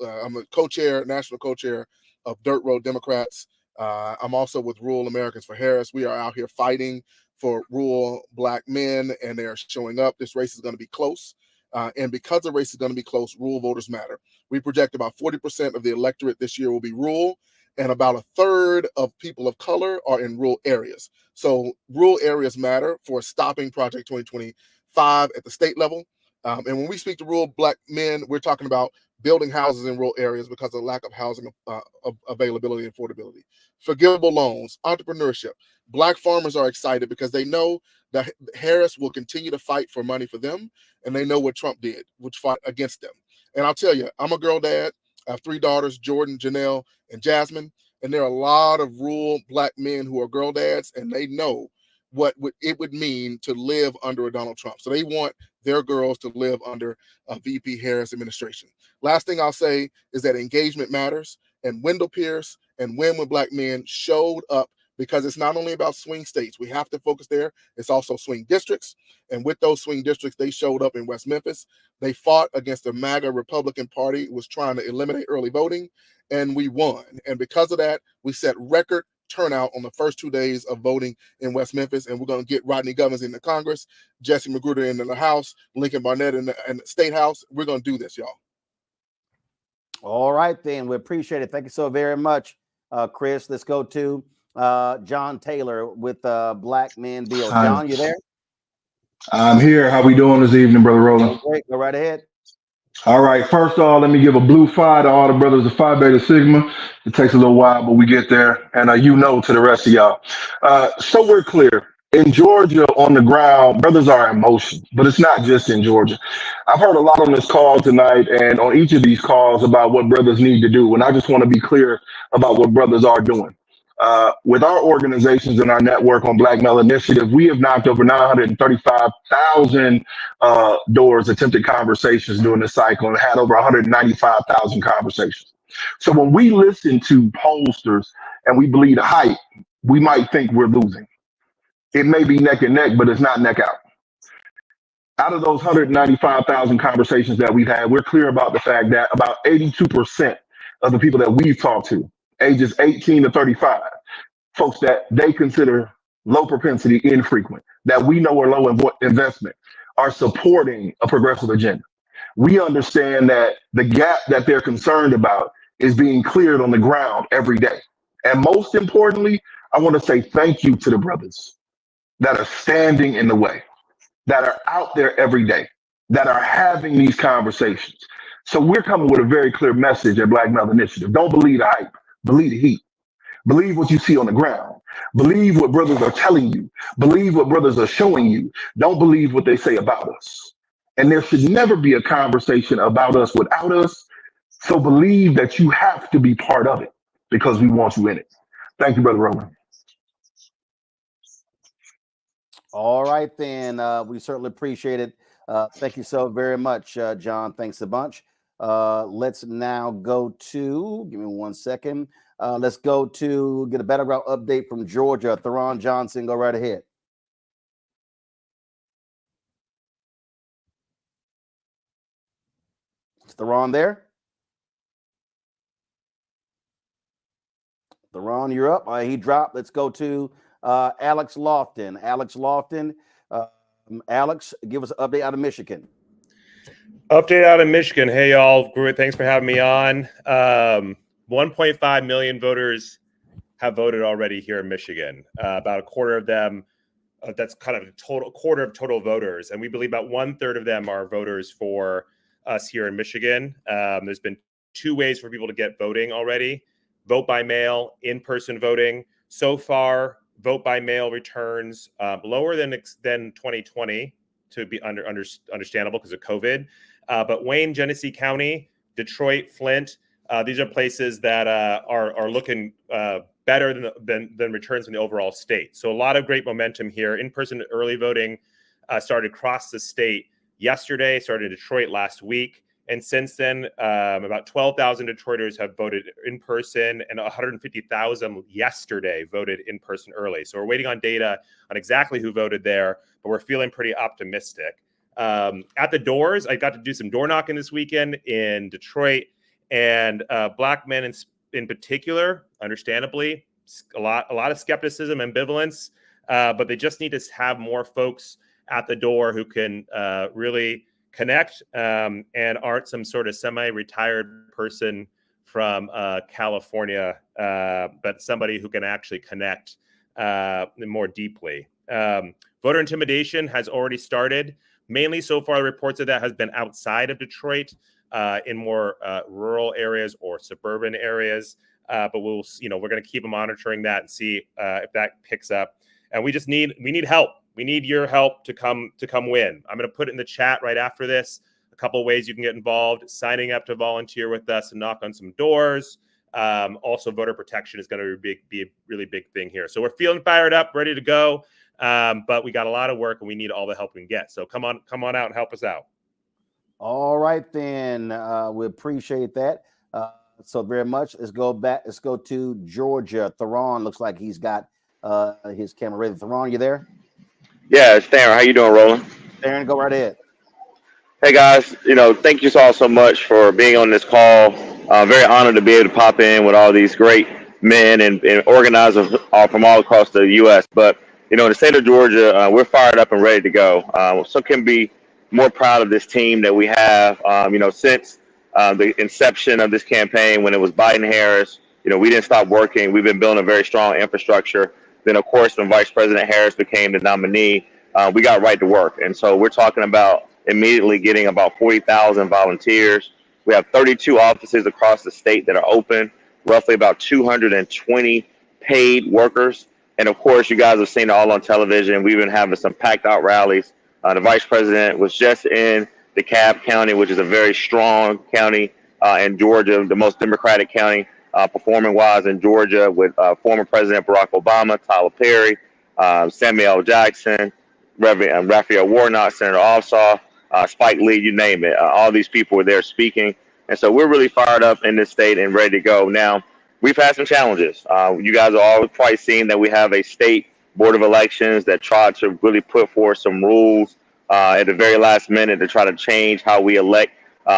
I'm a co-chair, national co-chair of Dirt Road Democrats. I'm also with Rural Americans for Harris. We are out here fighting for rural Black men, and they are showing up. This race is going to be close. And because the race is going to be close, rural voters matter. We project about 40% of the electorate this year will be rural, and about a third of people of color are in rural areas. So rural areas matter for stopping Project 2025 at the state level. And when we speak to rural Black men, we're talking about building houses in rural areas because of lack of housing availability and affordability. Forgivable loans, entrepreneurship. Black farmers are excited because they know that Harris will continue to fight for money for them, and they know what Trump did, which fought against them. And I'll tell you, I'm a girl dad. I have 3 daughters, Jordan, Janelle, and Jasmine. And there are a lot of rural Black men who are girl dads, and they know what it would mean to live under a Donald Trump. So they want their girls to live under a VP Harris administration. Last thing I'll say is that engagement matters, and Wendell Pierce and Win with Black Men showed up because it's not only about swing states. We have to focus there. It's also swing districts. And with those swing districts, they showed up in West Memphis. They fought against the MAGA Republican Party, was trying to eliminate early voting, and we won. And because of that, we set record turnout on the first 2 days of voting in West Memphis, and we're going to get Rodney Govins into Congress, Jesse Magruder into the House, Lincoln Barnett in the State House. We're going to do this, y'all. All right, then. We appreciate it. Thank you so very much, Chris. Let's go to John Taylor with Black Men Bill. John, you there? I'm here. How we doing this evening, Brother Roland? Great. Go right ahead. All right. First of all, let me give a blue 5 to all the brothers of Phi Beta Sigma. It takes a little while, but we get there. And to the rest of y'all. So we're clear. In Georgia, on the ground, brothers are in motion, but it's not just in Georgia. I've heard a lot on this call tonight and on each of these calls about what brothers need to do. And I just want to be clear about what brothers are doing. With our organizations and our network on Black Male Initiative, we have knocked over 935,000 doors, attempted conversations during this cycle, and had over 195,000 conversations. So when we listen to pollsters and we believe the hype, we might think we're losing. It may be neck and neck, but it's not neck out. Out of those 195,000 conversations that we've had, we're clear about the fact that about 82% of the people that we've talked to, ages 18 to 35, folks that they consider low propensity, infrequent, that we know are low investment, are supporting a progressive agenda. We understand that the gap that they're concerned about is being cleared on the ground every day. And most importantly, I want to say thank you to the brothers that are standing in the way, that are out there every day, that are having these conversations. So we're coming with a very clear message at Black Male Initiative. Don't believe the hype, believe the heat. Believe what you see on the ground. Believe what brothers are telling you. Believe what brothers are showing you. Don't believe what they say about us. And there should never be a conversation about us without us. So believe that you have to be part of it because we want you in it. Thank you, Brother Roland. All right, then. We certainly appreciate it. Thank you so very much, John. Thanks a bunch. Let's now go to, give me 1 second. Let's go to get a battleground update from Georgia. Theron Johnson, go right ahead. Is Theron there? Theron, you're up. He dropped. Let's go to Alex Lofton. Alex Lofton. Alex, give us an update out of Michigan. Update out of Michigan. Hey, y'all. Great. Thanks for having me on. 1.5 million voters have voted already here in Michigan. About a quarter of them, that's kind of a quarter of total voters. And we believe about 1/3 of them are voters for us here in Michigan. There's been 2 ways for people to get voting already. Vote by mail, in-person voting. So far, vote by mail returns lower than 2020 to be understandable because of COVID. But Wayne, Genesee County, Detroit, Flint, These are places that are looking better than returns in the overall state. So a lot of great momentum here. In-person early voting started across the state yesterday, started in Detroit last week. And since then, about 12,000 Detroiters have voted in person, and 150,000 yesterday voted in person early. So we're waiting on data on exactly who voted there, but we're feeling pretty optimistic. At the doors, I got to do some door knocking this weekend in Detroit, and Black men in particular, understandably, a lot of skepticism, ambivalence, but they just need to have more folks at the door who can really connect and aren't some sort of semi-retired person from California, but somebody who can actually connect more deeply. Voter intimidation has already started. Mainly so far, the reports of that has been outside of Detroit, in more rural areas or suburban areas. But we're going to keep monitoring that and see if that picks up. And we need help. We need your help to come win. I'm going to put it in the chat right after this. A couple of ways you can get involved: signing up to volunteer with us and knock on some doors. Also, voter protection is going to be a really big thing here. So we're feeling fired up, ready to go. But we got a lot of work, and we need all the help we can get. So come on out and help us out. All right, then. We appreciate that so very much. Let's go back. Let's go to Georgia. Theron looks like he's got his camera ready. Theron, you there? Yeah, it's Darren. How you doing, Roland? Darren, go right ahead. Hey guys, thank you all so much for being on this call. Very honored to be able to pop in with all these great men and organizers from all across the U.S. But the state of Georgia, we're fired up and ready to go. So can be more proud of this team that we have. Since the inception of this campaign, when it was Biden Harris, we didn't stop working. We've been building a very strong infrastructure. Then, of course, when Vice President Harris became the nominee, we got right to work. And so we're talking about immediately getting about 40,000 volunteers. We have 32 offices across the state that are open, roughly about 220 paid workers. And, of course, you guys have seen it all on television. We've been having some packed out rallies. The Vice President was just in DeKalb County, which is a very strong county in Georgia, the most Democratic county performing-wise in Georgia, with former President Barack Obama, Tyler Perry, Samuel Jackson, Raphael Warnock, Senator Ossoff, Spike Lee, you name it. All these people were there speaking. And so we're really fired up in this state and ready to go. Now, we've had some challenges. You guys are all probably seeing that we have a state board of elections that tried to really put forth some rules at the very last minute to try to change how we elect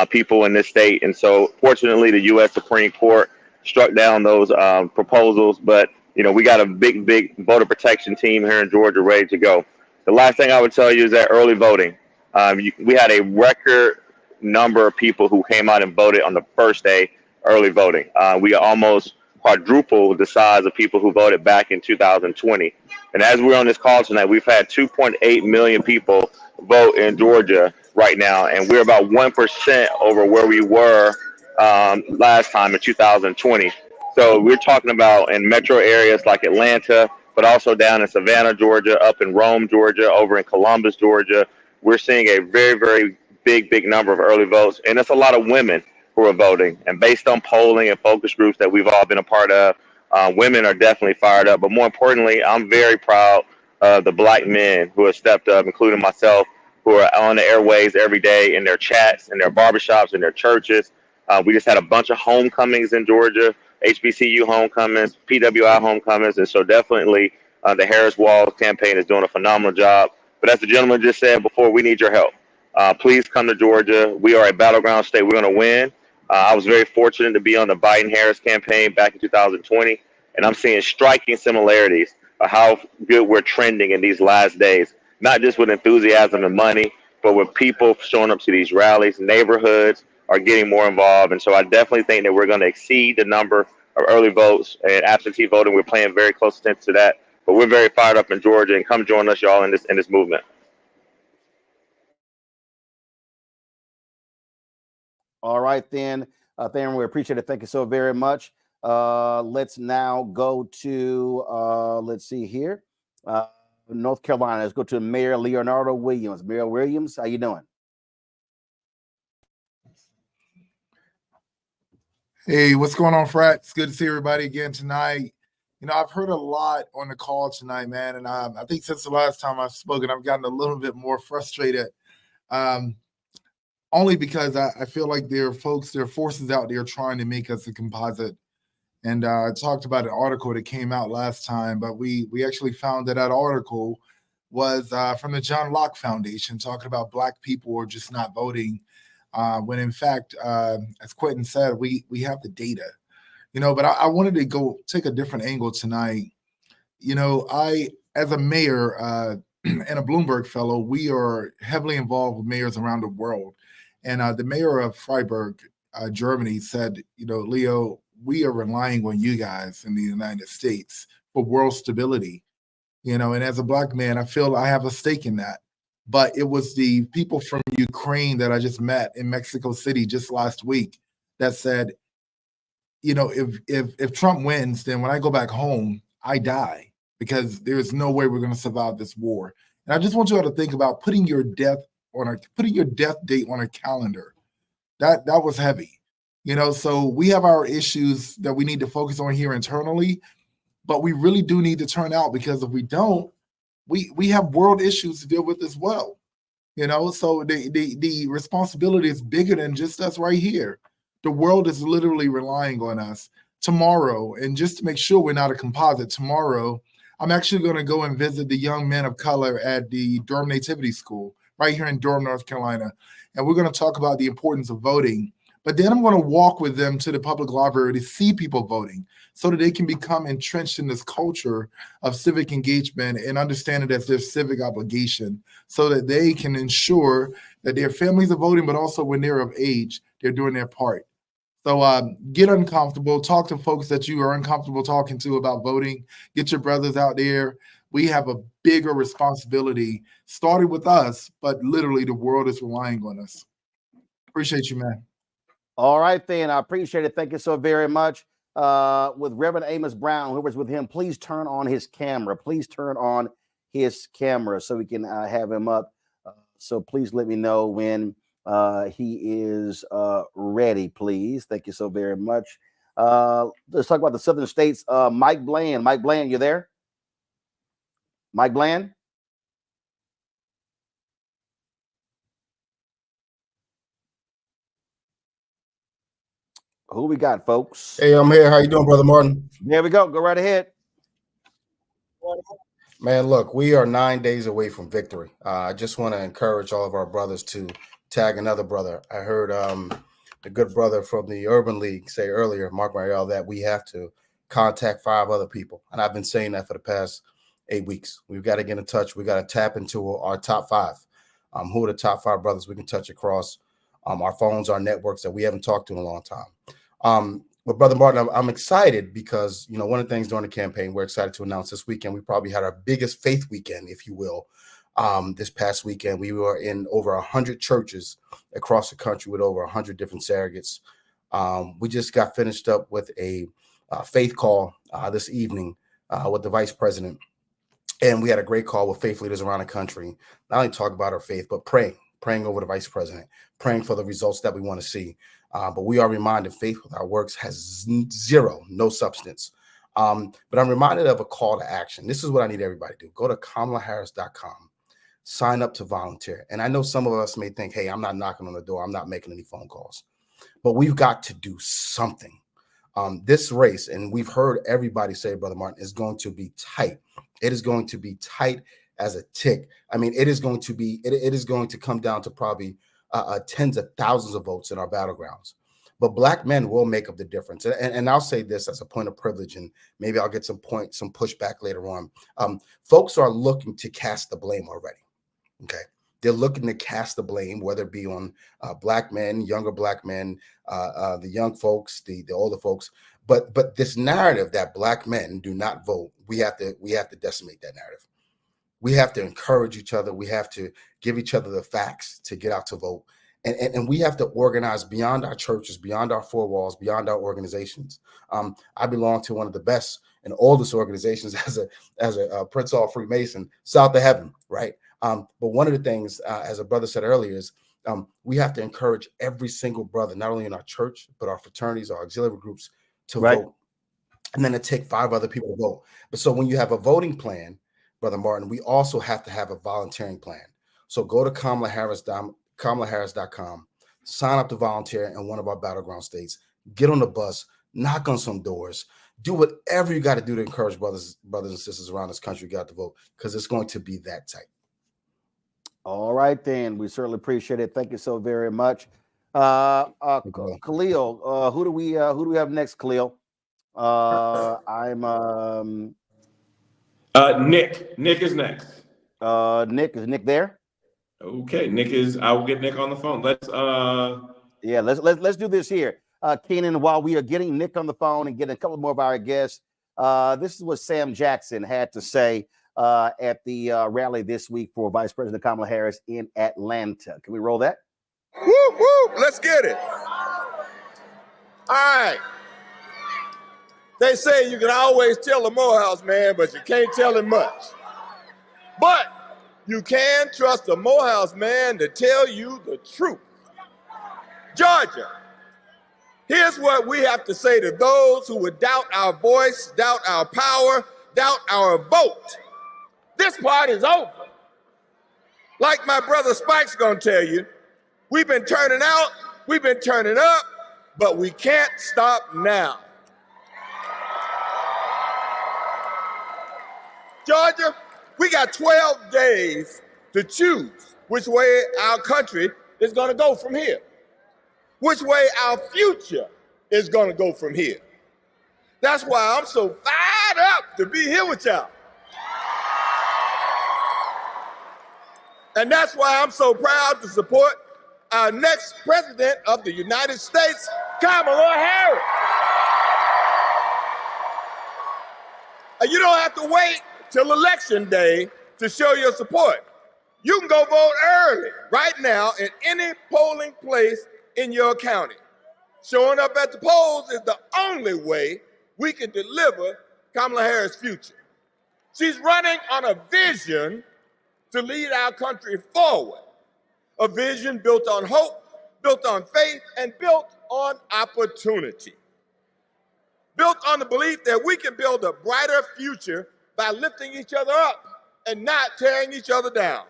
people in this state. And so fortunately, the U.S. Supreme Court struck down those proposals. But, we got a big voter protection team here in Georgia ready to go. The last thing I would tell you is that early voting. We had a record number of people who came out and voted on the first day early voting. We almost quadrupled the size of people who voted back in 2020. And as we're on this call tonight, we've had 2.8 million people vote in Georgia right now, and we're about 1% over where we were last time in 2020. So we're talking about in metro areas like Atlanta, but also down in Savannah, Georgia, up in Rome, Georgia, over in Columbus, Georgia. We're seeing a very, very big number of early votes, and it's a lot of women who are voting. And based on polling and focus groups that we've all been a part of, women are definitely fired up. But more importantly, I'm very proud of the Black men who have stepped up, including myself, who are on the airways every day in their chats, in their barbershops, in their churches. We just had a bunch of homecomings in Georgia, HBCU homecomings, PWI homecomings, and so definitely the Harris Walls campaign is doing a phenomenal job. But as the gentleman just said before, we need your help. Please come to Georgia. We are a battleground state. We're going to win. I was very fortunate to be on the Biden-Harris campaign back in 2020, and I'm seeing striking similarities of how good we're trending in these last days, not just with enthusiasm and money, but with people showing up to these rallies. Neighborhoods are getting more involved, and so I definitely think that we're going to exceed the number of early votes and absentee voting. We're paying very close attention to that, but we're very fired up in Georgia, and come join us, y'all, in this movement. All right, then. Theron, we appreciate it. Thank you so very much. Let's now go to, let's see here, North Carolina. Let's go to Mayor Leonardo Williams. Mayor Williams, how you doing? Hey, what's going on, Frat? It's good to see everybody again tonight. You know, I've heard a lot on the call tonight, man, and I think since the last time I've spoken, I've gotten a little bit more frustrated, only because I feel like there are forces out there trying to make us a composite. And I talked about an article that came out last time, but we actually found that article was from the John Locke Foundation talking about Black people are just not voting, when in fact, as Quentin said, we have the data. You know, but I wanted to go take a different angle tonight. You know, as a mayor and a Bloomberg fellow, we are heavily involved with mayors around the world. And the mayor of Freiburg, Germany, said, you know, Leo, we are relying on you guys in the United States for world stability. You know, and as a Black man, I feel I have a stake in that. But it was the people from Ukraine that I just met in Mexico City just last week that said, you know, if Trump wins, then when I go back home, I die because there's no way we're going to survive this war. And I just want you all to think about putting your death date on a calendar. That was heavy, you know. So we have our issues that we need to focus on here internally, but we really do need to turn out, because if we don't, we have world issues to deal with as well. You know, so the responsibility is bigger than just us right here. The world is literally relying on us tomorrow. And just to make sure we're not a composite, tomorrow, I'm actually going to go and visit the young men of color at the Durham Nativity School right here in Durham, North Carolina. And we're going to talk about the importance of voting. But then I'm going to walk with them to the public library to see people voting so that they can become entrenched in this culture of civic engagement and understand it as their civic obligation, so that they can ensure that their families are voting, but also when they're of age, they're doing their part. So get uncomfortable, talk to folks that you are uncomfortable talking to about voting, get your brothers out there. We have a bigger responsibility, starting with us, but literally the world is relying on us. Appreciate you, man. All right, then. I appreciate it. Thank you so very much. With Reverend Amos Brown, whoever's with him, please turn on his camera. Please turn on his camera so we can have him up. So please let me know when he is ready, please. Thank you so very much. Let's talk about the Southern states. Mike Bland. Mike Bland, you there? Mike Bland? Who we got, folks? Hey, I'm here. How you doing, Brother Martin? There we go. Go right ahead. Man, look, we are 9 days away from victory. I just want to encourage all of our brothers to tag another brother. I heard the good brother from the Urban League say earlier, Mark Mariel, that we have to contact 5 other people. And I've been saying that for the past 8 weeks. We've got to get in touch. We got to tap into our top 5. Who are the top 5 brothers we can touch across our phones, our networks that we haven't talked to in a long time. But Brother Martin, I'm excited because, you know, one of the things during the campaign, we're excited to announce this weekend, we probably had our biggest faith weekend, if you will. This past weekend, we were in over 100 churches across the country with over 100 different surrogates. We just got finished up with a faith call this evening with the vice president. And we had a great call with faith leaders around the country, not only talk about our faith, but praying over the vice president, praying for the results that we want to see. But we are reminded faith without works has no substance. But I'm reminded of a call to action. This is what I need everybody to do. Go to KamalaHarris.com, sign up to volunteer. And I know some of us may think, hey, I'm not knocking on the door. I'm not making any phone calls. But we've got to do something. This race, and we've heard everybody say, Brother Martin, is going to be tight. It is going to be tight as a tick. I mean, it is going to come down to probably tens of thousands of votes in our battlegrounds. But Black men will make up the difference. And I'll say this as a point of privilege, and maybe I'll get some pushback later on. Folks are looking to cast the blame already. Okay. They're looking to cast the blame, whether it be on Black men, younger Black men, the young folks, the older folks. But this narrative that Black men do not vote, we have to decimate that narrative. We have to encourage each other. We have to give each other the facts to get out to vote. And we have to organize beyond our churches, beyond our 4 walls, beyond our organizations. I belong to one of the best and oldest organizations as a Prince Hall Freemason, South of Heaven, right? But one of the things, as a brother said earlier, is We have to encourage every single brother, not only in our church, but our fraternities, our auxiliary groups, to vote. And then it take 5 other people to vote. But so when you have a voting plan, Brother Martin, we also have to have a volunteering plan. So go to KamalaHarris.com, sign up to volunteer in one of our battleground states, get on the bus, knock on some doors, do whatever you got to do to encourage brothers and sisters around this country got to vote, because it's going to be that tight. All right, then. We certainly appreciate it. Thank you so very much. Khalil, who do we have next, Khalil? Nick. Nick is next. Nick, is Nick there? Okay, I will get Nick on the phone. Let's do this here. Keenan, while we are getting Nick on the phone and getting a couple more of our guests, this is what Sam Jackson had to say at the rally this week for Vice President Kamala Harris in Atlanta. Can we roll that? Woo, woo, let's get it. All right. They say you can always tell a Morehouse man, but you can't tell him much. But you can trust a Morehouse man to tell you the truth. Georgia, here's what we have to say to those who would doubt our voice, doubt our power, doubt our vote. This part is over. Like my brother Spike's gonna tell you, we've been turning out, we've been turning up, but we can't stop now. Georgia, we got 12 days to choose which way our country is gonna go from here, which way our future is gonna go from here. That's why I'm so fired up to be here with y'all. And that's why I'm so proud to support our next president of the United States, Kamala Harris. You don't have to wait till election day to show your support. You can go vote early right now in any polling place in your county. Showing up at the polls is the only way we can deliver Kamala Harris' future. She's running on a vision to lead our country forward. A vision built on hope, built on faith, and built on opportunity. Built on the belief that we can build a brighter future by lifting each other up and not tearing each other down.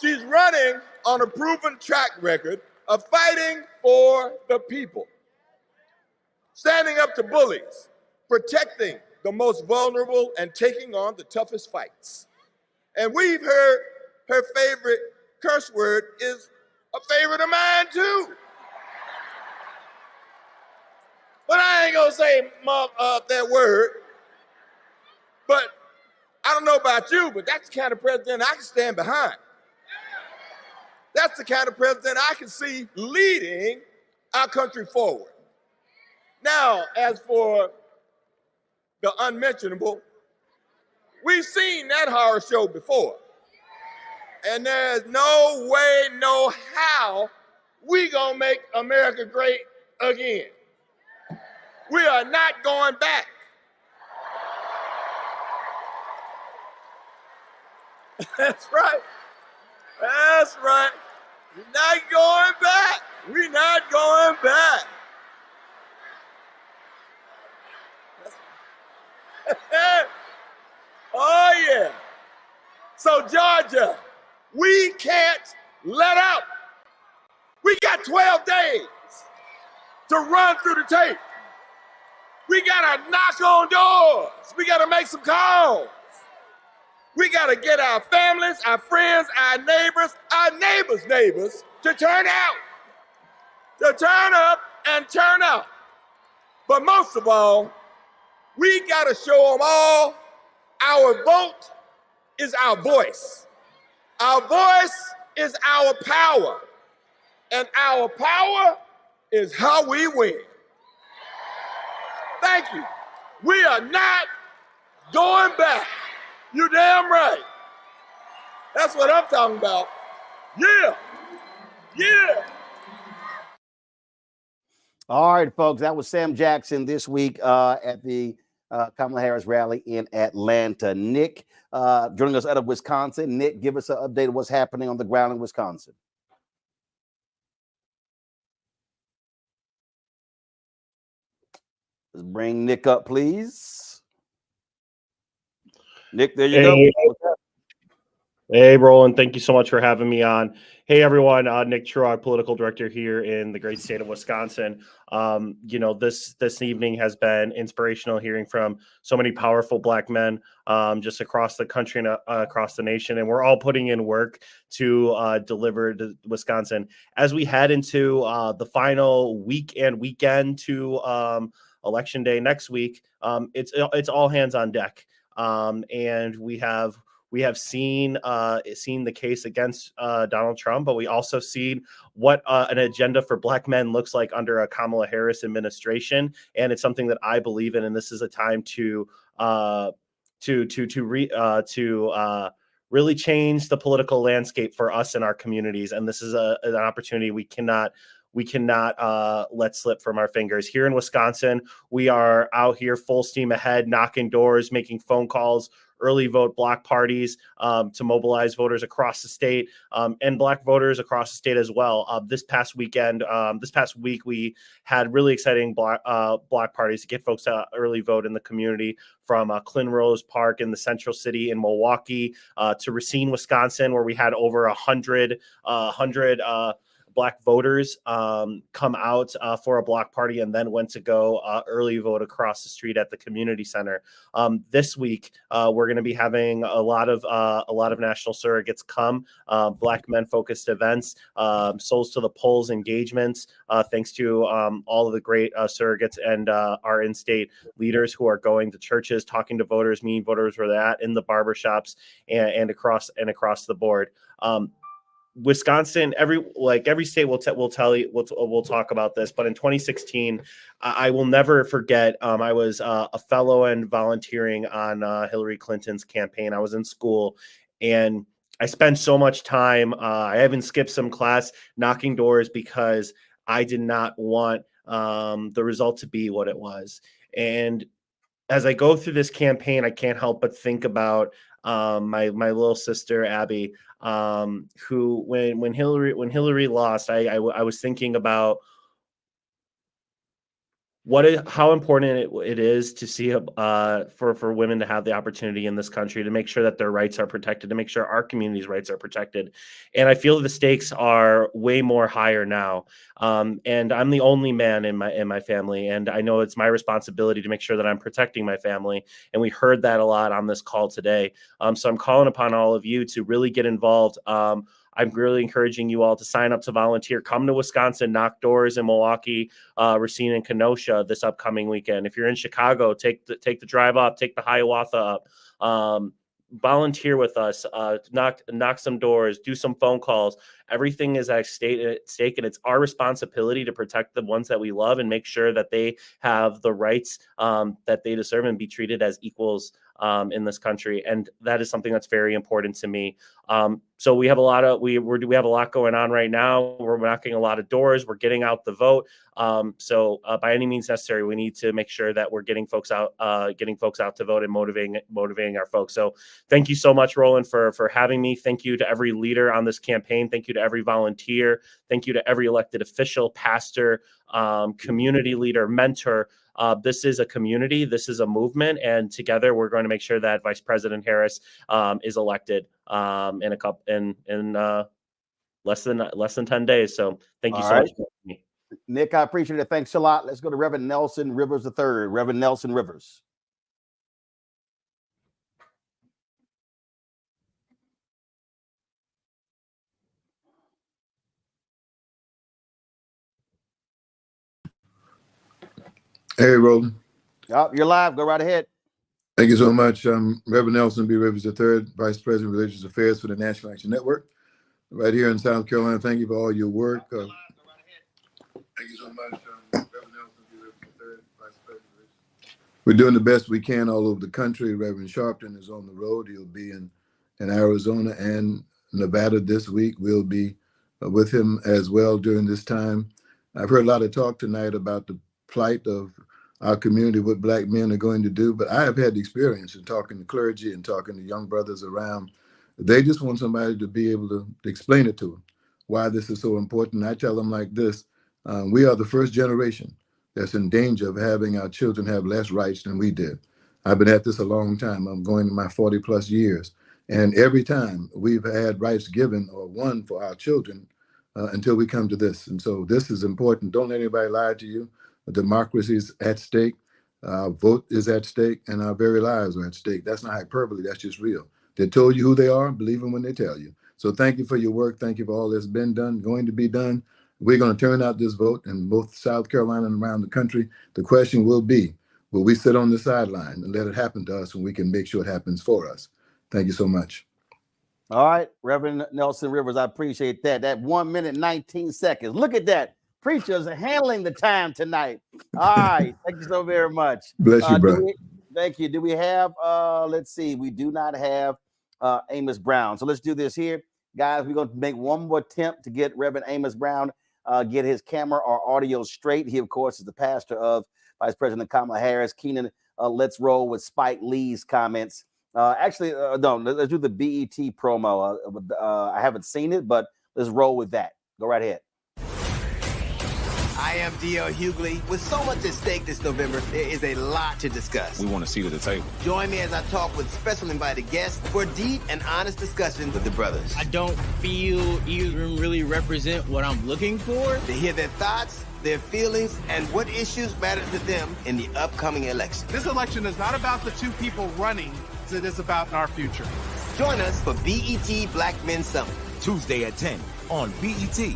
She's running on a proven track record of fighting for the people, standing up to bullies, protecting the most vulnerable, and taking on the toughest fights. And we've heard her favorite curse word is a favorite of mine too. But I ain't gonna say that word. But I don't know about you, but that's the kind of president I can stand behind. That's the kind of president I can see leading our country forward. Now, as for the unmentionable, we've seen that horror show before. And there's no way, no how we gonna make America great again. We are not going back. That's right. That's right. We're not going back. We're not going back. Oh, yeah. So, Georgia, we can't let up. We got 12 days to run through the tape. We got to knock on doors. We got to make some calls. We got to get our families, our friends, our neighbors' neighbors to turn out, to turn up and turn out. But most of all, we got to show them all our vote is our voice. Our voice is our power. And our power is how we win. Thank you. We are not going back. You damn right. That's what I'm talking about. Yeah. Yeah. All right, folks. That was Sam Jackson this week at the Kamala Harris rally in Atlanta. Nick, joining us out of Wisconsin. Nick, give us an update of what's happening on the ground in Wisconsin. Let's bring Nick up, please. Nick, there you go. Hey, Roland. Thank you so much for having me on. Hey, everyone. Nick Truog, political director here in the great state of Wisconsin. This evening has been inspirational, hearing from so many powerful Black men just across the country and across the nation. And we're all putting in work to deliver to Wisconsin. As we head into the final week and weekend to Election Day next week, it's all hands on deck. And we have seen the case against Donald Trump, but we also seen what an agenda for Black men looks like under a Kamala Harris administration, and it's something that I believe in. And this is a time to really change the political landscape for us in our communities. And this is an opportunity we cannot let slip from our fingers. Here in Wisconsin, we are out here full steam ahead, knocking doors, making phone calls, early vote block parties to mobilize voters across the state and Black voters across the state as well. This past week, we had really exciting block parties to get folks to early vote in the community, from Clyn Rose Park in the Central City in Milwaukee to Racine, Wisconsin, where we had over 100 Black voters come out for a block party and then went to go early vote across the street at the community center. This week, we're going to be having a lot of national surrogates come, Black men focused events, Souls to the Polls engagements, thanks to all of the great surrogates and our in-state leaders who are going to churches, talking to voters, meeting voters where they're at, in the barbershops and across the board. Wisconsin, every state will tell you, we'll talk about this. But in 2016, I will never forget. I was a fellow and volunteering on Hillary Clinton's campaign. I was in school, and I spent so much time. I even skipped some class knocking doors because I did not want the result to be what it was. And as I go through this campaign, I can't help but think about my little sister Abby, who when Hillary lost, I was thinking about how important it is to see for women to have the opportunity in this country, to make sure that their rights are protected, to make sure our community's rights are protected. And I feel the stakes are way more higher now. And I'm the only man in my family, and I know it's my responsibility to make sure that I'm protecting my family. And we heard that a lot on this call today. So I'm calling upon all of you to really get involved. I'm really encouraging you all to sign up to volunteer. Come to Wisconsin, knock doors in Milwaukee, Racine, and Kenosha this upcoming weekend. If you're in Chicago, take the drive up, take the Hiawatha up. Volunteer with us, knock some doors, do some phone calls. Everything is at stake, and it's our responsibility to protect the ones that we love and make sure that they have the rights that they deserve and be treated as equals in this country. And that is something that's very important to me. So we have a lot we have a lot going on right now. We're knocking a lot of doors. We're getting out the vote. So by any means necessary, we need to make sure that we're getting folks out to vote and motivating our folks. So thank you so much, Roland, for having me. Thank you to every leader on this campaign. Thank you to every volunteer. Thank you to every elected official, pastor, community leader, mentor. This is a community. This is a movement, and together we're going to make sure that Vice President Harris is elected in less than 10 days. So thank you so much for me. Nick, I appreciate it. Thanks a lot. Let's go to Reverend Nelson Rivers III. Reverend Nelson Rivers. Hey, Roland. Oh, you're live. Go right ahead. Thank you so much. I'm Reverend Nelson B. Rivers III, Vice President of Religious Affairs for the National Action Network, right here in South Carolina. Thank you for all your work. Thank you so much. Reverend Nelson B. Rivers III, Vice President of Religious Affairs. We're doing the best we can all over the country. Reverend Sharpton is on the road. He'll be in Arizona and Nevada this week. We'll be with him as well during this time. I've heard a lot of talk tonight about the plight of our community, what black men are going to do. But I have had the experience in talking to clergy and talking to young brothers around. They just want somebody to be able to explain it to them, why this is so important. I tell them like this, we are the first generation that's in danger of having our children have less rights than we did. I've been at this a long time. I'm going to my 40 plus years. And every time we've had rights given or won for our children until we come to this. And so this is important. Don't let anybody lie to you. Democracy is at stake. Vote is at stake, and our very lives are at stake. That's not hyperbole. That's just real. They told you who they are. Believe them when they tell you. So thank you for your work. Thank you for all that's been done, going to be done. We're going to turn out this vote in both South Carolina and around the country. The question will be, will we sit on the sideline and let it happen to us when we can make sure it happens for us? Thank you so much. All right, Reverend Nelson Rivers, I appreciate that. That 1 minute, 19 seconds. Look at that. Preachers are handling the time tonight. All right. Thank you so very much. Bless you, bro. Thank you. Do we have, let's see, we do not have Amos Brown. So let's do this here. Guys, we're going to make one more attempt to get Reverend Amos Brown, get his camera or audio straight. He, of course, is the pastor of Vice President Kamala Harris. Keenan, let's roll with Spike Lee's comments. No, let's do the BET promo. I haven't seen it, but let's roll with that. Go right ahead. I am D.L. Hughley. With so much at stake this November, there is a lot to discuss. We want a seat at the table. Join me as I talk with special invited guests for deep and honest discussion with the brothers. I don't feel either of them really represent what I'm looking for. To hear their thoughts, their feelings, and what issues matter to them in the upcoming election. This election is not about the two people running, it is about our future. Join us for BET Black Men Summit. Tuesday at 10 on BET.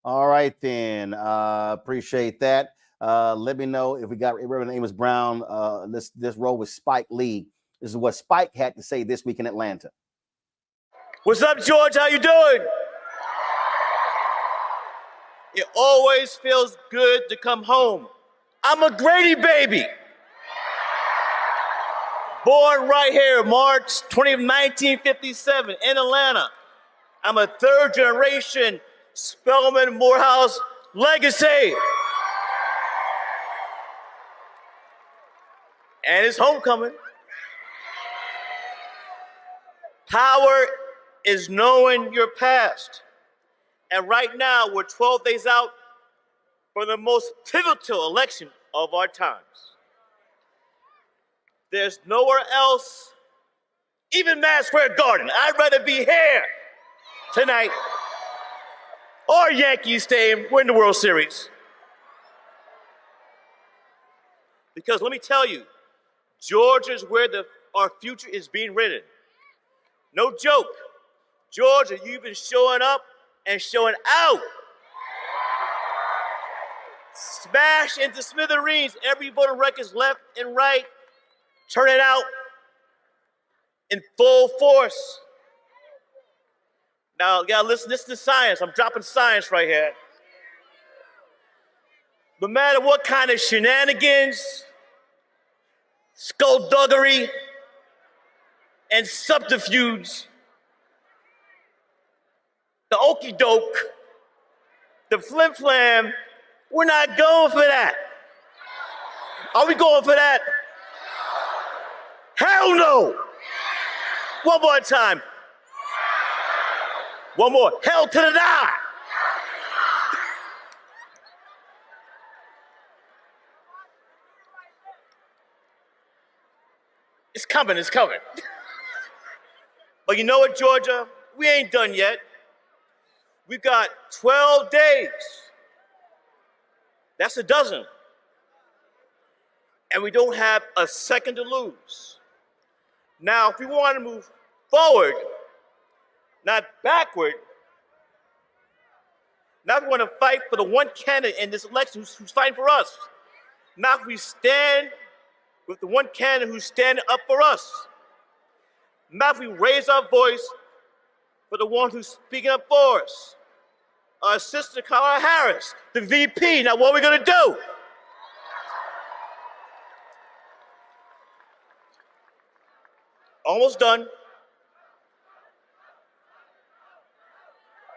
All right, then. Appreciate that. Let me know if we got Reverend Amos Brown. Let's roll with Spike Lee. This is what Spike had to say this week in Atlanta. What's up, George? How you doing? It always feels good to come home. I'm a Grady baby. Born right here, March 20th, 1957 in Atlanta. I'm a third generation Spelman Morehouse legacy. And it's homecoming. Power is knowing your past. And right now, we're 12 days out from the most pivotal election of our times. There's nowhere else, even Madison Square Garden. I'd rather be here tonight or Yankee Stadium. We're in the World Series. Because let me tell you, Georgia's where our future is being written. No joke. Georgia, you've been showing up and showing out. Smash into smithereens. Every voter records left and right. Turn it out in full force. Now, you gotta listen to science. I'm dropping science right here. No matter what kind of shenanigans, skullduggery, and subterfuge, the okey doke, the flim flam, we're not going for that. Are we going for that? Hell no! One more time. One more. Hell to the die! It's coming, it's coming. But you know what, Georgia? We ain't done yet. We've got 12 days. That's a dozen. And we don't have a second to lose. Now, if we want to move forward, not backward, now we want to fight for the one candidate in this election who's fighting for us. Now we stand with the one candidate who's standing up for us. Now we raise our voice for the one who's speaking up for us. Our sister Kamala Harris, the VP. Now what are we going to do? Almost done.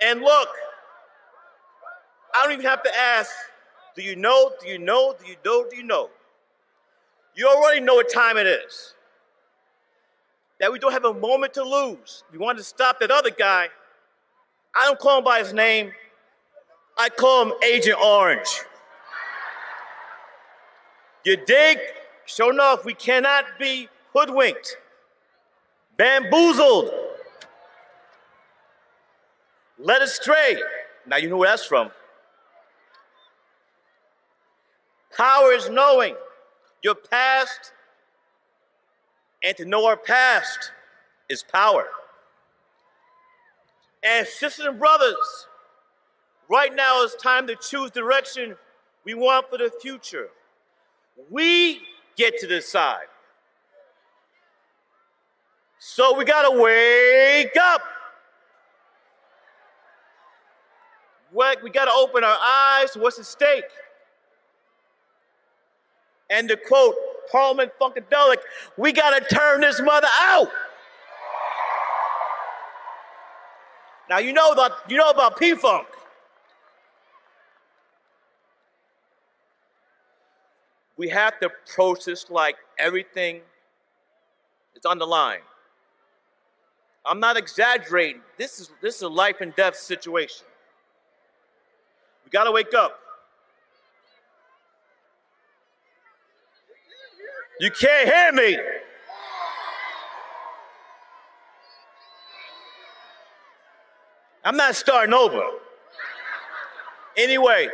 And look, I don't even have to ask Do you know? Do you know? Do you know? Do you know? You already know what time it is. That we don't have a moment to lose. We want to stop that other guy. I don't call him by his name. I call him Agent Orange. You dig? Sure enough, we cannot be hoodwinked, bamboozled, led astray. Now you know where that's from. Power is knowing your past, and to know our past is power. And sisters and brothers, right now it's time to choose direction we want for the future. We get to decide. So we gotta wake up. We gotta open our eyes to what's at stake. And to quote Parliament Funkadelic, we gotta turn this mother out. Now you know about P-Funk. We have to approach this like everything is on the line. I'm not exaggerating. This is a life and death situation. We gotta wake up. You can't hear me. I'm not starting over. Anyway,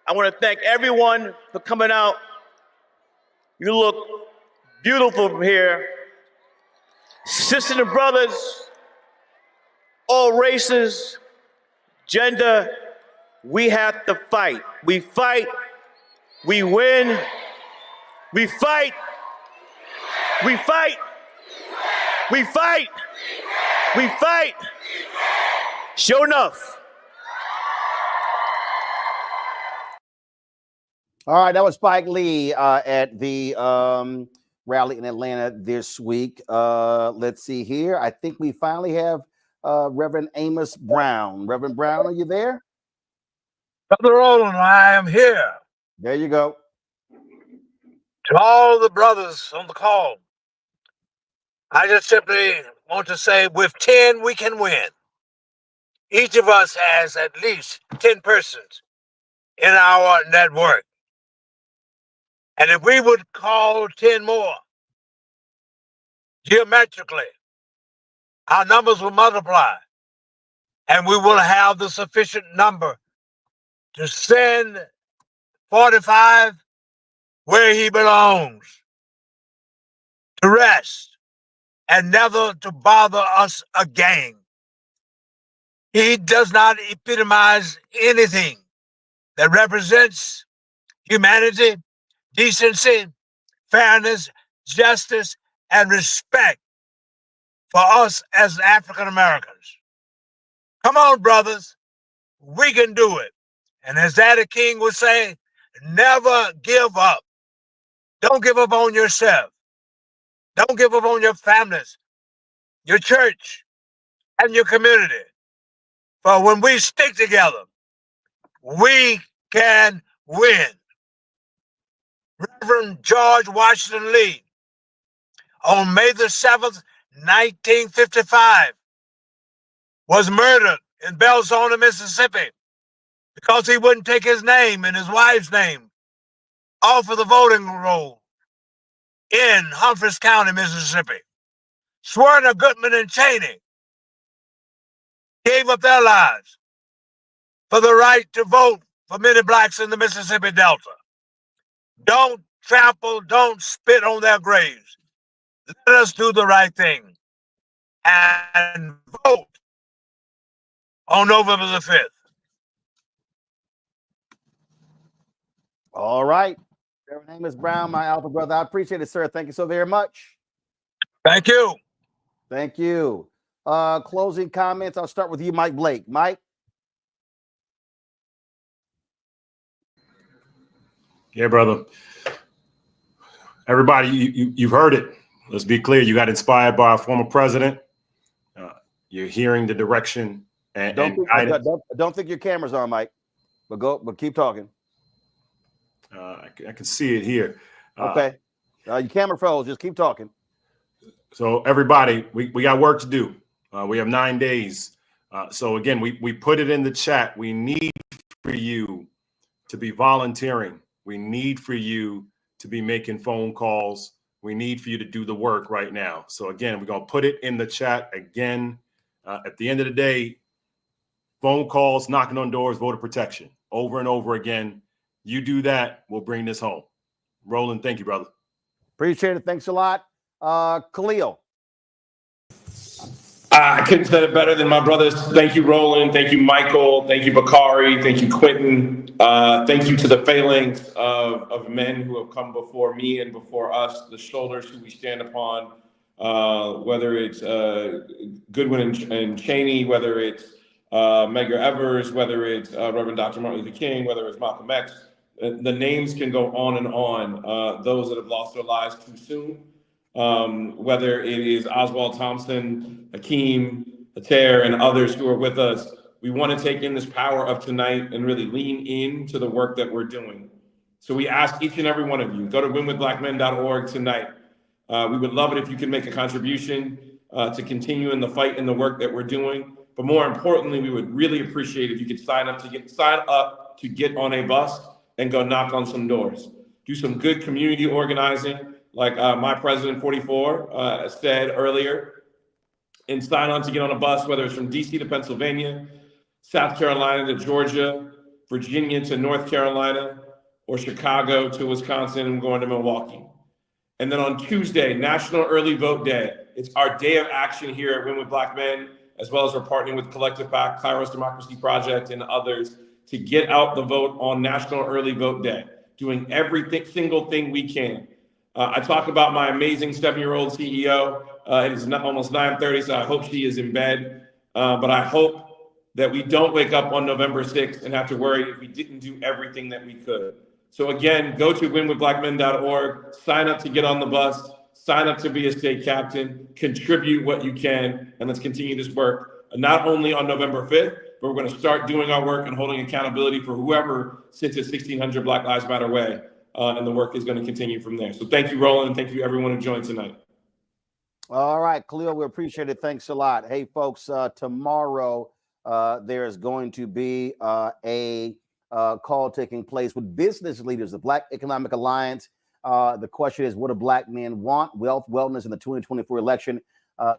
I want to thank everyone for coming out. You look beautiful from here. Sisters and brothers, all races, gender, we have to fight. We fight, we win, we fight, we fight, we fight, we fight. Sure enough. All right, that was Spike Lee at the rally in Atlanta this week. Let's see here. I think we finally have Reverend Amos Brown. Reverend Brown, are you there? Brother Roland, I am here. There you go. To all the brothers on the call, I just simply want to say with 10, we can win. Each of us has at least 10 persons in our network. And if we would call 10 more, geometrically, our numbers will multiply. And we will have the sufficient number to send 45 where he belongs, to rest and never to bother us again. He does not epitomize anything that represents humanity, decency, fairness, justice, and respect for us as African Americans. Come on, brothers, we can do it. And as Daddy King would say, never give up. Don't give up on yourself. Don't give up on your families, your church, and your community. For when we stick together, we can win. Reverend George Washington Lee, on May the 7th, 1955, was murdered in Belzona, Mississippi, because he wouldn't take his name and his wife's name off of the voting roll in Humphreys County, Mississippi. Swerna, Goodman, and Cheney gave up their lives for the right to vote for many blacks in the Mississippi Delta. Don't trample, don't spit on their graves. Let us do the right thing and vote on November the 5th. All right. Reverend Amos Brown, my alpha brother. I appreciate it, sir. Thank you so very much. Thank you. Thank you. Closing comments. I'll start with you, Mike Blake. Mike? Yeah, brother. Everybody, you've heard it. Let's be clear. You got inspired by a former president. You're hearing the direction and Don't think your camera's on, Mike. But keep talking. I can see it here. Okay. Your camera froze. Just keep talking. So everybody, we got work to do. We have 9 days. So again, we put it in the chat. We need for you to be volunteering. We need for you to be making phone calls. We need for you to do the work right now. So again, we're going to put it in the chat again. At the end of the day, phone calls, knocking on doors, voter protection, over and over again. You do that, we'll bring this home. Roland, thank you, brother. Appreciate it. Thanks a lot. Khalil. I couldn't say it better than my brothers. Thank you, Roland. Thank you, Michael. Thank you, Bakari. Thank you, Quentin. Thank you to the phalanx of men who have come before me and before us, the shoulders who we stand upon, whether it's Goodwin and Cheney, whether it's Medgar Evers, whether it's Reverend Dr. Martin Luther King, whether it's Malcolm X. The names can go on and on. Those that have lost their lives too soon. Whether it is Oswald Thompson, Hakeem, Ater, and others who are with us, we want to take in this power of tonight and really lean into the work that we're doing. So we ask each and every one of you, go to winwithblackmen.org tonight. We would love it if you can make a contribution to continue in the fight and the work that we're doing. But more importantly, we would really appreciate if you could sign up to get on a bus and go knock on some doors. Do some good community organizing. Like my president 44 said earlier, and sign on to get on a bus, whether it's from DC to Pennsylvania, South Carolina to Georgia, Virginia to North Carolina, or Chicago to Wisconsin and going to Milwaukee. And then on Tuesday, National Early Vote Day. It's our day of action here at Win with Black Men, as well as we're partnering with Collective Pact, Kairos Democracy Project, and others to get out the vote on National Early Vote Day, doing every single thing we can. I talk about my amazing 7-year-old CEO. It is almost 9:30, so I hope she is in bed. But I hope that we don't wake up on November 6th and have to worry if we didn't do everything that we could. So again, go to winwithblackmen.org, sign up to get on the bus, sign up to be a state captain, contribute what you can, and let's continue this work. Not only on November 5th, but we're going to start doing our work and holding accountability for whoever sits at 1600 Black Lives Matter Way. And the work is going to continue from there. So thank you, Roland, and thank you everyone who joined tonight. All right, Khalil, we appreciate it. Thanks a lot. Hey, folks, tomorrow there's going to be a call taking place with business leaders, the Black Economic Alliance. The question is, what do Black men want? Wealth, wellness in the 2024 election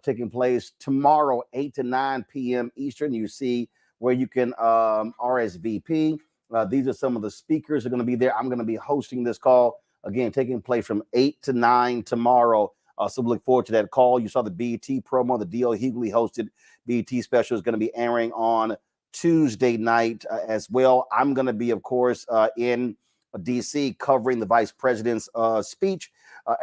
taking place tomorrow, 8 to 9 p.m. Eastern. You see where you can RSVP. These are some of the speakers that are going to be there. I'm going to be hosting this call, again, taking place from 8 to 9 tomorrow. So we look forward to that call. You saw the BET promo, the D.L. Hughley hosted BET special is going to be airing on Tuesday night as well. I'm going to be, of course, in D.C. covering the vice president's speech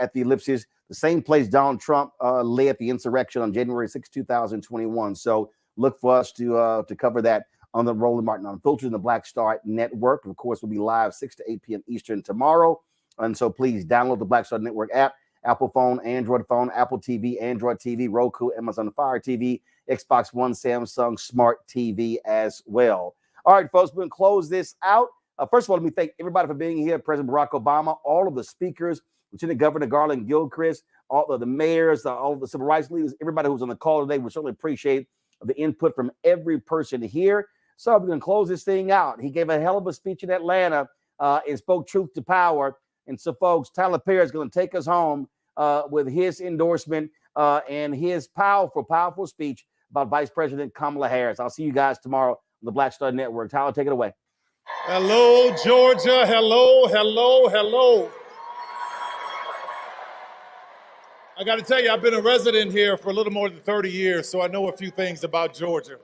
at the Ellipsis, the same place Donald Trump led the insurrection on January 6, 2021. So look for us to cover that on the Roland Martin Unfiltered and the Black Star Network. Of course, we'll be live 6 to 8 p.m. Eastern tomorrow. And so please download the Black Star Network app, Apple phone, Android phone, Apple TV, Android TV, Roku, Amazon Fire TV, Xbox One, Samsung Smart TV as well. All right, folks, we're going to close this out. First of all, let me thank everybody for being here. President Barack Obama, all of the speakers, Lieutenant Governor Garland Gilchrist, all of the mayors, all of the civil rights leaders, everybody who's on the call today. We certainly appreciate the input from every person here. So we're going to close this thing out. He gave a hell of a speech in Atlanta and spoke truth to power. And so, folks, Tyler Perry is going to take us home with his endorsement and his powerful, powerful speech about Vice President Kamala Harris. I'll see you guys tomorrow on the Black Star Network. Tyler, take it away. Hello, Georgia. Hello, hello, hello. I got to tell you, I've been a resident here for a little more than 30 years, so I know a few things about Georgia.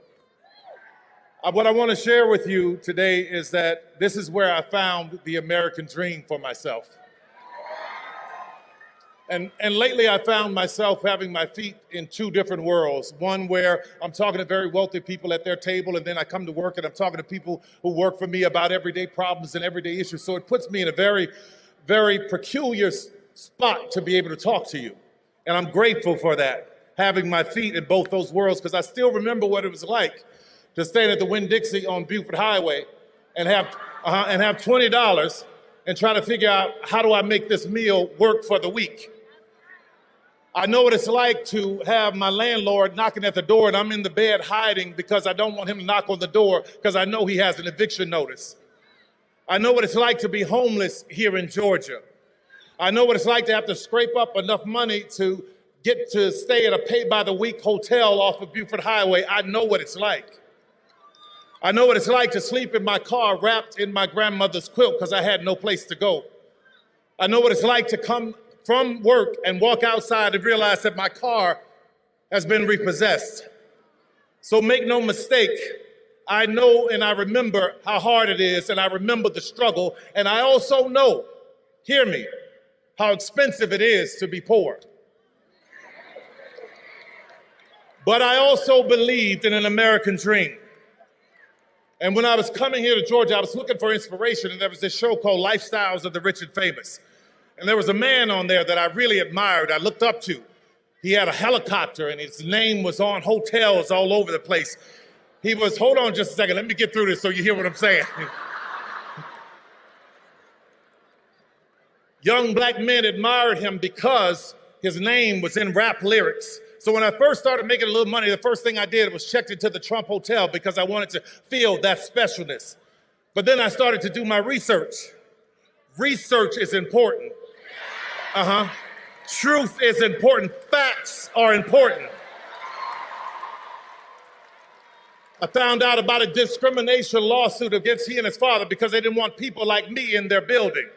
What I want to share with you today is that this is where I found the American dream for myself. And lately I found myself having my feet in two different worlds. One where I'm talking to very wealthy people at their table, and then I come to work and I'm talking to people who work for me about everyday problems and everyday issues. So it puts me in a very, very peculiar spot to be able to talk to you. And I'm grateful for that, having my feet in both those worlds, because I still remember what it was like to stand at the Winn-Dixie on Buford Highway and have $20 and try to figure out how do I make this meal work for the week. I know what it's like to have my landlord knocking at the door and I'm in the bed hiding because I don't want him to knock on the door because I know he has an eviction notice. I know what it's like to be homeless here in Georgia. I know what it's like to have to scrape up enough money to get to stay at a pay-by-the-week hotel off of Buford Highway. I know what it's like. I know what it's like to sleep in my car wrapped in my grandmother's quilt because I had no place to go. I know what it's like to come from work and walk outside and realize that my car has been repossessed. So make no mistake, I know and I remember how hard it is, and I remember the struggle, and I also know, hear me, how expensive it is to be poor. But I also believed in an American dream. And when I was coming here to Georgia, I was looking for inspiration, and there was this show called Lifestyles of the Rich and Famous. And there was a man on there that I really admired, I looked up to. He had a helicopter, and his name was on hotels all over the place. He was, hold on just a second, let me get through this so you hear what I'm saying. Young black men admired him because his name was in rap lyrics. So when I first started making a little money, the first thing I did was checked into the Trump Hotel because I wanted to feel that specialness. But then I started to do my research. Research is important. Truth is important. Facts are important. I found out about a discrimination lawsuit against he and his father because they didn't want people like me in their building.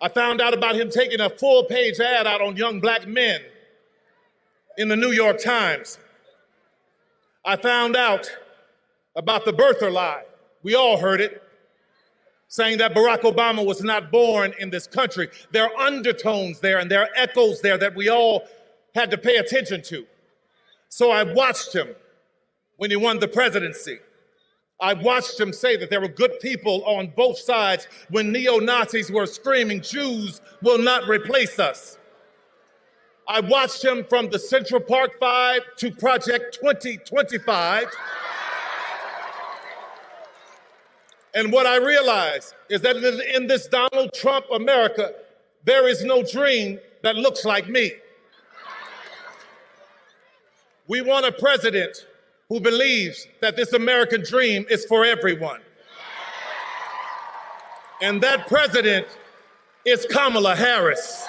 I found out about him taking a full-page ad out on young black men in the New York Times. I found out about the birther lie. We all heard it, saying that Barack Obama was not born in this country. There are undertones there and there are echoes there that we all had to pay attention to. So I watched him when he won the presidency. I watched him say that there were good people on both sides when neo-Nazis were screaming, "Jews will not replace us." I watched him from the Central Park 5 to Project 2025. And what I realized is that in this Donald Trump America, there is no dream that looks like me. We want a president who believes that this American dream is for everyone. And that president is Kamala Harris.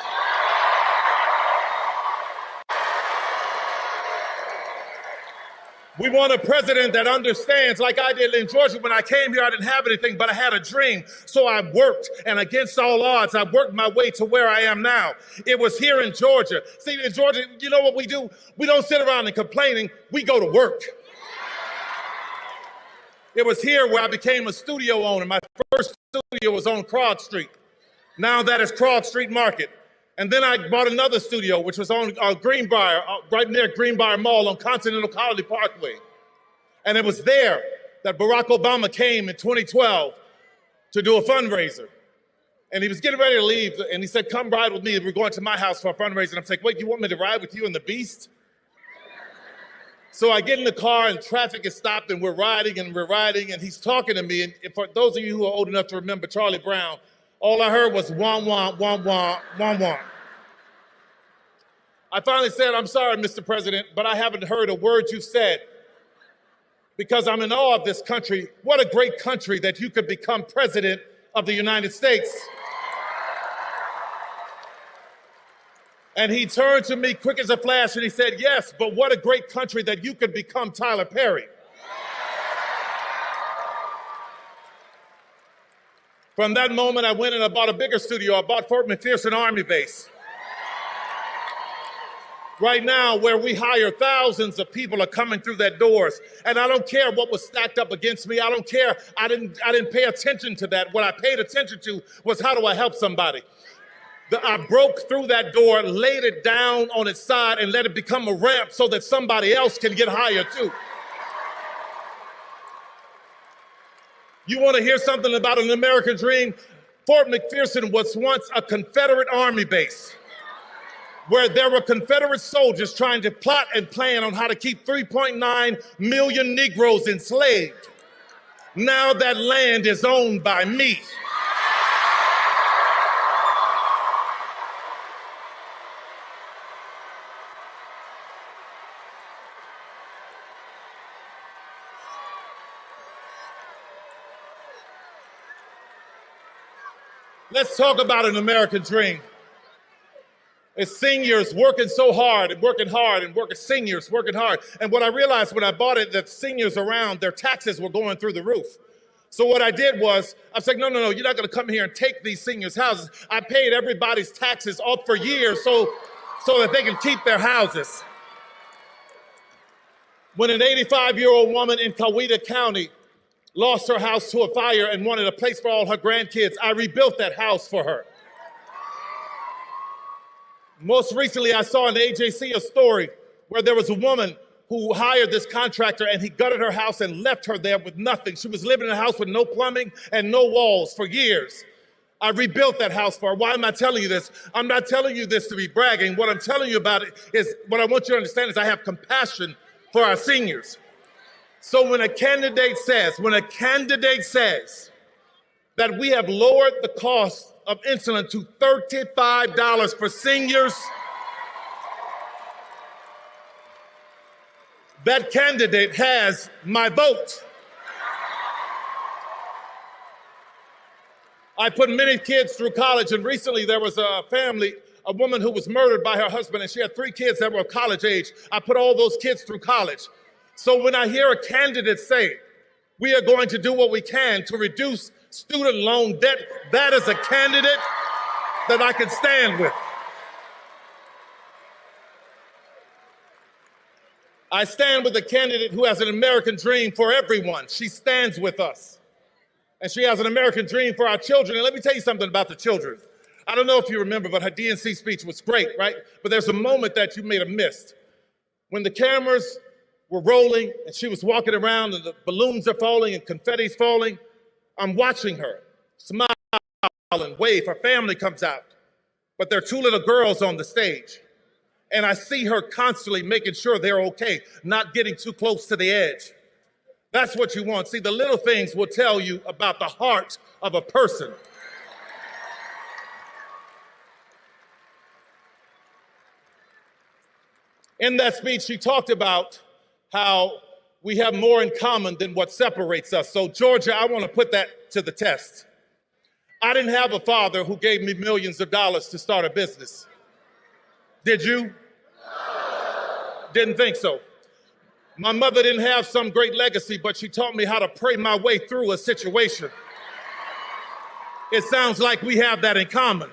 We want a president that understands, like I did in Georgia. When I came here, I didn't have anything, but I had a dream. So I worked, and against all odds, I worked my way to where I am now. It was here in Georgia. See, in Georgia, you know what we do? We don't sit around and complaining. We go to work. It was here where I became a studio owner. My first studio was on Krog Street. Now that is Krog Street Market. And then I bought another studio, which was on Greenbrier, right near Greenbrier Mall on Continental Colony Parkway. And it was there that Barack Obama came in 2012 to do a fundraiser. And he was getting ready to leave, and he said, "Come ride with me. We're going to my house for a fundraiser." And I'm like, "Wait, you want me to ride with you in the Beast?" So I get in the car, and traffic is stopped, and we're riding, and he's talking to me. And for those of you who are old enough to remember Charlie Brown, all I heard was wah, wah, wah, wah, wah, wah. I finally said, "I'm sorry, Mr. President, but I haven't heard a word you said because I'm in awe of this country. What a great country that you could become president of the United States." And he turned to me quick as a flash and he said, "Yes, but what a great country that you could become Tyler Perry." From that moment, I went and I bought a bigger studio. I bought Fort McPherson Army Base. Right now, where we hire thousands of people are coming through that doors. And I don't care what was stacked up against me. I don't care. I didn't pay attention to that. What I paid attention to was, how do I help somebody? I broke through that door, laid it down on its side, and let it become a ramp so that somebody else can get higher too. You want to hear something about an American dream? Fort McPherson was once a Confederate Army base where there were Confederate soldiers trying to plot and plan on how to keep 3.9 million Negroes enslaved. Now that land is owned by me. Let's talk about an American dream. It's seniors working so hard and working hard and working, seniors working hard. And what I realized when I bought it, that seniors around, their taxes were going through the roof. So what I did was, I was like, no, you're not gonna come here and take these seniors' houses. I paid everybody's taxes off for years so that they can keep their houses. When an 85-year-old woman in Coweta County lost her house to a fire and wanted a place for all her grandkids, I rebuilt that house for her. Most recently, I saw in AJC a story where there was a woman who hired this contractor and he gutted her house and left her there with nothing. She was living in a house with no plumbing and no walls for years. I rebuilt that house for her. Why am I telling you this? I'm not telling you this to be bragging. What I'm telling you about it is, what I want you to understand is I have compassion for our seniors. So when a candidate says that we have lowered the cost of insulin to $35 for seniors, that candidate has my vote. I put many kids through college, and recently there was a woman who was murdered by her husband, and she had 3 kids that were of college age. I put all those kids through college. So when I hear a candidate say, we are going to do what we can to reduce student loan debt, that is a candidate that I can stand with. I stand with a candidate who has an American dream for everyone. She stands with us. And she has an American dream for our children. And let me tell you something about the children. I don't know if you remember, but her DNC speech was great, right? But there's a moment that you may have missed. When the cameras were rolling and she was walking around and the balloons are falling and confetti's falling, I'm watching her smile and wave. Her family comes out, but there are 2 little girls on the stage. And I see her constantly making sure they're okay, not getting too close to the edge. That's what you want. See, the little things will tell you about the heart of a person. In that speech, she talked about how we have more in common than what separates us. So, Georgia, I want to put that to the test. I didn't have a father who gave me millions of dollars to start a business. Did you? Didn't think so. My mother didn't have some great legacy, but she taught me how to pray my way through a situation. It sounds like we have that in common.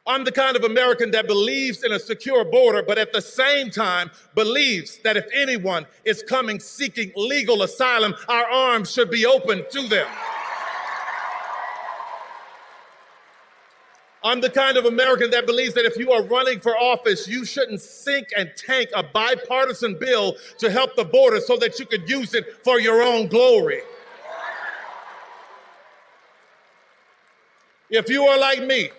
I'm the kind of American that believes in a secure border, but at the same time believes that if anyone is coming seeking legal asylum, our arms should be open to them. I'm the kind of American that believes that if you are running for office, you shouldn't sink and tank a bipartisan bill to help the border so that you could use it for your own glory. If you are like me,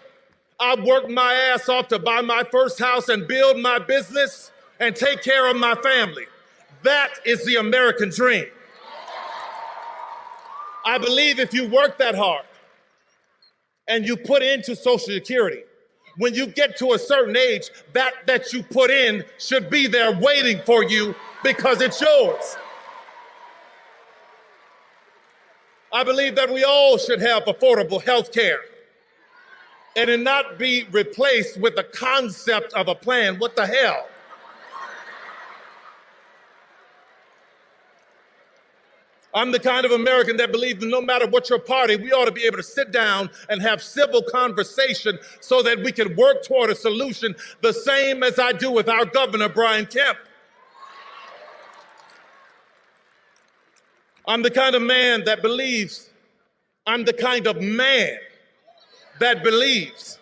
I've worked my ass off to buy my first house and build my business and take care of my family. That is the American dream. I believe if you work that hard and you put into Social Security, when you get to a certain age, that you put in should be there waiting for you because it's yours. I believe that we all should have affordable health care and it not be replaced with the concept of a plan. What the hell? I'm the kind of American that believes that no matter what your party, we ought to be able to sit down and have civil conversation so that we can work toward a solution, the same as I do with our governor, Brian Kemp. I'm the kind of man that believes, I'm the kind of man that believes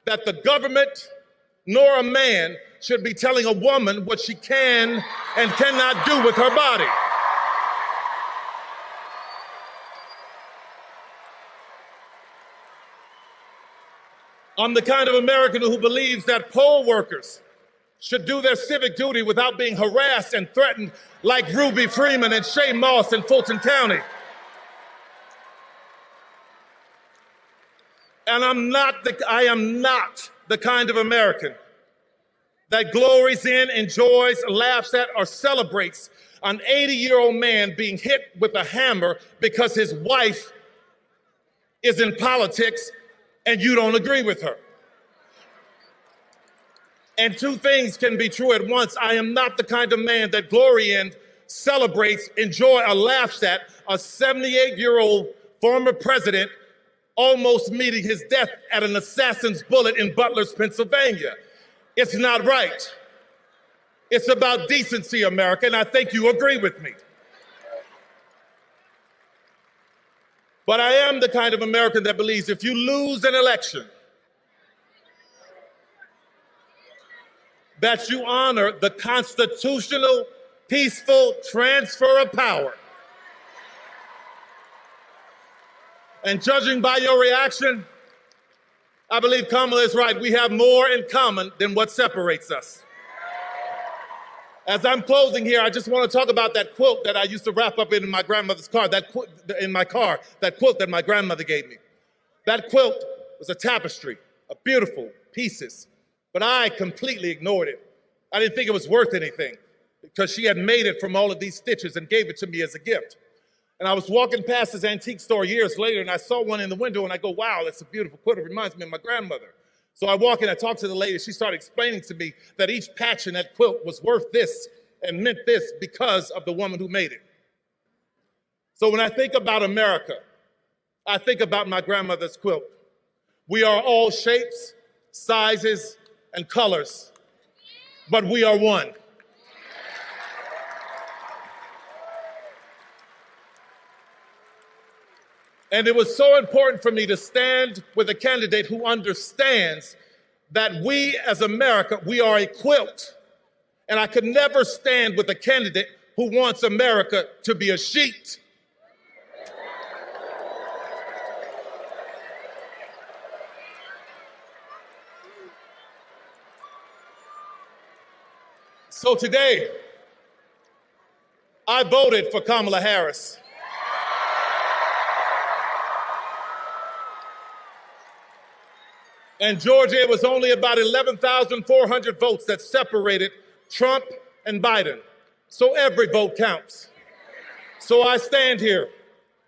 that the government nor a man should be telling a woman what she can and cannot do with her body. I'm the kind of American who believes that poll workers should do their civic duty without being harassed and threatened like Ruby Freeman and Shay Moss in Fulton County. And I am not the kind of American that glories in, enjoys, laughs at, or celebrates an 80-year-old man being hit with a hammer because his wife is in politics and you don't agree with her. And two things can be true at once. I am not the kind of man that glory in, celebrates, enjoy, or laughs at a 78-year-old former president almost meeting his death at an assassin's bullet in Butler's, Pennsylvania. It's not right. It's about decency, America, and I think you agree with me. But I am the kind of American that believes if you lose an election, that you honor the constitutional, peaceful transfer of power. And judging by your reaction, I believe Kamala is right. We have more in common than what separates us. As I'm closing here, I just want to talk about that quilt that I used to wrap up in my grandmother's car, that quilt that my grandmother gave me. That quilt was a tapestry of beautiful pieces, but I completely ignored it. I didn't think it was worth anything because she had made it from all of these stitches and gave it to me as a gift. And I was walking past this antique store years later and I saw one in the window and I go, wow, that's a beautiful quilt. It reminds me of my grandmother. So I walk in, I talk to the lady. She started explaining to me that each patch in that quilt was worth this and meant this because of the woman who made it. So when I think about America, I think about my grandmother's quilt. We are all shapes, sizes, and colors, but we are one. And it was so important for me to stand with a candidate who understands that we as America, we are a quilt. And I could never stand with a candidate who wants America to be a sheet. So today, I voted for Kamala Harris. And Georgia, it was only about 11,400 votes that separated Trump and Biden. So every vote counts. So I stand here,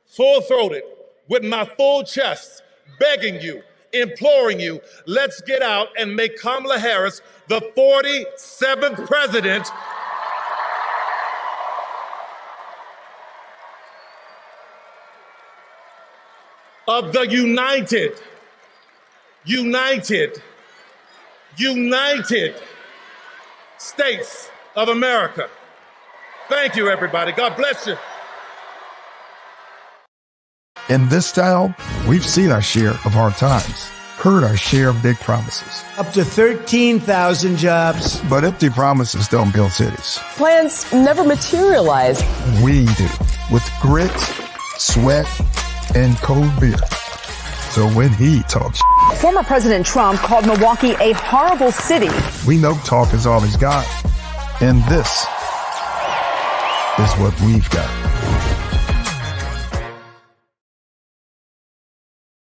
full-throated, with my full chest, begging you, imploring you, let's get out and make Kamala Harris the 47th president of the United States of America. Thank you, everybody. God bless you. In this town, we've seen our share of hard times, heard our share of big promises. Up to 13,000 jobs. But empty promises don't build cities. Plans never materialize. We do, with grit, sweat, and cold beer. So when he talks, Former President Trump called Milwaukee a horrible city. we know talk is all he's got. And this is what we've got.